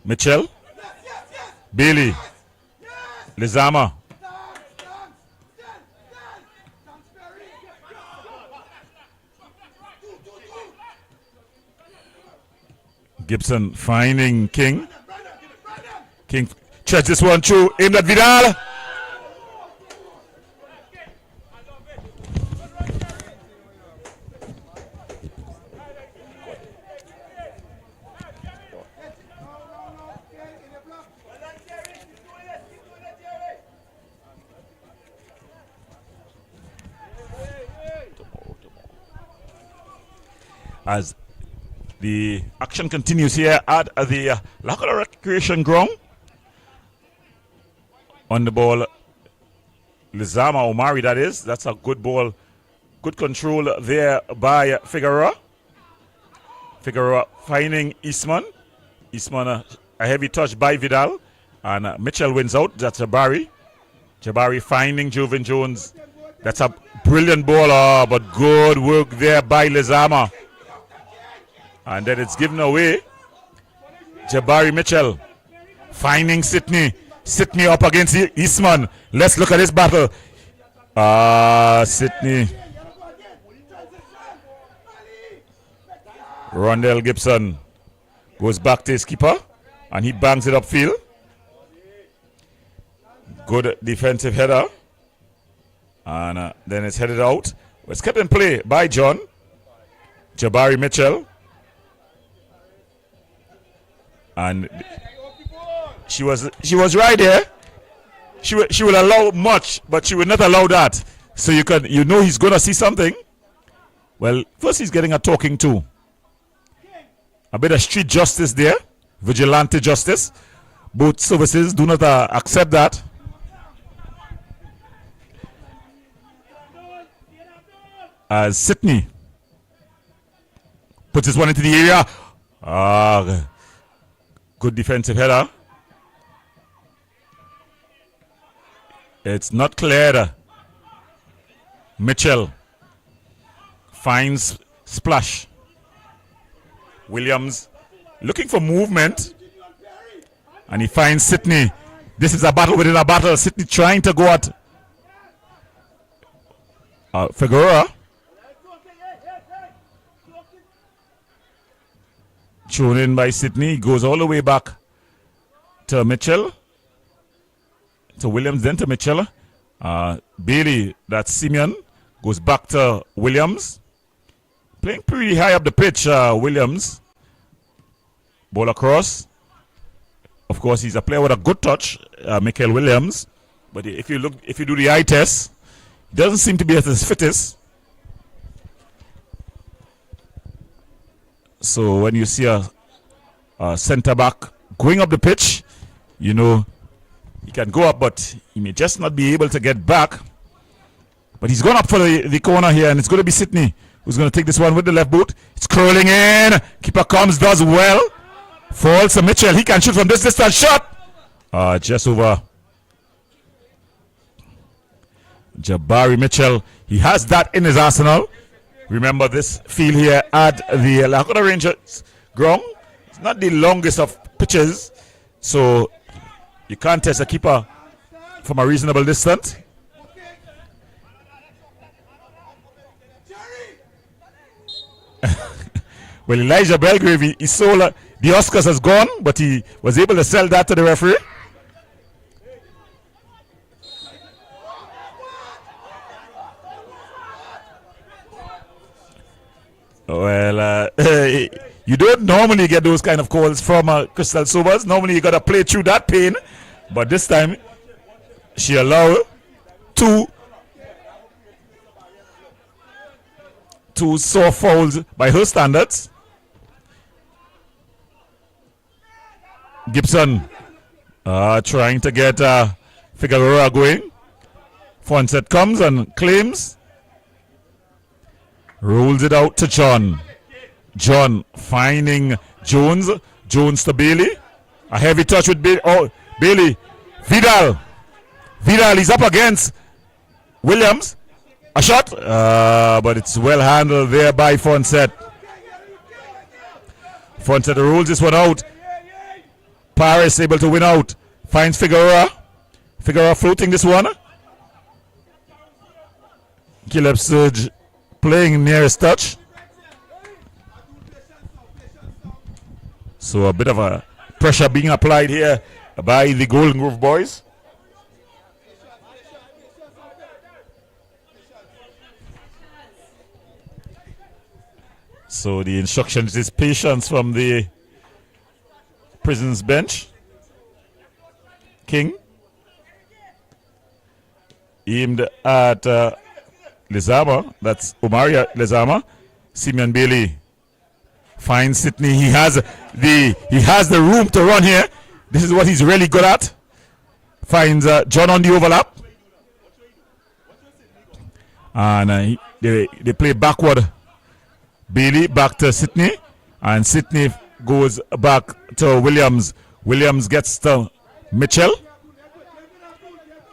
Mitchell. Bailey. Lizama. Gibson finding King. King checks this one through. Aimed at Vidal. As the action continues here at the Lakota Recreation Ground. On the ball, Lizama Omari, that is. That's a good ball. Good control there by Figueroa. Figueroa finding Eastman. Eastman, a heavy touch by Vidal. And Mitchell wins out. That's Jabari. Jabari finding Joven Jones. That's a brilliant ball, but good work there by Lezama. And then it's given away. Jabari Mitchell finding Sydney. Sydney up against Eastman. Let's look at this battle. Sydney. Rondell Gibson goes back to his keeper and he bangs it upfield. Good defensive header. And then it's headed out. It's kept in play by John. Jabari Mitchell. And she was right there. She will allow much, but she will not allow that. So you know he's gonna see something. Well, first he's getting a talking to. A bit of street justice there, vigilante justice. Both services do not accept that. As Sydney puts this one into the area. Good defensive header. It's not cleared. Mitchell finds splash. Williams looking for movement. And he finds Sydney. This is a battle within a battle. Sydney trying to go at Figueroa. Thrown in by Sydney. Goes all the way back to Mitchell. To Williams, then to Mitchell. Bailey, that's Simeon. Goes back to Williams. Playing pretty high up the pitch, Williams. Ball across. Of course, he's a player with a good touch, Michael Williams. But if you do the eye test, he doesn't seem to be at his fittest. So when you see a centre back going up the pitch, you know he can go up, but he may just not be able to get back. But he's gone up for the corner here, and it's going to be Sydney who's going to take this one with the left boot. It's curling in. Keeper comes, does well. Falls to Mitchell. He can shoot from this distance. Shot. Just over. Jabari Mitchell. He has that in his arsenal. Remember this field here at the Lakota Rangers ground. It's not the longest of pitches, so you can't test a keeper from a reasonable distance. Well, Elijah Belgrave, he sold the Oscars has gone, but he was able to sell that to the referee. Well, you don't normally get those kind of calls from Crystal Sobers. Normally you got to play through that pain, but this time she allowed two soft fouls by her standards. Gibson trying to get Figueroa going. Fonset comes and claims. Rolls it out to John. John finding Jones. Jones to Bailey. A heavy touch with Bailey. Vidal. He's up against Williams. A shot. But it's well handled there by Fonset. Fonset rolls this one out. Paris able to win out. Finds Figueroa. Figueroa floating this one. Caleb Surge playing nearest touch. So a bit of a pressure being applied here by the Golden Grove boys. So the instructions is patience from the Prisons bench. King aimed at Lezama. That's Omaria Lezama. Simeon Bailey finds Sydney. He has the room to run here. This is what he's really good at. Finds John on the overlap. And they play backward. Bailey back to Sydney. And Sydney goes back to Williams. Williams gets to Mitchell.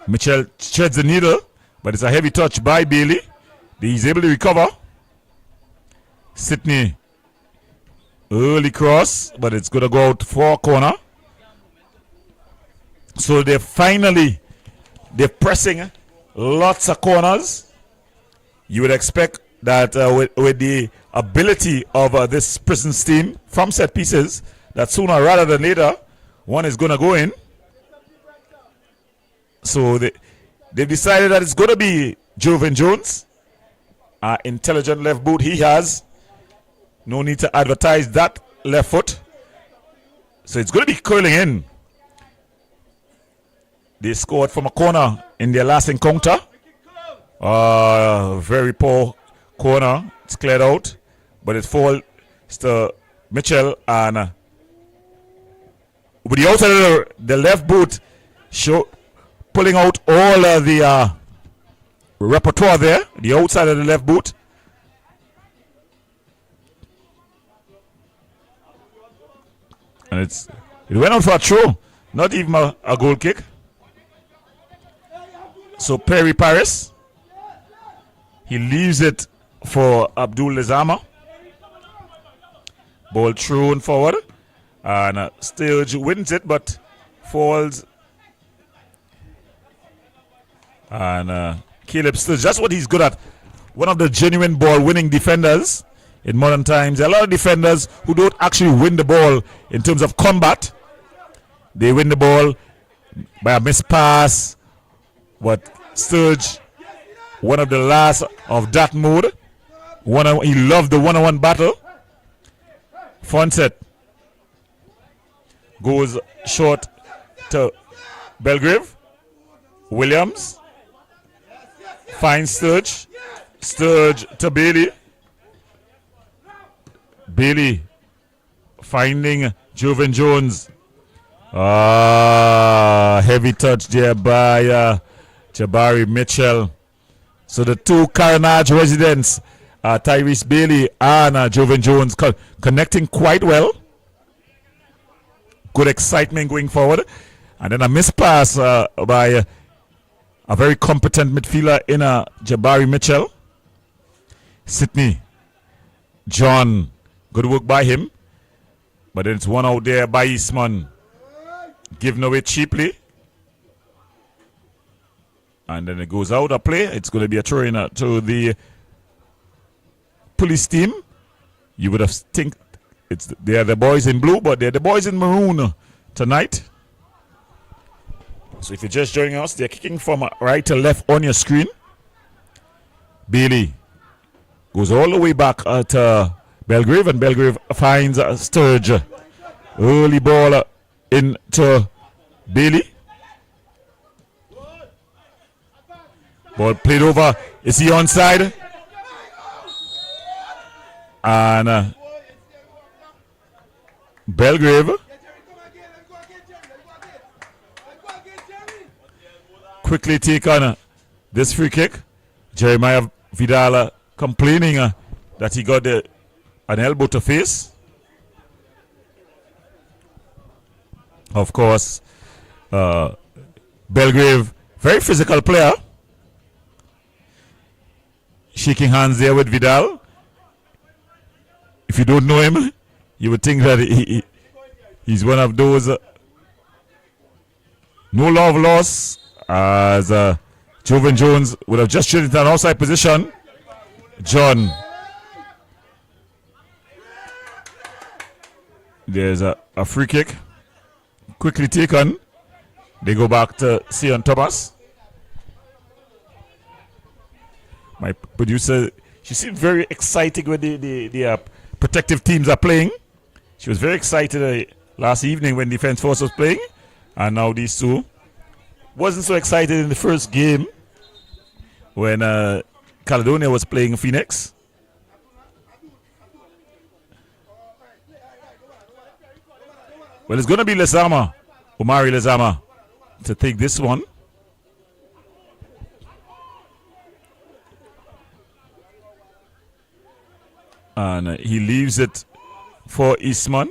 Mitchell treads the needle. But it's a heavy touch by Bailey. He's able to recover. Sidney. Early cross, but it's going to go out for corner. So they're pressing lots of corners. You would expect that with the ability of this Prisons team from set pieces, that sooner rather than later, one is going to go in. So they've decided that it's going to be Joven Jones. Intelligent left boot he has. No need to advertise that left foot. So it's going to be curling in. They scored from a corner in their last encounter. Very poor corner. It's cleared out. But it falls to Mitchell. And with the outside of the left boot, pulling out all of the repertoire there. The outside of the left boot. And it went out for a throw, not even a goal kick. So Perry Paris, he leaves it for Abdul Lezama. Ball thrown forward, and Sturge wins it, but falls. And Caleb Sturge, that's what he's good at. One of the genuine ball-winning defenders. In modern times, a lot of defenders who don't actually win the ball in terms of combat. They win the ball by a missed pass. But Sturge, one of the last of that mode. He loved the one-on-one battle. Fonset goes short to Belgrave. Williams finds Sturge. Sturge to Bailey. Bailey finding Joven Jones. Heavy touch there by Jabari Mitchell. So the two Carnage residents, Tyrese Bailey and Joven Jones, connecting quite well. Good excitement going forward. And then a missed pass by a very competent midfielder in Jabari Mitchell. Sidney. John. Good work by him. But then it's one out there by Eastman. Given away cheaply. And then it goes out of play. It's going to be a throw in to the police team. You would have think they're the boys in blue, but they're the boys in maroon tonight. So if you're just joining us, they're kicking from right to left on your screen. Bailey goes all the way back to Belgrave, and Belgrave finds Sturge. Early ball into Bailey. Ball played over. Is he onside? And Belgrave quickly take on this free kick. Jeremiah Vidal complaining that he got an elbow to face. Of course, Belgrave, very physical player. Shaking hands there with Vidal. If you don't know him, you would think that he's one of those no love lost, as Joven Jones would have just shot into an outside position. John. There's a free kick. Quickly taken. They go back to Sion Thomas. My producer, she seemed very excited when the protective teams are playing. She was very excited last evening when Defence Force was playing. And now these two. Wasn't so excited in the first game when Caledonia was playing Phoenix. Well, it's going to be Lezama, Omari Lezama, to take this one. And he leaves it for Eastman.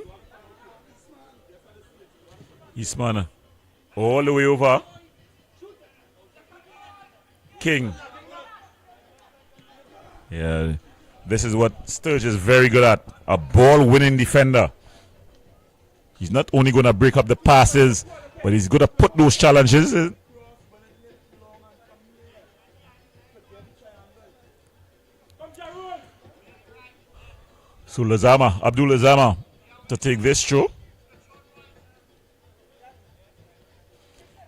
Eastman all the way over. King. Yeah, this is what Sturge is very good at. A ball-winning defender. He's not only going to break up the passes, but he's going to put those challenges in. So Abdul Lazama to take this throw.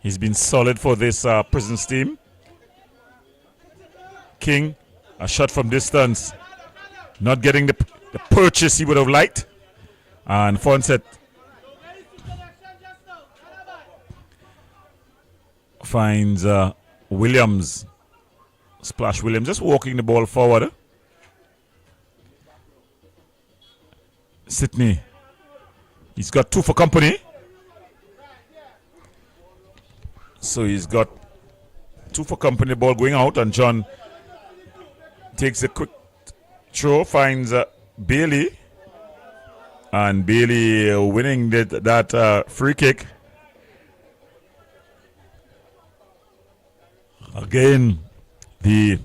He's been solid for this Prisons team. King, a shot from distance. Not getting the purchase he would have liked. And Fonset finds Williams. Splash Williams just walking the ball forward. Sydney. He's got 2 for company. So he's got 2 for company. Ball going out, and John takes a quick throw, finds Bailey. And Bailey winning that free kick. Again, the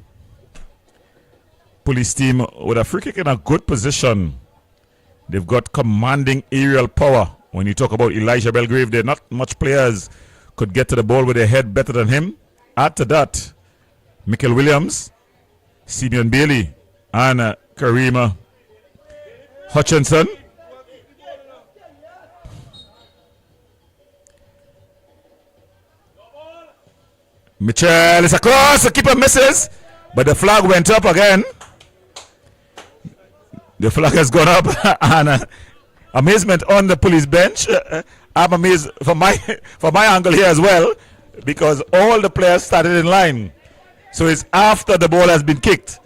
police team with a free kick in a good position. They've got commanding aerial power. When you talk about Elijah Belgrave, there are not much players could get to the ball with their head better than him. Add to that, Michael Williams, Simeon Bailey, and Karima Hutchinson. Mitchell is across, the keeper misses, but the flag went up again. The flag has gone up, and amazement on the police bench. I'm amazed from my angle here as well, because all the players started in line. So it's after the ball has been kicked.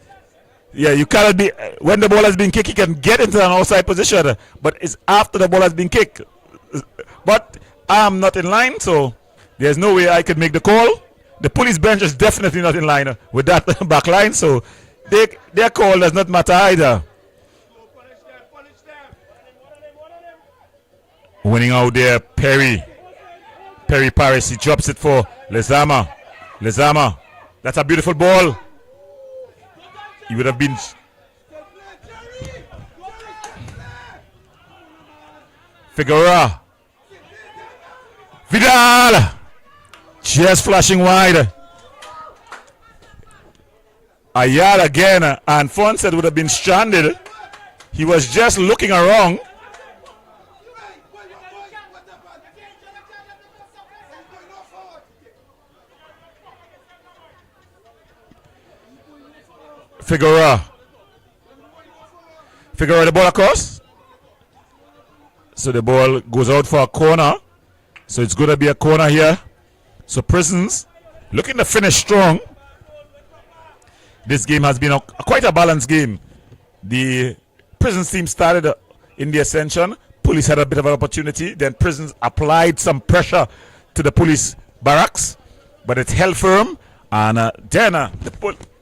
Yeah, you cannot be, when the ball has been kicked, you can get into an outside position, but it's after the ball has been kicked. But I'm not in line, so there's no way I could make the call. The police bench is definitely not in line with that back line, so their call does not matter either. Winning out there, Perry Paris, he drops it for Lezama. That's a beautiful ball. He would have been... Figueroa. Vidal! Just flashing wide. AIA again, and Fonset would have been stranded. He was just looking around. Figueroa, the ball across. So the ball goes out for a corner. So it's going to be a corner here. So Prisons looking to finish strong. This game has been quite a balanced game. The Prisons team started in the ascension. Police had a bit of an opportunity. Then Prisons applied some pressure to the police barracks, but it held firm. And then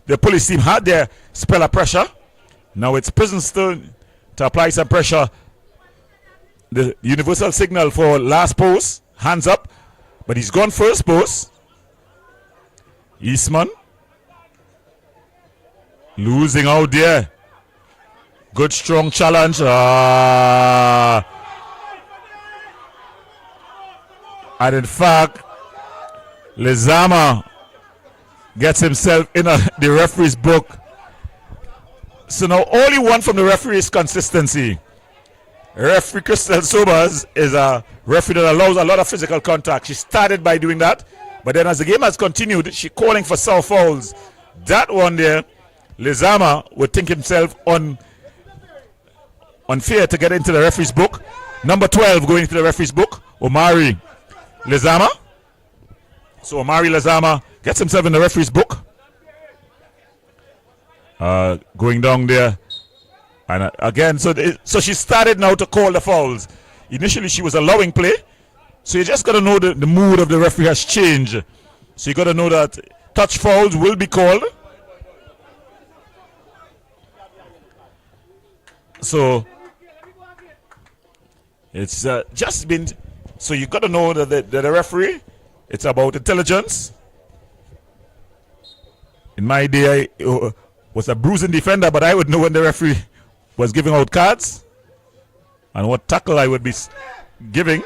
the police team had their spell of pressure. Now it's Prisons' turn to apply some pressure. The universal signal for last post, hands up, but he's gone first post. Eastman losing out there. Good strong challenge. And in fact, Lezama gets himself in the referee's book. So now all you want from the referee is consistency. Referee Crystal Sobers is a referee that allows a lot of physical contact. She started by doing that, but then as the game has continued, she's calling for soft fouls. That one there, Lezama would think himself unfair to get into the referee's book. Number 12 going into the referee's book, Omari Lezama. So Omari Lezama gets himself in the referee's book. Going down there. And again, so she started now to call the fouls. Initially, she was allowing play. So you just got to know the mood of the referee has changed. So you got to know that touch fouls will be called. So it's just been... So you got to know that the referee, it's about intelligence. In my day, I was a bruising defender, but I would know when the referee was giving out cards and what tackle I would be giving.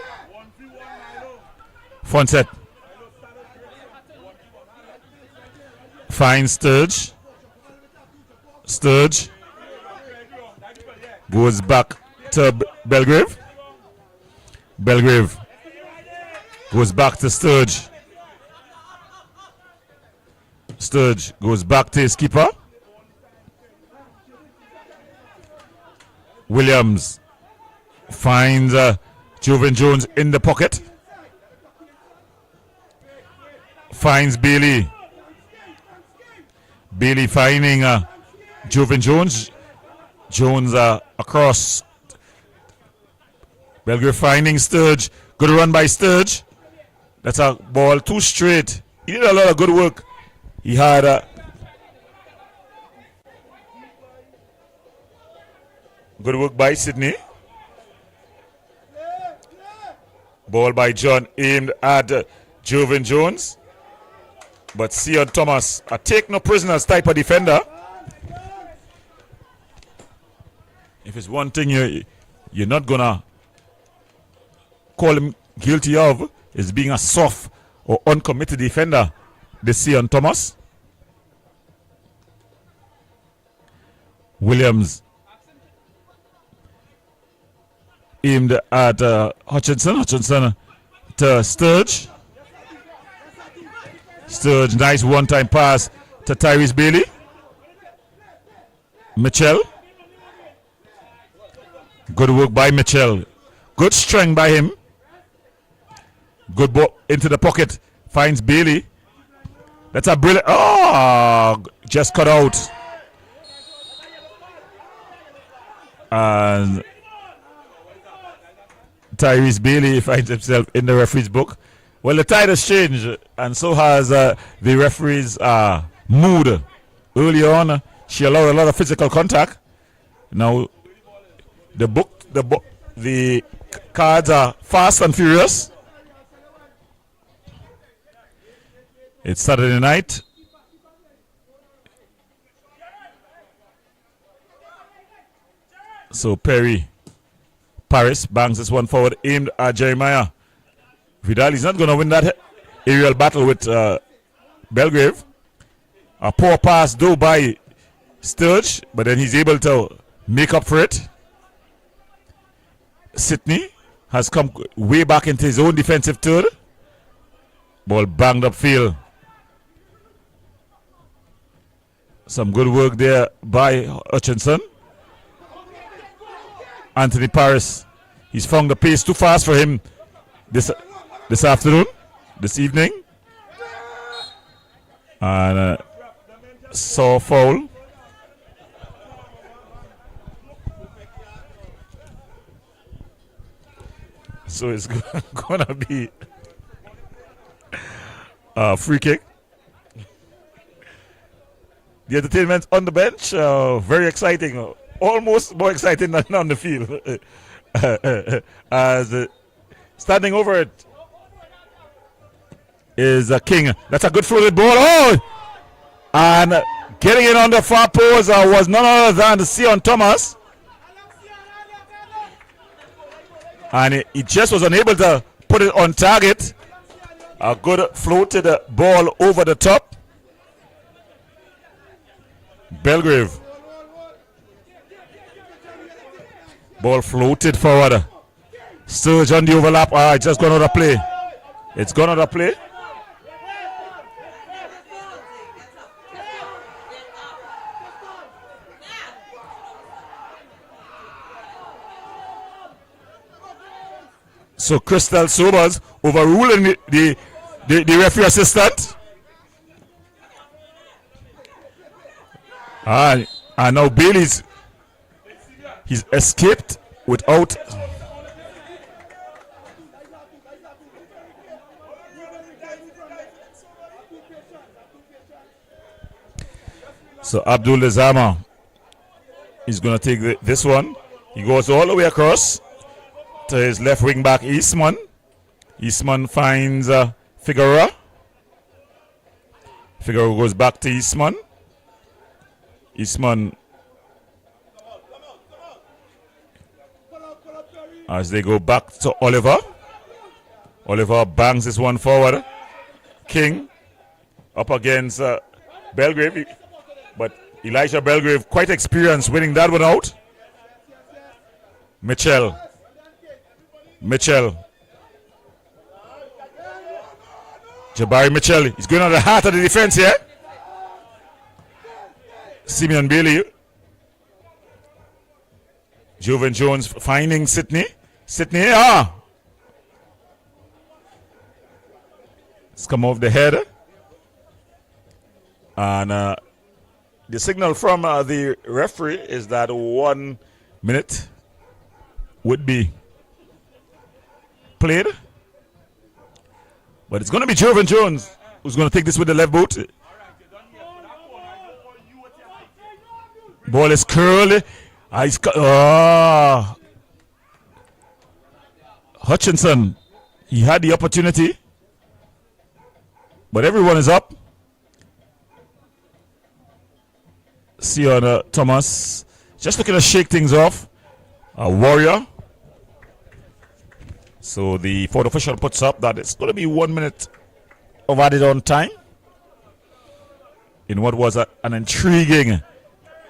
Front set. Fine Sturge. Sturge goes back to Belgrave. Belgrave goes back to Sturge. Sturge goes back to his keeper. Williams finds Jovan Jones in the pocket. Finds Bailey. Bailey finding Jovan Jones. Jones across. Belgrave finding Sturge. Good run by Sturge. That's a ball too straight. He did a lot of good work. He had good work by Sydney. Ball by John aimed at Jovan Jones. But Sion Thomas, a take no prisoners type of defender. If it's one thing you're not gonna call him guilty of, is being a soft or uncommitted defender, this Sion Thomas. Williams aimed at Hutchinson. Hutchinson to Sturge. Sturge, nice one-time pass to Tyrese Bailey. Mitchell. Good work by Mitchell. Good strength by him. Good ball into the pocket. Finds Bailey. That's a brilliant. Oh, just cut out. And Tyrese Bailey finds himself in the referee's book. Well, the tide has changed, and so has the referee's mood. Early on, she allowed a lot of physical contact. Now, the cards are fast and furious. It's Saturday night. So Paris bangs this one forward, aimed at Jeremiah. Vidal is not going to win that aerial battle with Belgrave. A poor pass though by Sturge, but then he's able to make up for it. Sydney has come way back into his own defensive third. Ball banged upfield. Some good work there by Hutchinson. Anthony Paris. He's found the pace too fast for him this afternoon, this evening. And saw foul. So it's going to be a free kick. The entertainment on the bench, very exciting. Almost more exciting than on the field. As standing over it is King. That's a good floated ball. Oh! And getting it on the far post was none other than Sion Thomas. And he just was unable to put it on target. A good floated ball over the top. Belgrave. Ball floated forward. Sturge on the overlap. It's just gone out of play. It's gone out of play. So Crystal Sobers overruling the referee assistant. And now Bailey's he's escaped without. So Abdul Lezama is going to take this one. He goes all the way across to his left wing back Eastman. Eastman finds Figueroa. Figaro goes back to Eastman. Eastman, as they go back to Oliver. Oliver bangs this one forward. King up against Belgrave. But Elijah Belgrave quite experienced winning that one out. Mitchell. Jabari Mitchell. He's going on the heart of the defense here. Simeon Bailey. Joven Jones finding Sydney. It's come off the head. And the signal from the referee is that 1 minute would be played. But it's going to be Joven Jones who's going to take this with the left boot. Ball is curled. Hutchinson, he had the opportunity, but everyone is up. Siona Thomas just looking to shake things off. A Warrior. So the fourth official puts up that it's going to be 1 minute of added on time in what was an intriguing,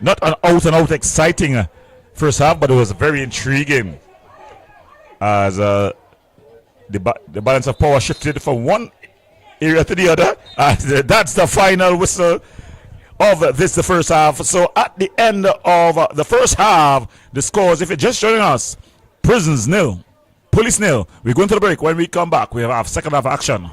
not an out and out exciting first half, but it was very intriguing as the balance of power shifted from one area to the other. That's the final whistle of the first half. So at the end of the first half, the scores, if you're just joining us, Prisons 0, Police 0. We're going to the break. When we come back, we have second half action.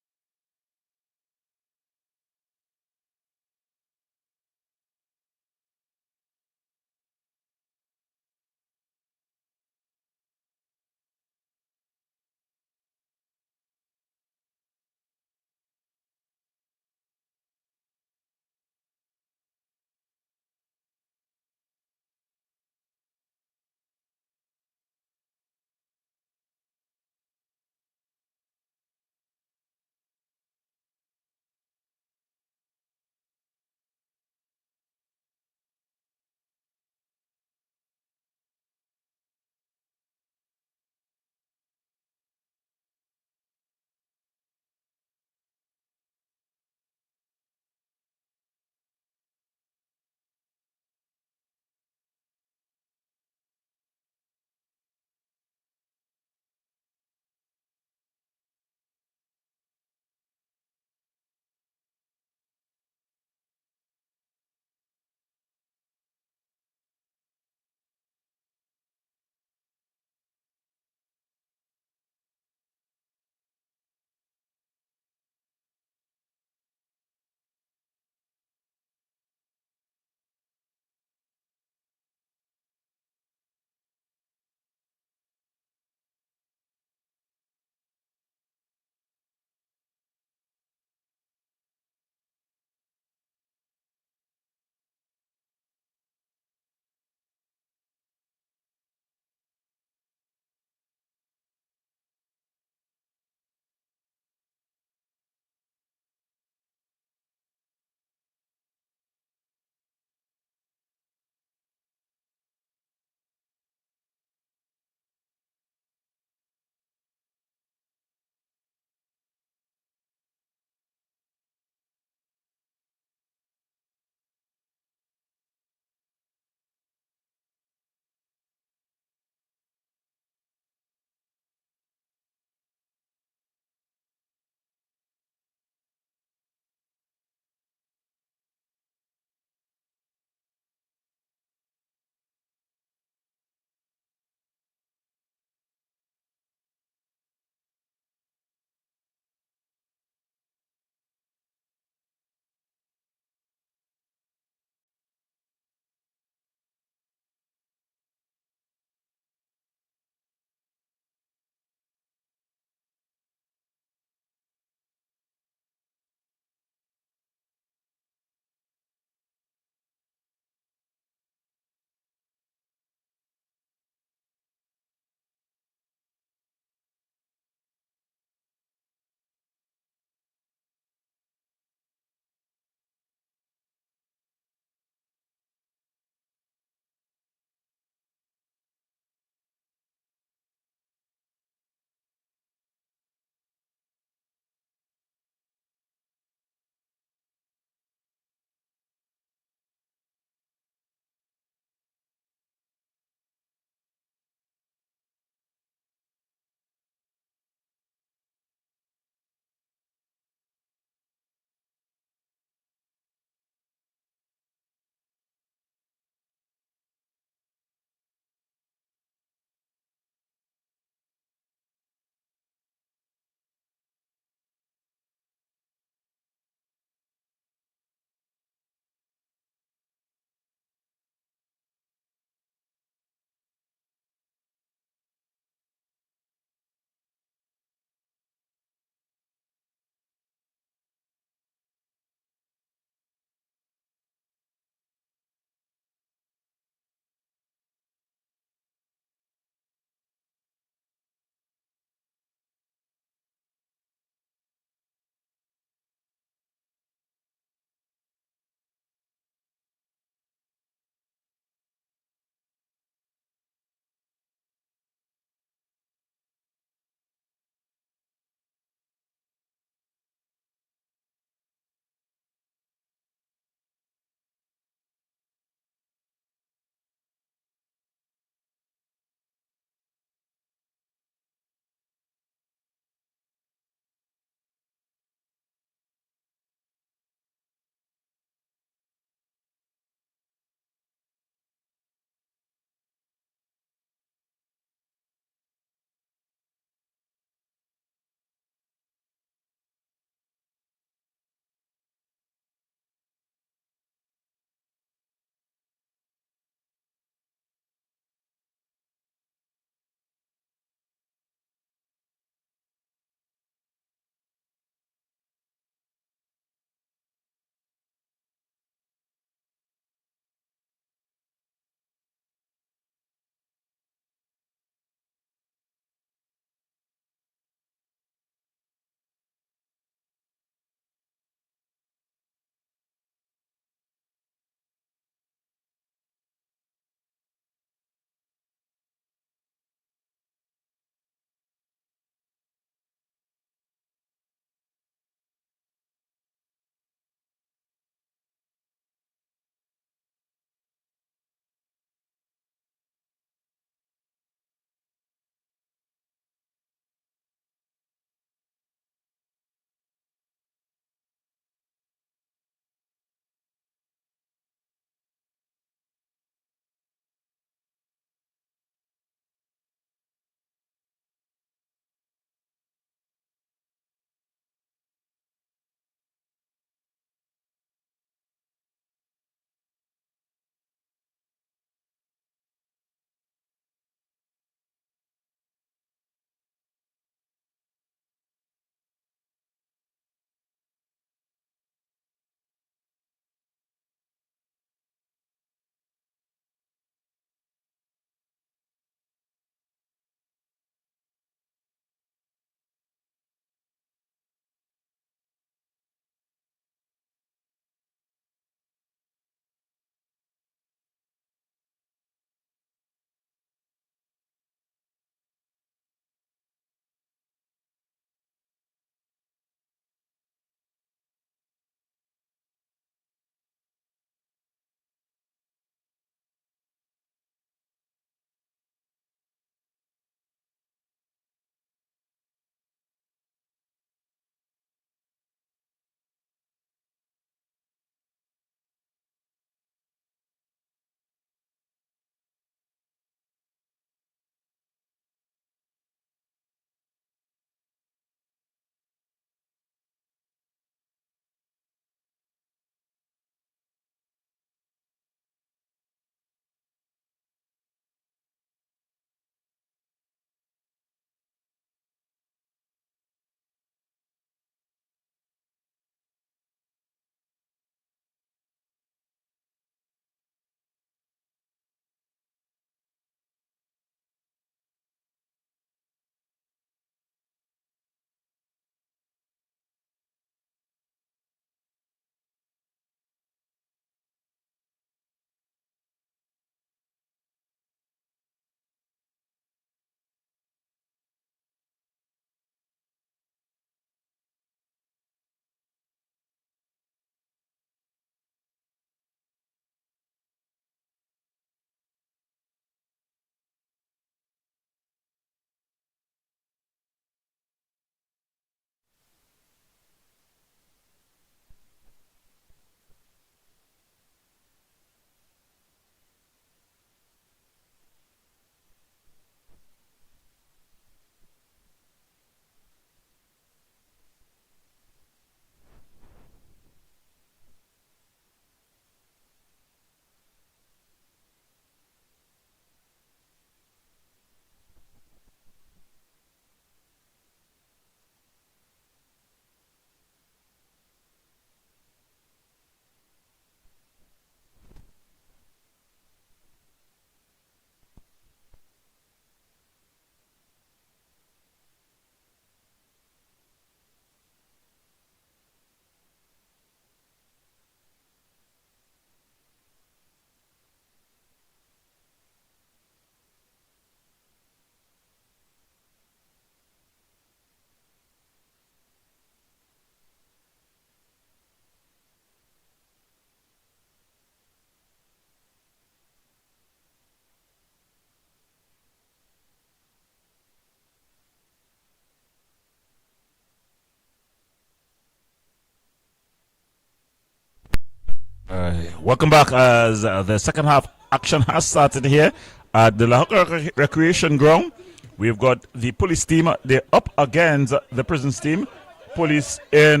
Welcome back as the second half action has started here at the La Hoca Recreation Ground. We've got the police team. They're up against the prisons team. Police in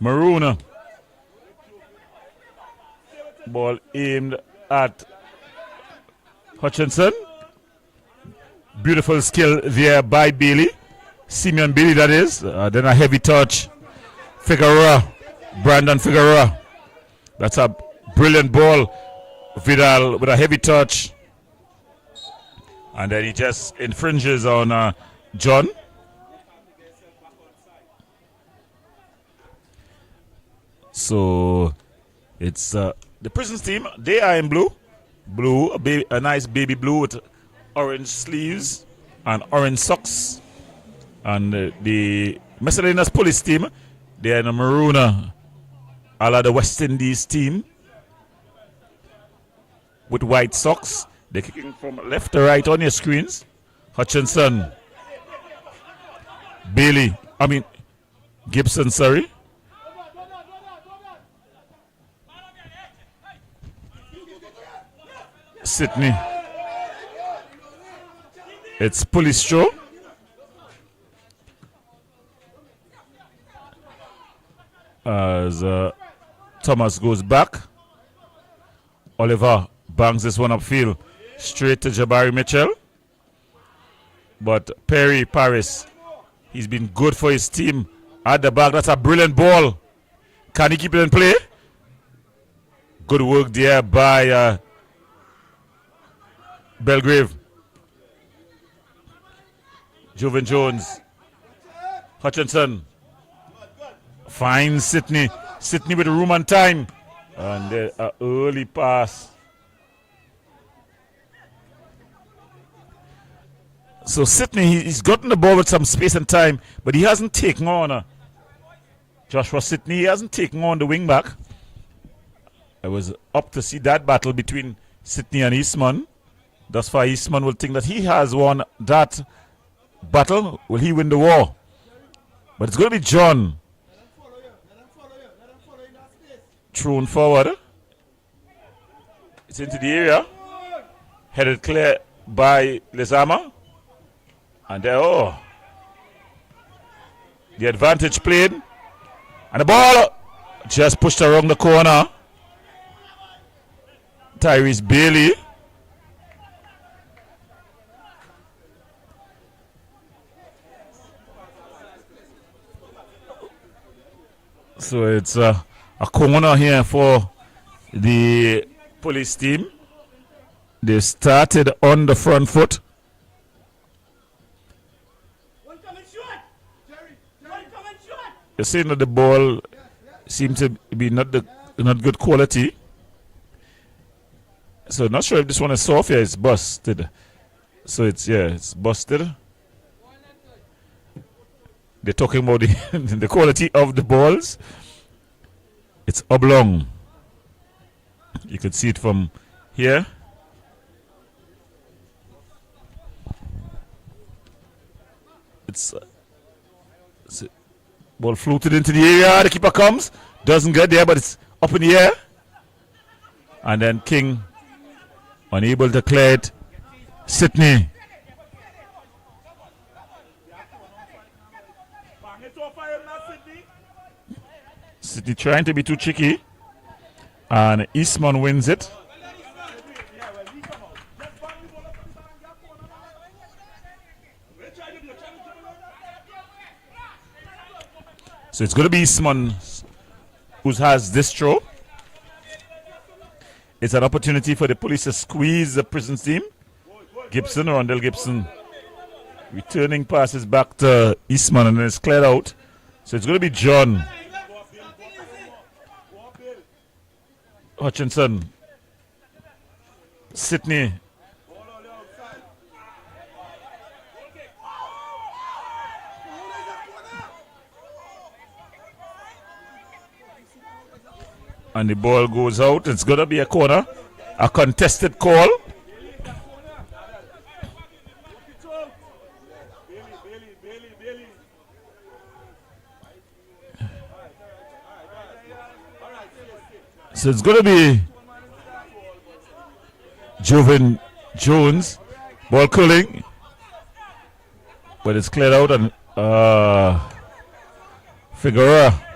maroon. Ball aimed at Hutchinson. Beautiful skill there by Bailey. Simeon Bailey, that is. Then a heavy touch. Figueroa. Brandon Figueroa. That's a brilliant ball. Vidal with a heavy touch. And then he just infringes on John. So it's the prisons team. They are in blue. Blue, a nice baby blue with orange sleeves and orange socks. And the Messalina's police team, they are in a maroon, a la the West Indies team, with white socks. They're kicking from left to right on your screens. Hutchinson. Gibson, sorry. Sydney. It's police show. As Thomas goes back. Oliver bangs this one upfield straight to Jabari Mitchell. But Perry Paris, he's been good for his team at the back. That's a brilliant ball. Can he keep it in play? Good work there by Belgrave. Jovan Jones. Hutchinson. Finds Sydney. Sydney with room and time. And an early pass. So Sydney, he's gotten the ball with some space and time, but he hasn't taken on Joshua Sydney. He hasn't taken on the wing back. I was up to see that battle between Sydney and Eastman. Thus far, Eastman will think that he has won that battle. Will he win the war? But it's going to be John. Thrown forward. It's into the area. Headed clear by Lezama. And there, the advantage played. And the ball just pushed around the corner. Tyrese Bailey. So it's a corner here for the police team. They started on the front foot. You're saying that the ball seemed to be not good quality. So not sure if this one is soft. Yeah, it's busted. So it's busted. They're talking about the quality of the balls. It's oblong. You can see it from here. It's ball floated into the area. The keeper comes, doesn't get there, but it's up in the air. And then King unable to clear it. Sydney. Sydney trying to be too cheeky. And Eastman wins it. So it's going to be Eastman who has this throw. It's an opportunity for the police to squeeze the prison team. Gibson, Rondell Gibson, returning passes back to Eastman, and then it's cleared out. So it's going to be John. Hutchinson. Sydney. And the ball goes out. It's going to be a corner. A contested call. So it's going to be Joven Jones. Ball curling. But it's cleared out and Figueroa.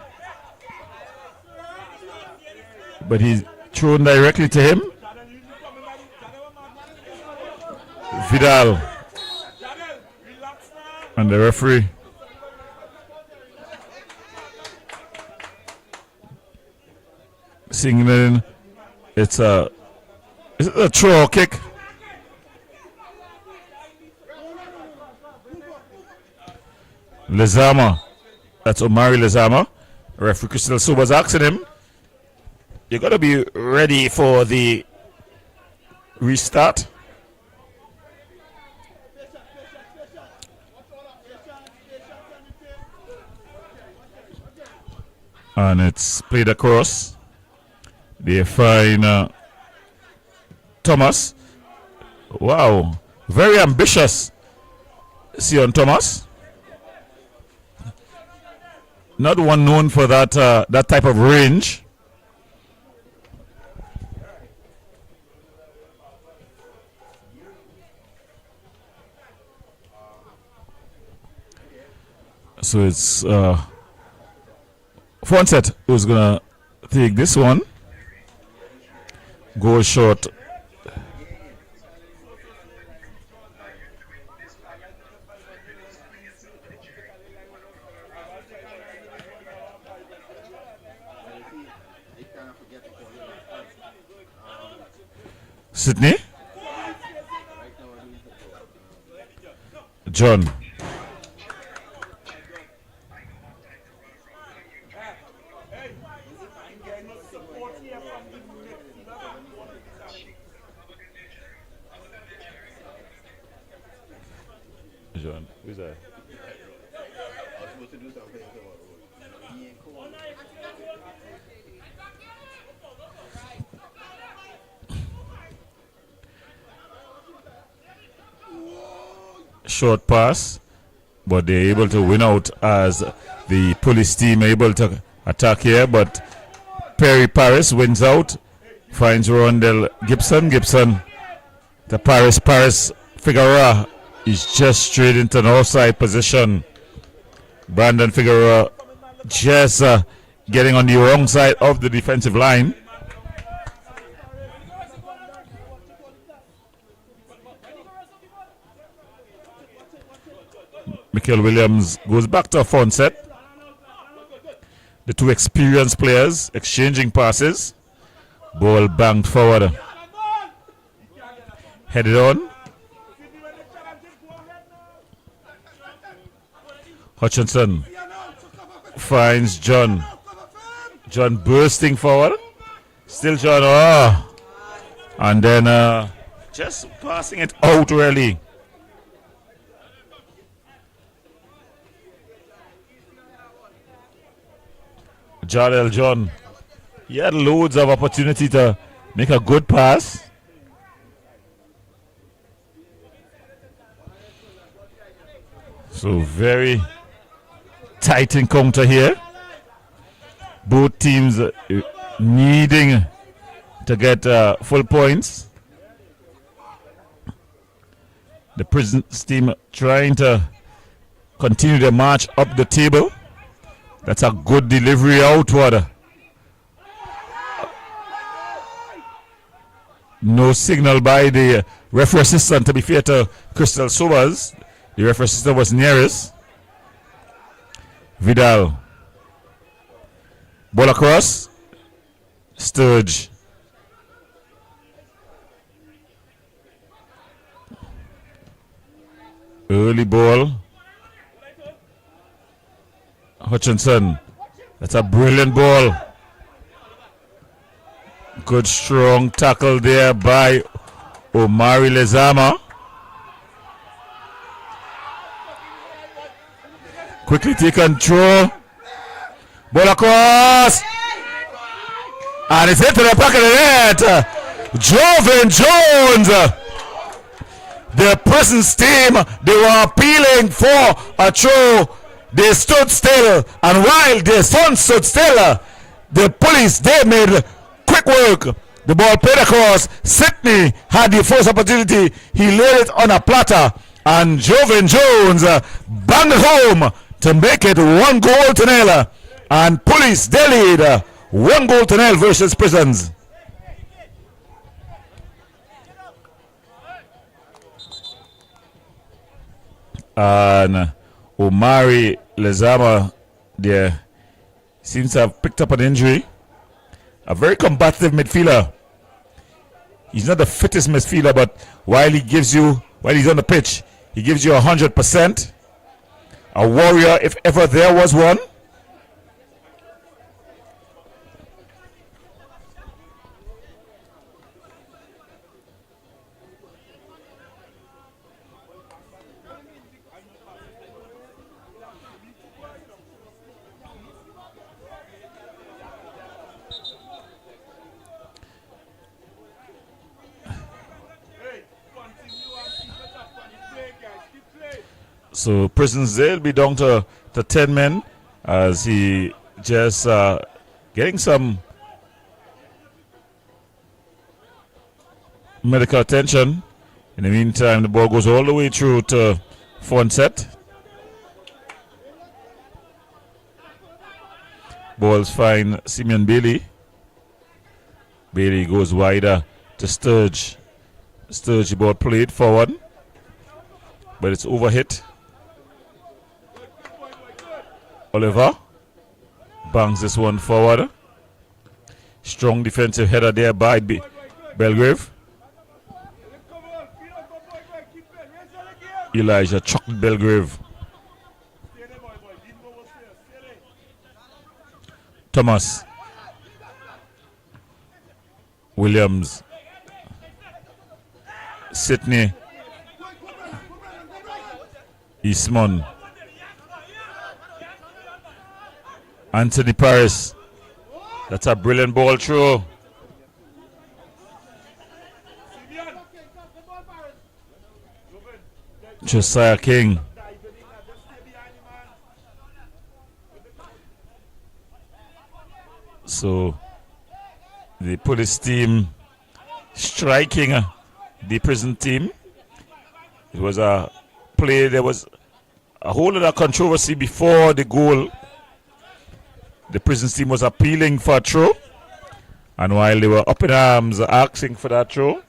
But he's thrown directly to him. Vidal. And the referee. Signaling it's a throw kick. Lezama. That's Omari Lezama. Referee Crystal Subas asking him, you got to be ready for the restart. And it's played across. They find Thomas. Wow. Very ambitious. Sion Thomas. Not one known for that that type of range. So it's Fonset who's gonna take this one. Goal short. Sydney. John. John, who's that? Short pass, but they're able to win out as the police team able to attack here. But Perry Paris wins out, finds Rondell Gibson. Gibson to Paris. Paris Figueroa is just straight into an offside position. Brandon Figueroa just getting on the wrong side of the defensive line. Michael Williams goes back to a front set. The two experienced players exchanging passes. Ball banged forward. Headed on. Hutchinson finds John. John bursting forward. Still John. Oh. And then just passing it out really. Jardel John. He had loads of opportunity to make a good pass. So very tight encounter here. Both teams needing to get full points. The Prisons team trying to continue their march up the table. That's a good delivery outward. No signal by the referee assistant, to be fair to Crystal Sobers. The referee assistant was nearest. Vidal. Ball across. Sturge. Early ball. Hutchinson. That's a brilliant ball. Good strong tackle there by Omari Lezama. Quickly take control. Ball across. And it's into the back of the net. Joven Jones. The Prisons team, they were appealing for a throw. They stood still, and while the sun stood still, the police, they made quick work The ball played across. Sidney had the first opportunity. He laid it on a platter. And Joven Jones banged it home to make it 1 goal to nil. And Police they lead 1 goal to nil versus Prisons. And Omari Lezama there seems to have picked up an injury. A very combative midfielder. He's not the fittest midfielder, but while he's on the pitch, he gives you 100%. A warrior, if ever there was one. So Prisons they'll be down to 10 men as he just getting some medical attention. In the meantime, the ball goes all the way through to Fonset. Balls find Simeon Bailey. Bailey goes wider to Sturge. Sturge, the ball played forward, but it's overhit. Oliver bangs this one forward. Strong defensive header there by Belgrave. Elijah chucked Belgrave. Thomas Williams, Sidney Eastman, Anthony Paris. That's a brilliant ball through. Josiah King. So the police team striking the prison team. It was a play. There was a whole lot of controversy before the goal. The prison team was appealing for a throw, and while they were up in arms asking for that throw,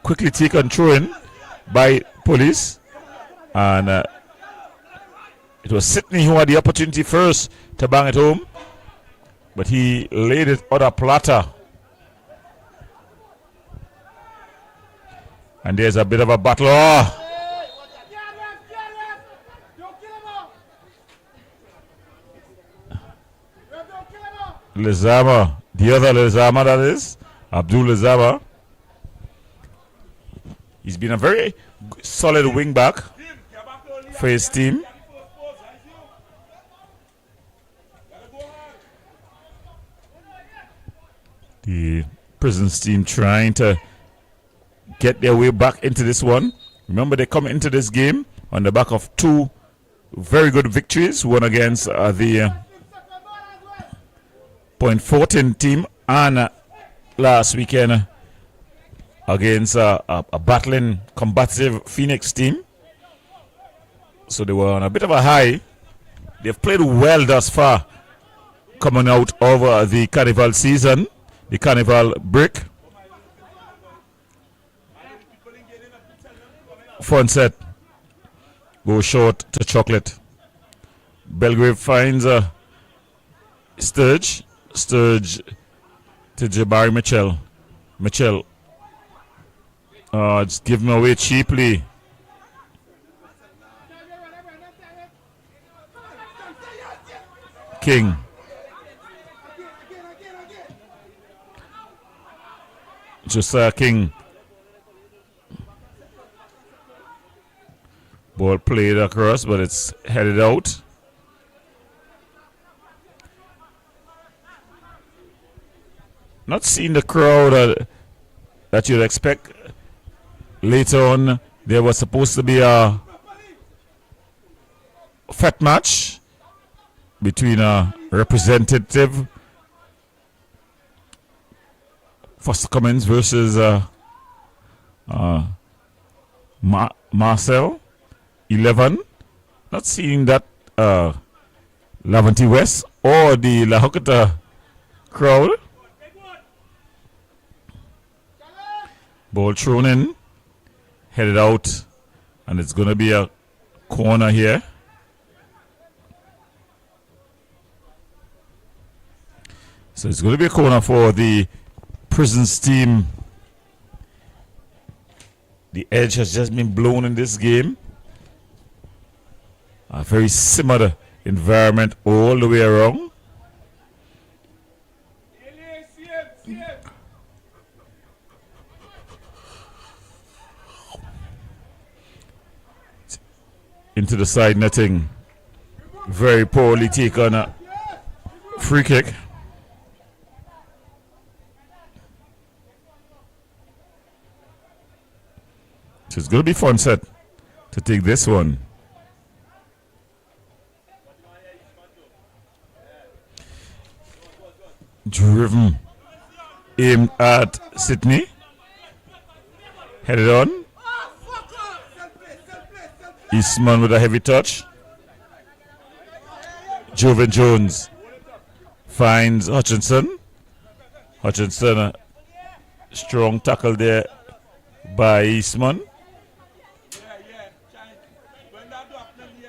quickly taken throw in by police, and it was Sidney who had the opportunity first to bang it home, but he laid it on a platter. And there's a bit of a battle. Oh. Lezama, the other Lezama that is, Abdul Lezama. He's been a very solid wing back for his team. The Prisons team trying to get their way back into this one. Remember, they come into this game on the back of 2 very good victories, one against the Point Fortin team, and last weekend against a battling, combative Phoenix team. So they were on a bit of a high. They've played well thus far, coming out of the carnival season, the carnival break. Fonset goes short to Chocolate. Belgrave finds Sturge. Sturge to Jabari Mitchell. Mitchell just give him away cheaply. King. Josiah King. Ball played across, but it's headed out. Not seeing the crowd that you'd expect. Later on, there was supposed to be a fat match between a representative Foster Cummins versus Marcel. 11. Not seeing that Lavanti West or the La Hokata crowd. Ball thrown in, headed out, and it's going to be a corner here. So it's going to be a corner for the Prisons team. The edge has just been blown in this game. A very similar environment all the way around. Into the side netting. Very poorly taken a free kick. So it's going to be fun set to take this one. Driven, aimed at Sydney. Headed on. Eastman with a heavy touch. Joven Jones finds Hutchinson. Hutchinson, a strong tackle there by Eastman.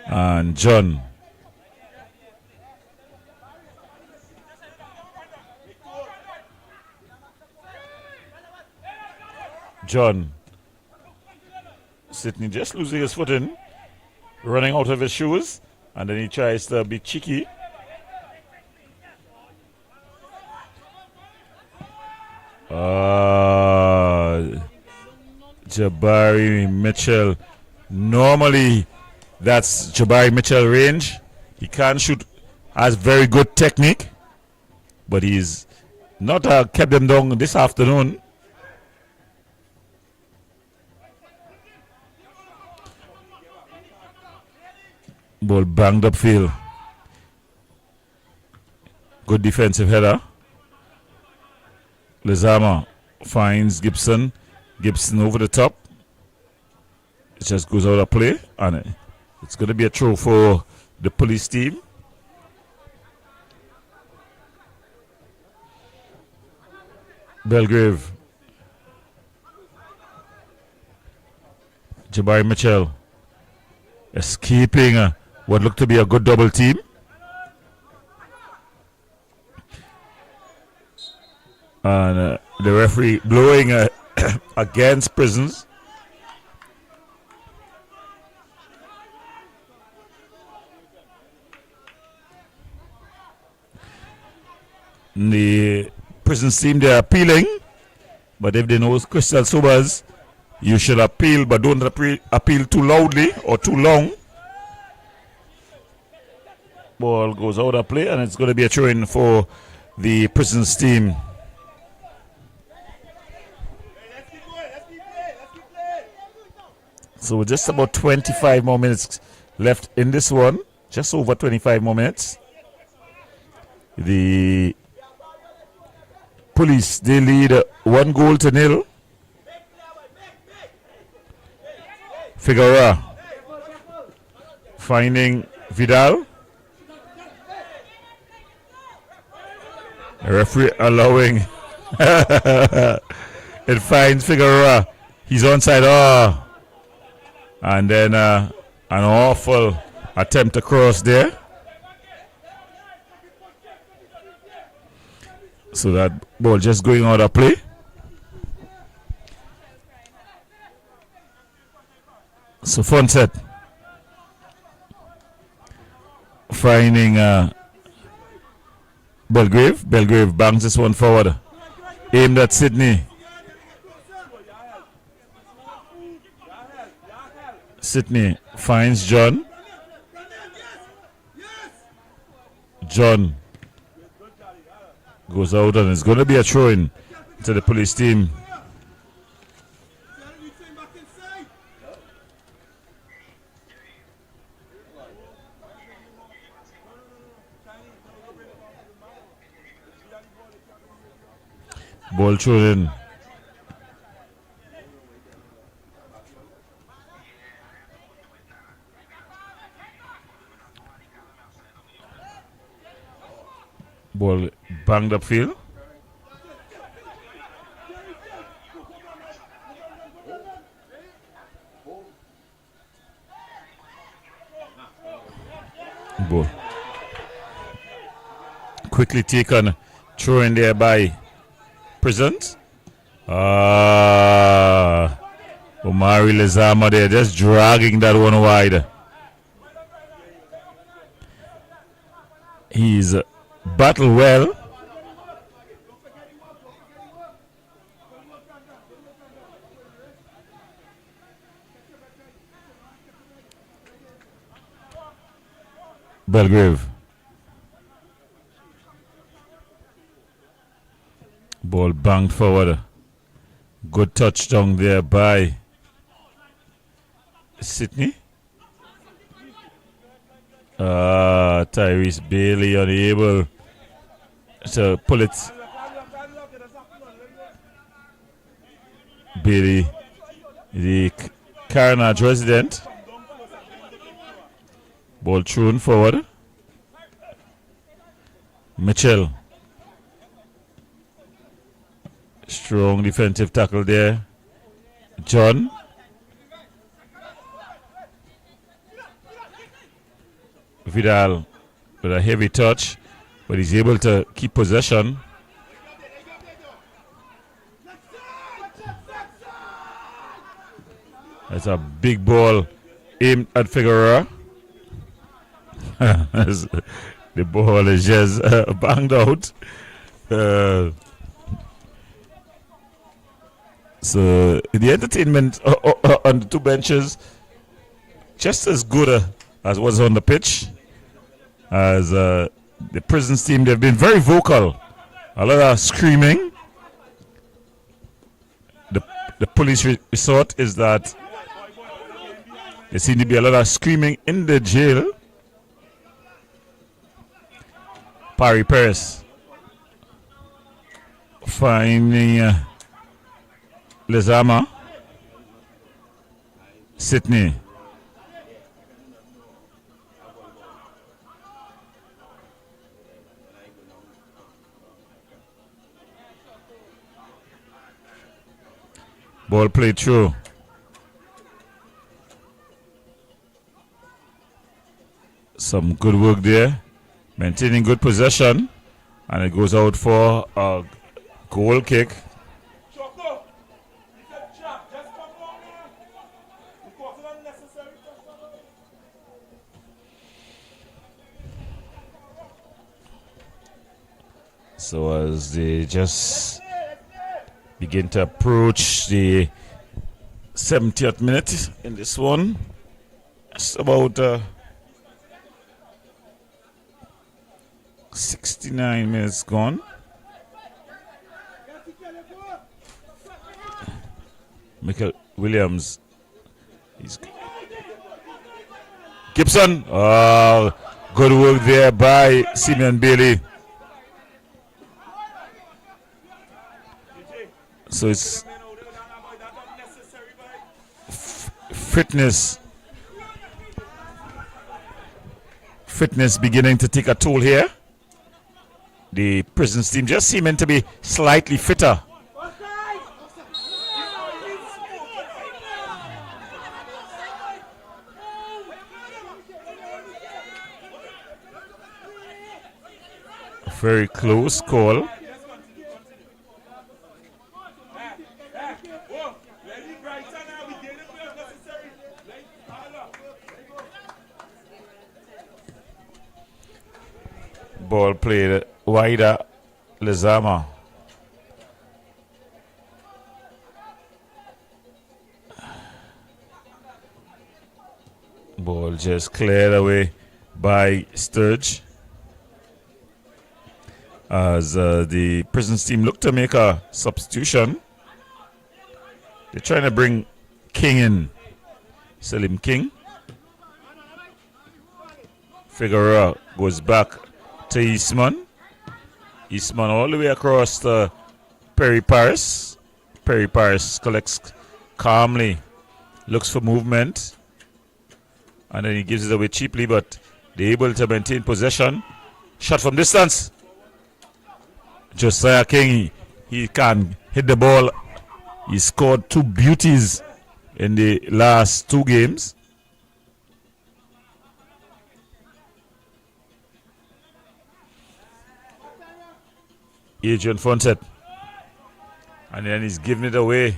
And John. Sydney just losing his footing, running out of his shoes, and then he tries to be cheeky. Jabari Mitchell. Normally, that's Jabari Mitchell range. He can shoot, has very good technique, but he's not kept them down this afternoon. Ball banged upfield. Good defensive header. Lezama finds Gibson. Gibson over the top. It just goes out of play, and it's going to be a throw for the police team. Belgrave. Jabari Mitchell escaping what looked to be a good double team. And the referee blowing against Prisons. The Prisons team, they're appealing, but if they know Crystal Sobers, you should appeal, but don't appeal too loudly or too long. Ball goes out of play, and it's going to be a throw-in for the Prisons team. So with just about 25 more minutes left in this one, just over 25 more minutes. The Police, they lead 1-0. Figueroa finding Vidal. The referee allowing it finds Figueroa. He's onside. And then an awful attempt to cross there. So that ball just going out of play. So fun set. Finding Belgrave. Belgrave bangs this one forward. Aimed at Sydney. Sydney finds John. John goes out, and it's going to be a throw-in to the police team. Ball thrown in. Ball banged upfield. Ball quickly taken, throw in there by Prisons. Omari Lezama there just dragging that one wide. He's battled well. Belgrave. Ball banged forward. Good touchdown there by Sydney. Tyrese Bailey unable to pull it. Bailey, the Carnage resident. Ball thrown forward. Mitchell. Strong defensive tackle there. John. Vidal with a heavy touch, but he's able to keep possession. That's a big ball aimed at Figueroa. The ball is just banged out. So the entertainment on the two benches just as good as was on the pitch. As the Prisons team, they've been very vocal. A lot of screaming. The police resort is that there seems to be a lot of screaming in the jail. Parry Paris finding Lezama. Sydney. Ball played through. Some good work there. Maintaining good possession. And it goes out for a goal kick. So as they just begin to approach the 70th minute in this one, it's about 69 minutes gone. Michael Williams. Gibson. Good work there by Simeon Bailey. So it's fitness beginning to take a toll here. The Prisons team just seeming to be slightly fitter. Very close call. Ball played wider. Lezama. Ball just cleared away by Sturge. As the Prisons team look to make a substitution. They're trying to bring King in. Salim King. Figueroa goes back to Eastman. Eastman all the way across the Perry Paris. Perry Paris collects calmly, looks for movement, and then he gives it away cheaply, but they're able to maintain possession. Shot from distance. Josiah King, he can hit the ball. He scored 2 beauties in the last 2 games. Adrian Fonset. And then he's giving it away.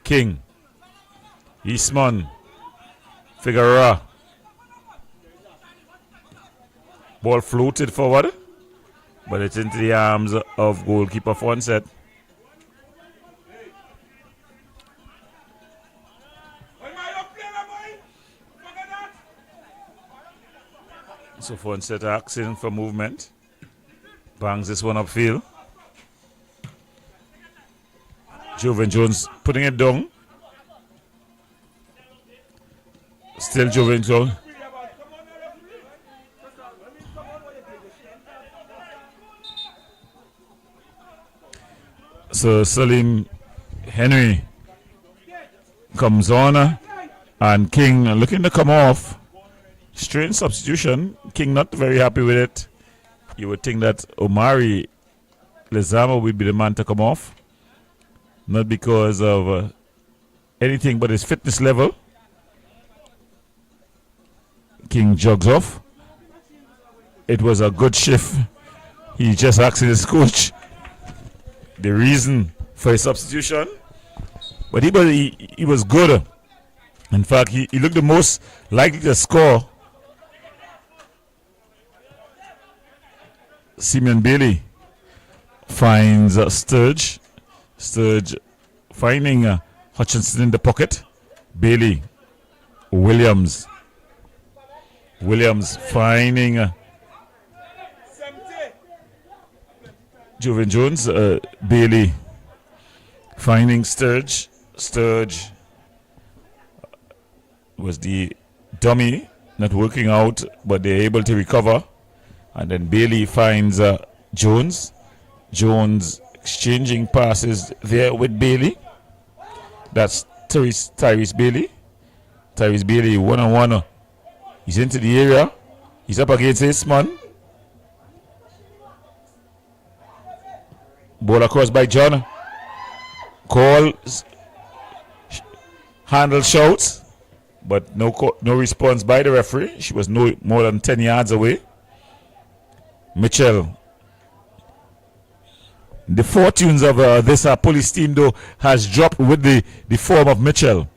King. Eastman. Figueroa. Ball floated forward, but it's into the arms of goalkeeper Fonset. So Fonset asking for movement. Bangs this one upfield. Joven Jones putting it down. Still Joven Jones. So Salim Henry comes on, and King looking to come off. Strange substitution. King not very happy with it. You would think that Omari Lezama would be the man to come off. Not because of anything but his fitness level. King jogs off. It was a good shift. He just asked his coach the reason for his substitution. But he was good. In fact, he looked the most likely to score. Simeon Bailey finds Sturge. Sturge finding Hutchinson in the pocket. Bailey. Williams. Williams finding Joven Jones. Bailey finding Sturge. Sturge was the dummy, not working out, but they're able to recover. And then Bailey finds Jones. Jones exchanging passes there with Bailey. That's Tyrese Bailey. Tyrese Bailey one-on-one. He's into the area. He's up against his man. Ball across by John. Call. Handle shouts. But no response by the referee. She was no more than 10 yards away. Mitchell. The fortunes of this police team, though, has dropped with the form of Mitchell.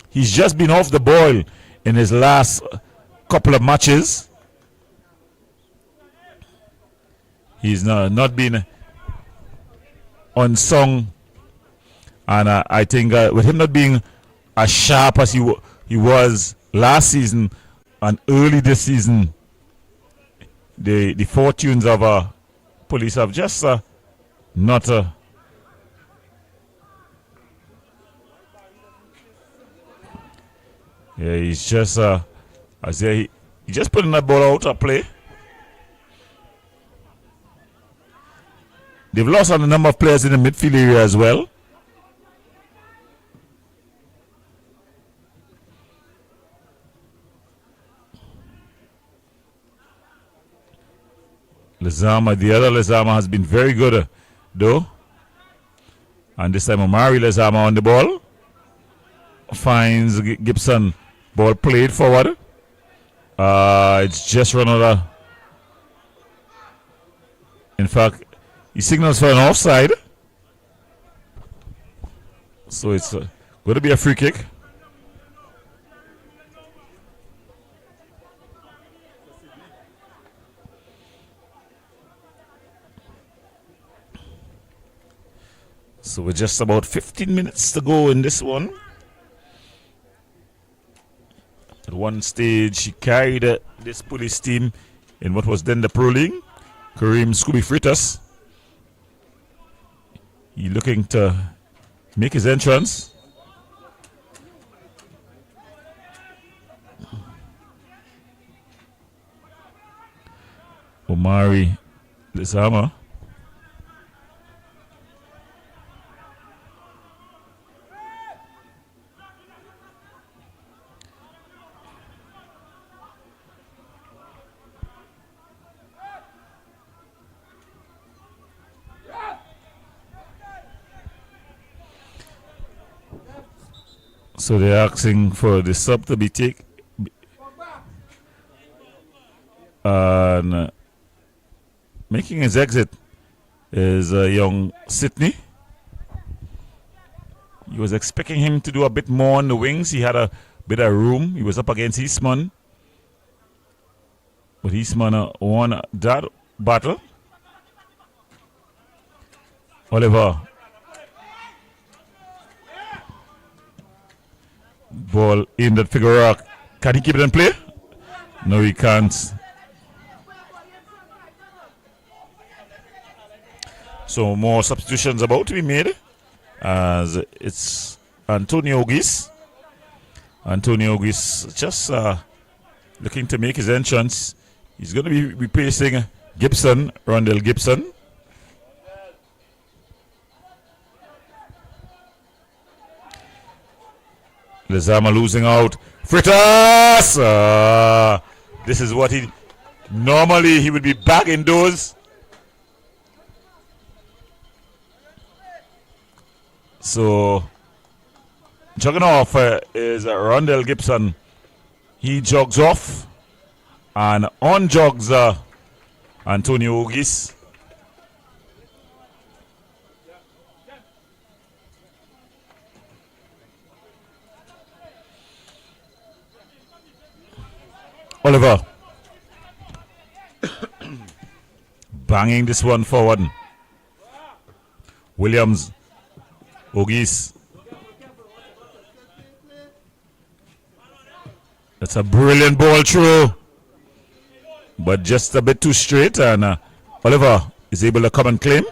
He's just been off the ball in his last couple of matches. He's not been unsung. And I think with him not being as sharp as he was last season and early this season, the fortunes of police have just not he's just he just putting that ball out of play. They've lost on a number of players in the midfield area as well. Lezama, the other Lezama has been very good though. And this time Omari Lezama on the ball. Finds Gibson. Ball played forward. It's just run out. In fact, he signals for an offside. So it's going to be a free kick. So we're just about 15 minutes to go in this one. At one stage, he carried this police team in what was then the Pro League. Kareem Scooby Freitas. He looking to make his entrance. Omari Lizama. So they're asking for the sub to be taken. And making his exit is young Sydney. He was expecting him to do a bit more on the wings. He had a bit of room. He was up against Eastman. But Eastman won that battle. Oliver. Ball aimed at Figueroa. Can he keep it in play? No, he can't. So more substitutions about to be made, as it's Antonio Ogis. Antonio Ogis just looking to make his entrance. He's going to be replacing Gibson, Rondell Gibson. Lezama losing out. Fritas! This is what he normally he would be bagging those. So jogging off is Rondell Gibson. He jogs off, and on jogs Antonio Ogis. Oliver banging this one forward. Williams, Ogis. That's a brilliant ball through, but just a bit too straight, and Oliver is able to come and claim.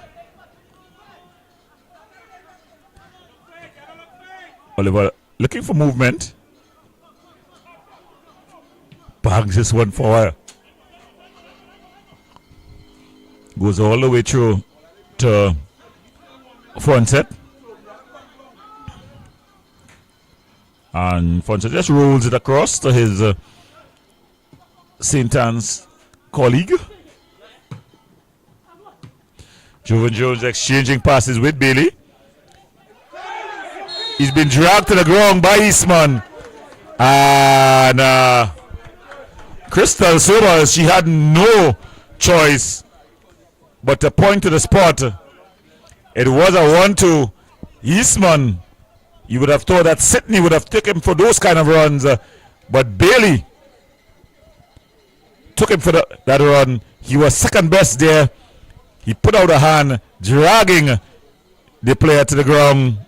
Oliver looking for movement. Bangs this one forward. Goes all the way through to front set. And Fonseca just rolls it across to his St. Anne's colleague. Jovan Jones exchanging passes with Bailey. He's been dragged to the ground by Eastman. And Crystal Sobers, she had no choice but to point to the spot. It was a 1-2. Eastman, you would have thought that Sydney would have taken him for those kind of runs, but Bailey took him for that run. He was second best there. He put out a hand, dragging the player to the ground.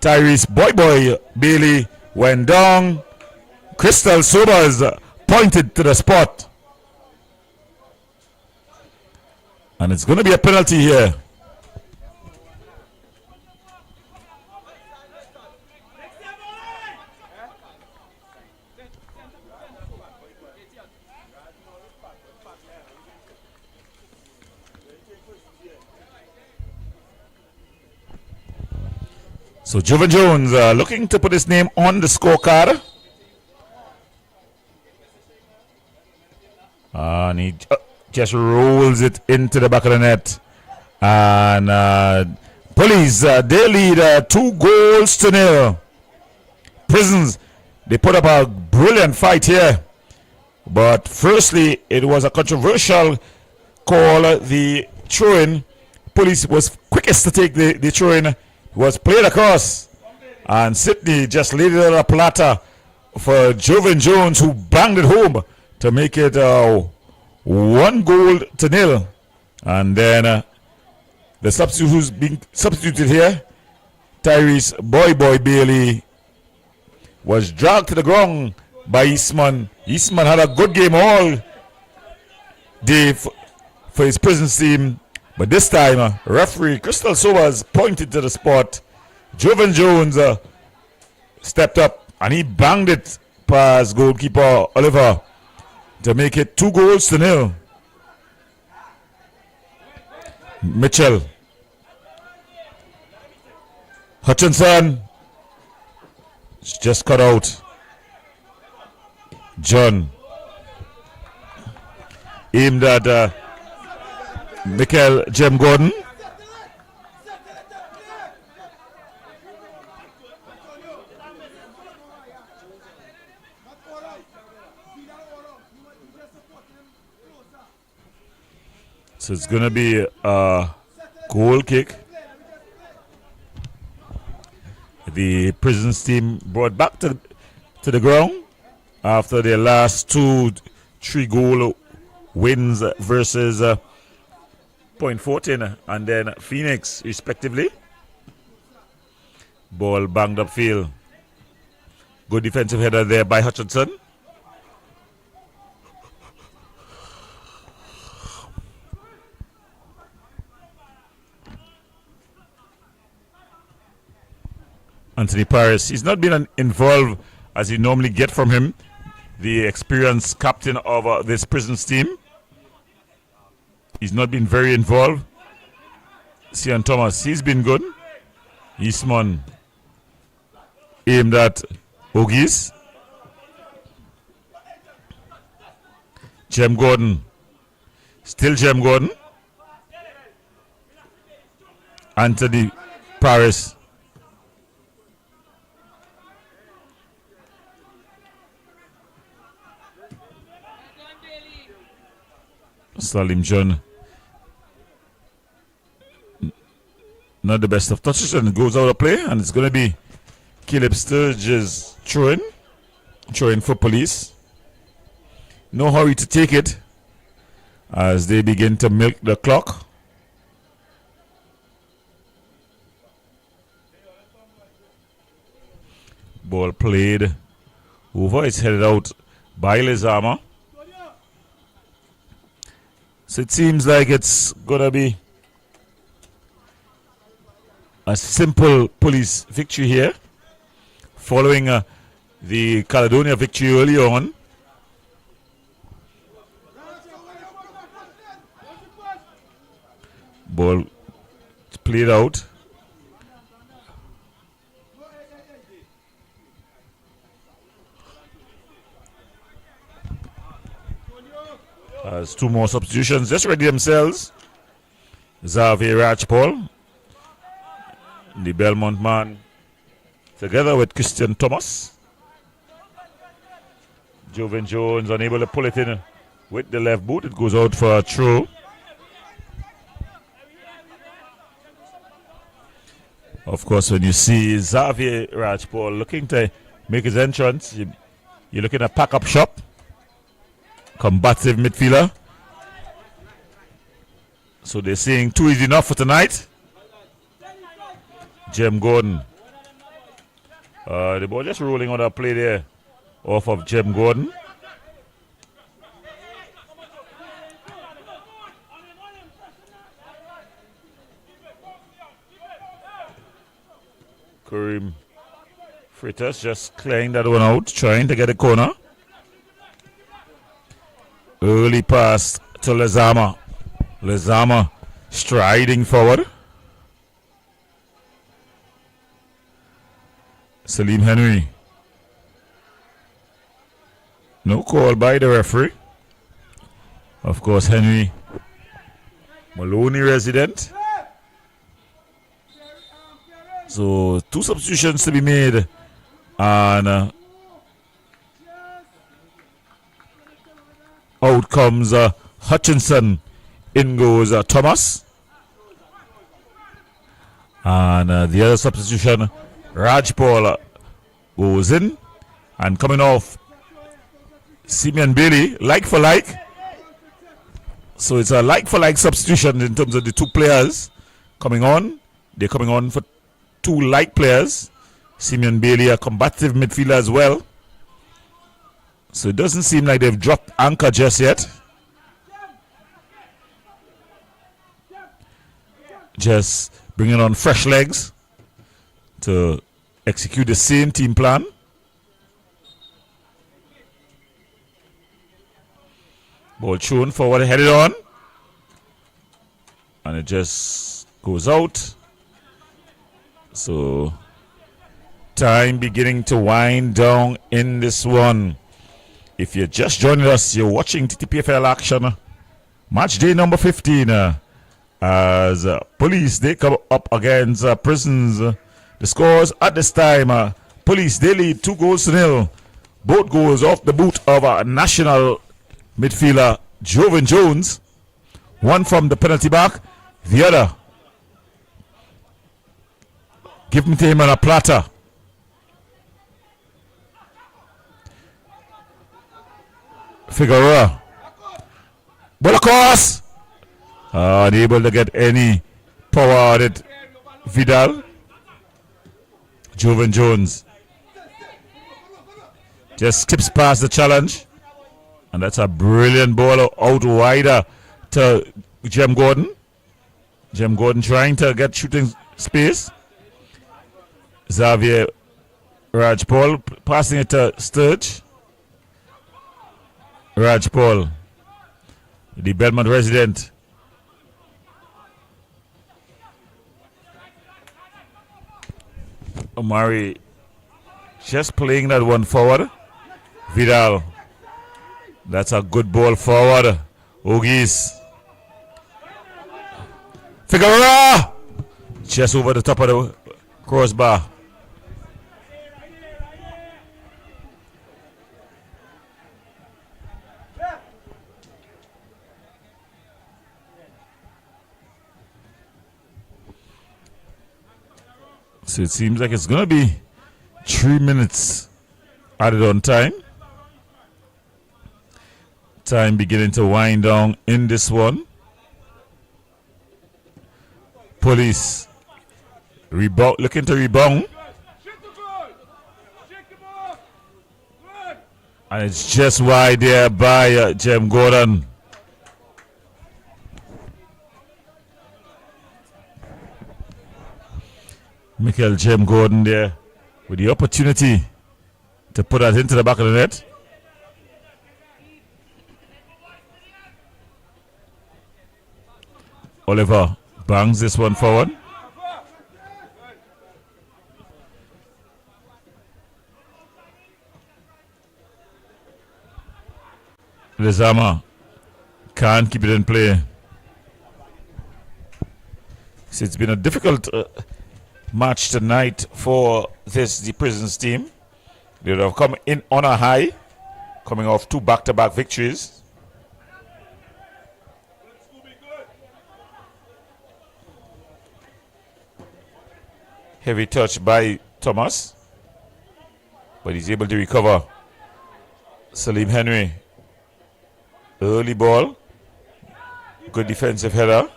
Tyrese Boy Bailey went down. Crystal Sobers pointed to the spot. And it's going to be a penalty here. So Jovan Jones looking to put his name on the scorecard. And he just rolls it into the back of the net. And Police, they lead 2-0. Prisons, they put up a brilliant fight here. But firstly, it was a controversial call. The throw-in. Police was quickest to take the throw-in. Was played across, and Sydney just laid it on a platter for Jovan Jones, who banged it home to make it 1-0. And then the substitute who's being substituted here, Tyrese Boy Bailey, was dragged to the ground by Eastman. Eastman had a good game all day for his Prisons team. But this time, referee Crystal Sobers pointed to the spot. Jovan Jones stepped up and he banged it past goalkeeper Oliver to make it 2-0. Mitchell. Hutchinson. It's just cut out. John. Aimed at Michael Jem Gordon. So it's going to be a goal kick. The Prisons team brought back to the ground after their last 2-3 goal wins versus Point Fortin and then Phoenix respectively. Ball banged up field. Good defensive header there by Hutchinson. Anthony Paris, he's not been involved as you normally get from him, the experienced captain of this Prisons team. He's not been very involved. Sian Thomas, he's been good. Eastman aimed at Ogis. Jem Gordon, still Jem Gordon. Anthony Paris. Salim John. Not the best of touches and it goes out of play, and it's going to be Caleb Sturge's throw-in for Police. No hurry to take it as they begin to milk the clock. Ball played over, it's headed out by Lezama. So it seems like it's going to be a simple Police victory here, following the Caledonia victory early on. Ball played out. As two more substitutions just ready themselves. Xavier Rajpal, the Belmont man, together with Christian Thomas. Joven Jones unable to pull it in with the left boot. It goes out for a throw. Of course, when you see Xavier Rajpal looking to make his entrance, you're looking at pack-up shop. Combative midfielder. So they're saying 2 is enough for tonight. Jem Gordon. The ball just rolling on that play there off of Jem Gordon. Kareem Freitas just clearing that one out, trying to get a corner. Early pass to Lezama. Lezama striding forward. Salim Henry. No call by the referee. Of course, Henry, Maloney resident. So 2 substitutions to be made. And out comes Hutchinson. In goes Thomas. And the other substitution, Rajpal, goes in. And coming off, Simeon Bailey, like for like. So it's a like for like substitution in terms of the 2 players coming on. They're coming on for 2 like players. Simeon Bailey, a combative midfielder as well. So it doesn't seem like they've dropped anchor just yet. Just bringing on fresh legs to execute the same team plan. Ball thrown forward, headed on. And it just goes out. So time beginning to wind down in this one. If you're just joining us, you're watching TTPFL action. Match day number 15. As Police, they come up against Prisons. The scores at this time, Police, they lead 2-0. Both goals off the boot of national midfielder Jovan Jones. One from the penalty back, the other given to him on a platter. Figueroa. But of course, unable to get any power out of it. Vidal. Jovan Jones just skips past the challenge. And that's a brilliant ball out wider to Jem Gordon. Jem Gordon trying to get shooting space. Xavier Rajpal passing it to Sturge. Rajpal, the Belmont resident. Omari just playing that one forward. Vidal. That's a good ball forward. Ogis. Figueroa! Just over the top of the crossbar. So it seems like it's going to be 3 minutes added on time. Time beginning to wind down in this one. Police looking to rebound. And it's just wide there by Jem Gordon. Michael Jem Gordon there with the opportunity to put that into the back of the net. Oliver bangs this one forward. Lezama can't keep it in play. So it's been a difficult match tonight for the Prisons team. They have come in on a high, coming off 2 back-to-back victories. Heavy touch by Thomas, but he's able to recover. Salim Henry, early ball, good defensive header.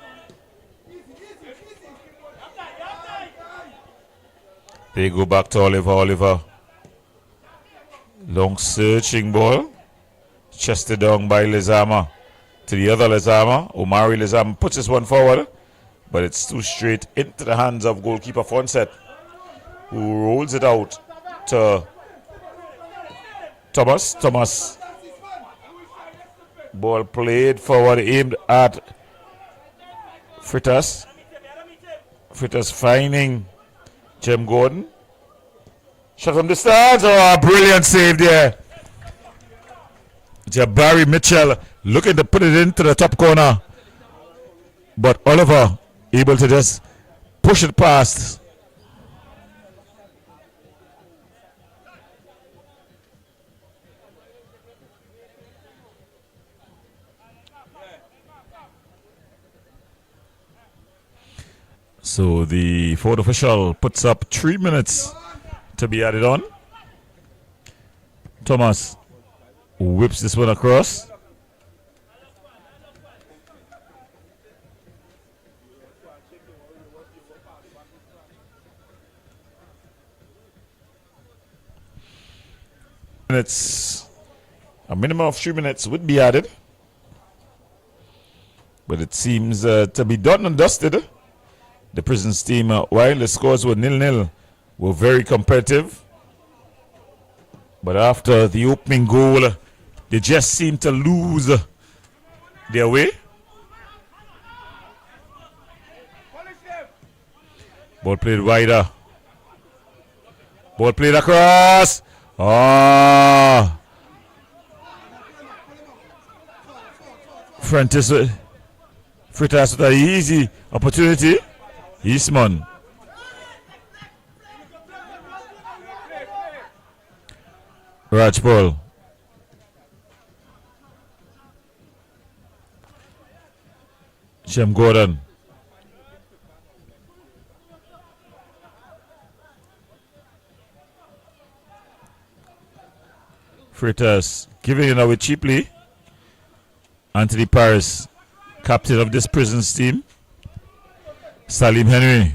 They go back to Oliver. Long searching ball, chested down by Lezama to the other Lezama. Omari Lezama puts this one forward, but it's too straight into the hands of goalkeeper Fonset, who rolls it out to Thomas. Ball played forward, aimed at Fritas. Fritas finding Jem Gordon. Shot from distance. Oh, brilliant save there. Jabari Mitchell looking to put it into the top corner, but Oliver able to just push it past. So the fourth official puts up 3 minutes to be added on. Thomas whips this one across. A minimum of 3 minutes would be added, but it seems to be done and dusted. The Prisons team, while the scores were 0-0, were very competitive. But after the opening goal, they just seemed to lose their way. Ball played wider. Ball played across. Ah. Freitas with an easy opportunity. Eastman. Raj ball. Shem Gordon. Freitas giving it away cheaply. Anthony Paris, captain of this Prisons team. Salim Henry.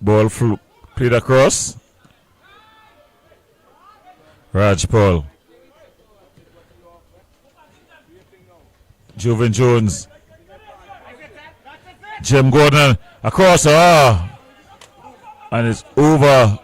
Ball played across. Raj Paul. Joven Jones. Jim Gordon across. And it's over.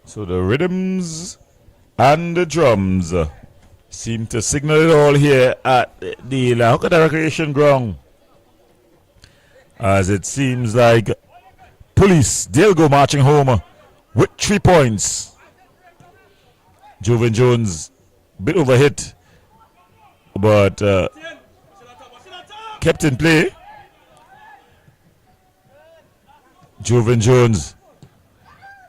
So the rhythms and the drums seem to signal it all here at the La Hocata Recreation Ground. As it seems like police, they'll go marching home with 3 points. Joven Jones, bit overhit, but kept in play. Joven Jones.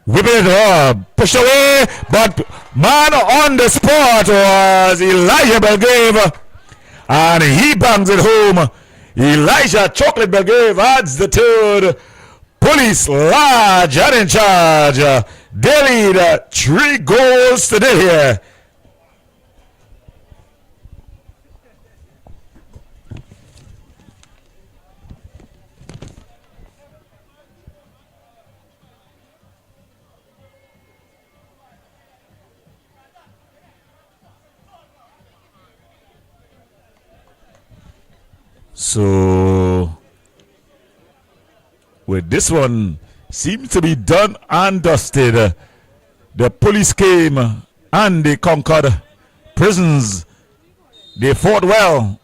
Whipping it pushed away, but man on the spot was Elijah Belgrave, and he bangs it home. Elijah Chocolate Belgrave adds the third. Police large and in charge. They lead 3 goals to nil here. So, with this one, seems to be done and dusted. The police came and they conquered Prisons. They fought well,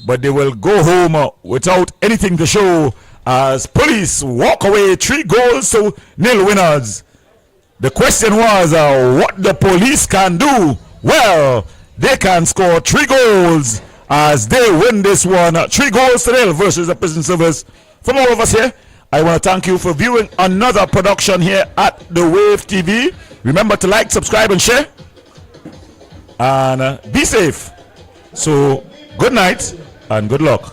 but they will go home without anything to show as police walk away 3 goals to nil winners. The question was what the police can do. Well, they can score 3 goals as they win this one 3 goals to nil versus the Prison Service. From all of us here, I want to thank you for viewing another production here at The Wave TV. Remember to like, subscribe, and share. And be safe. So, good night and good luck.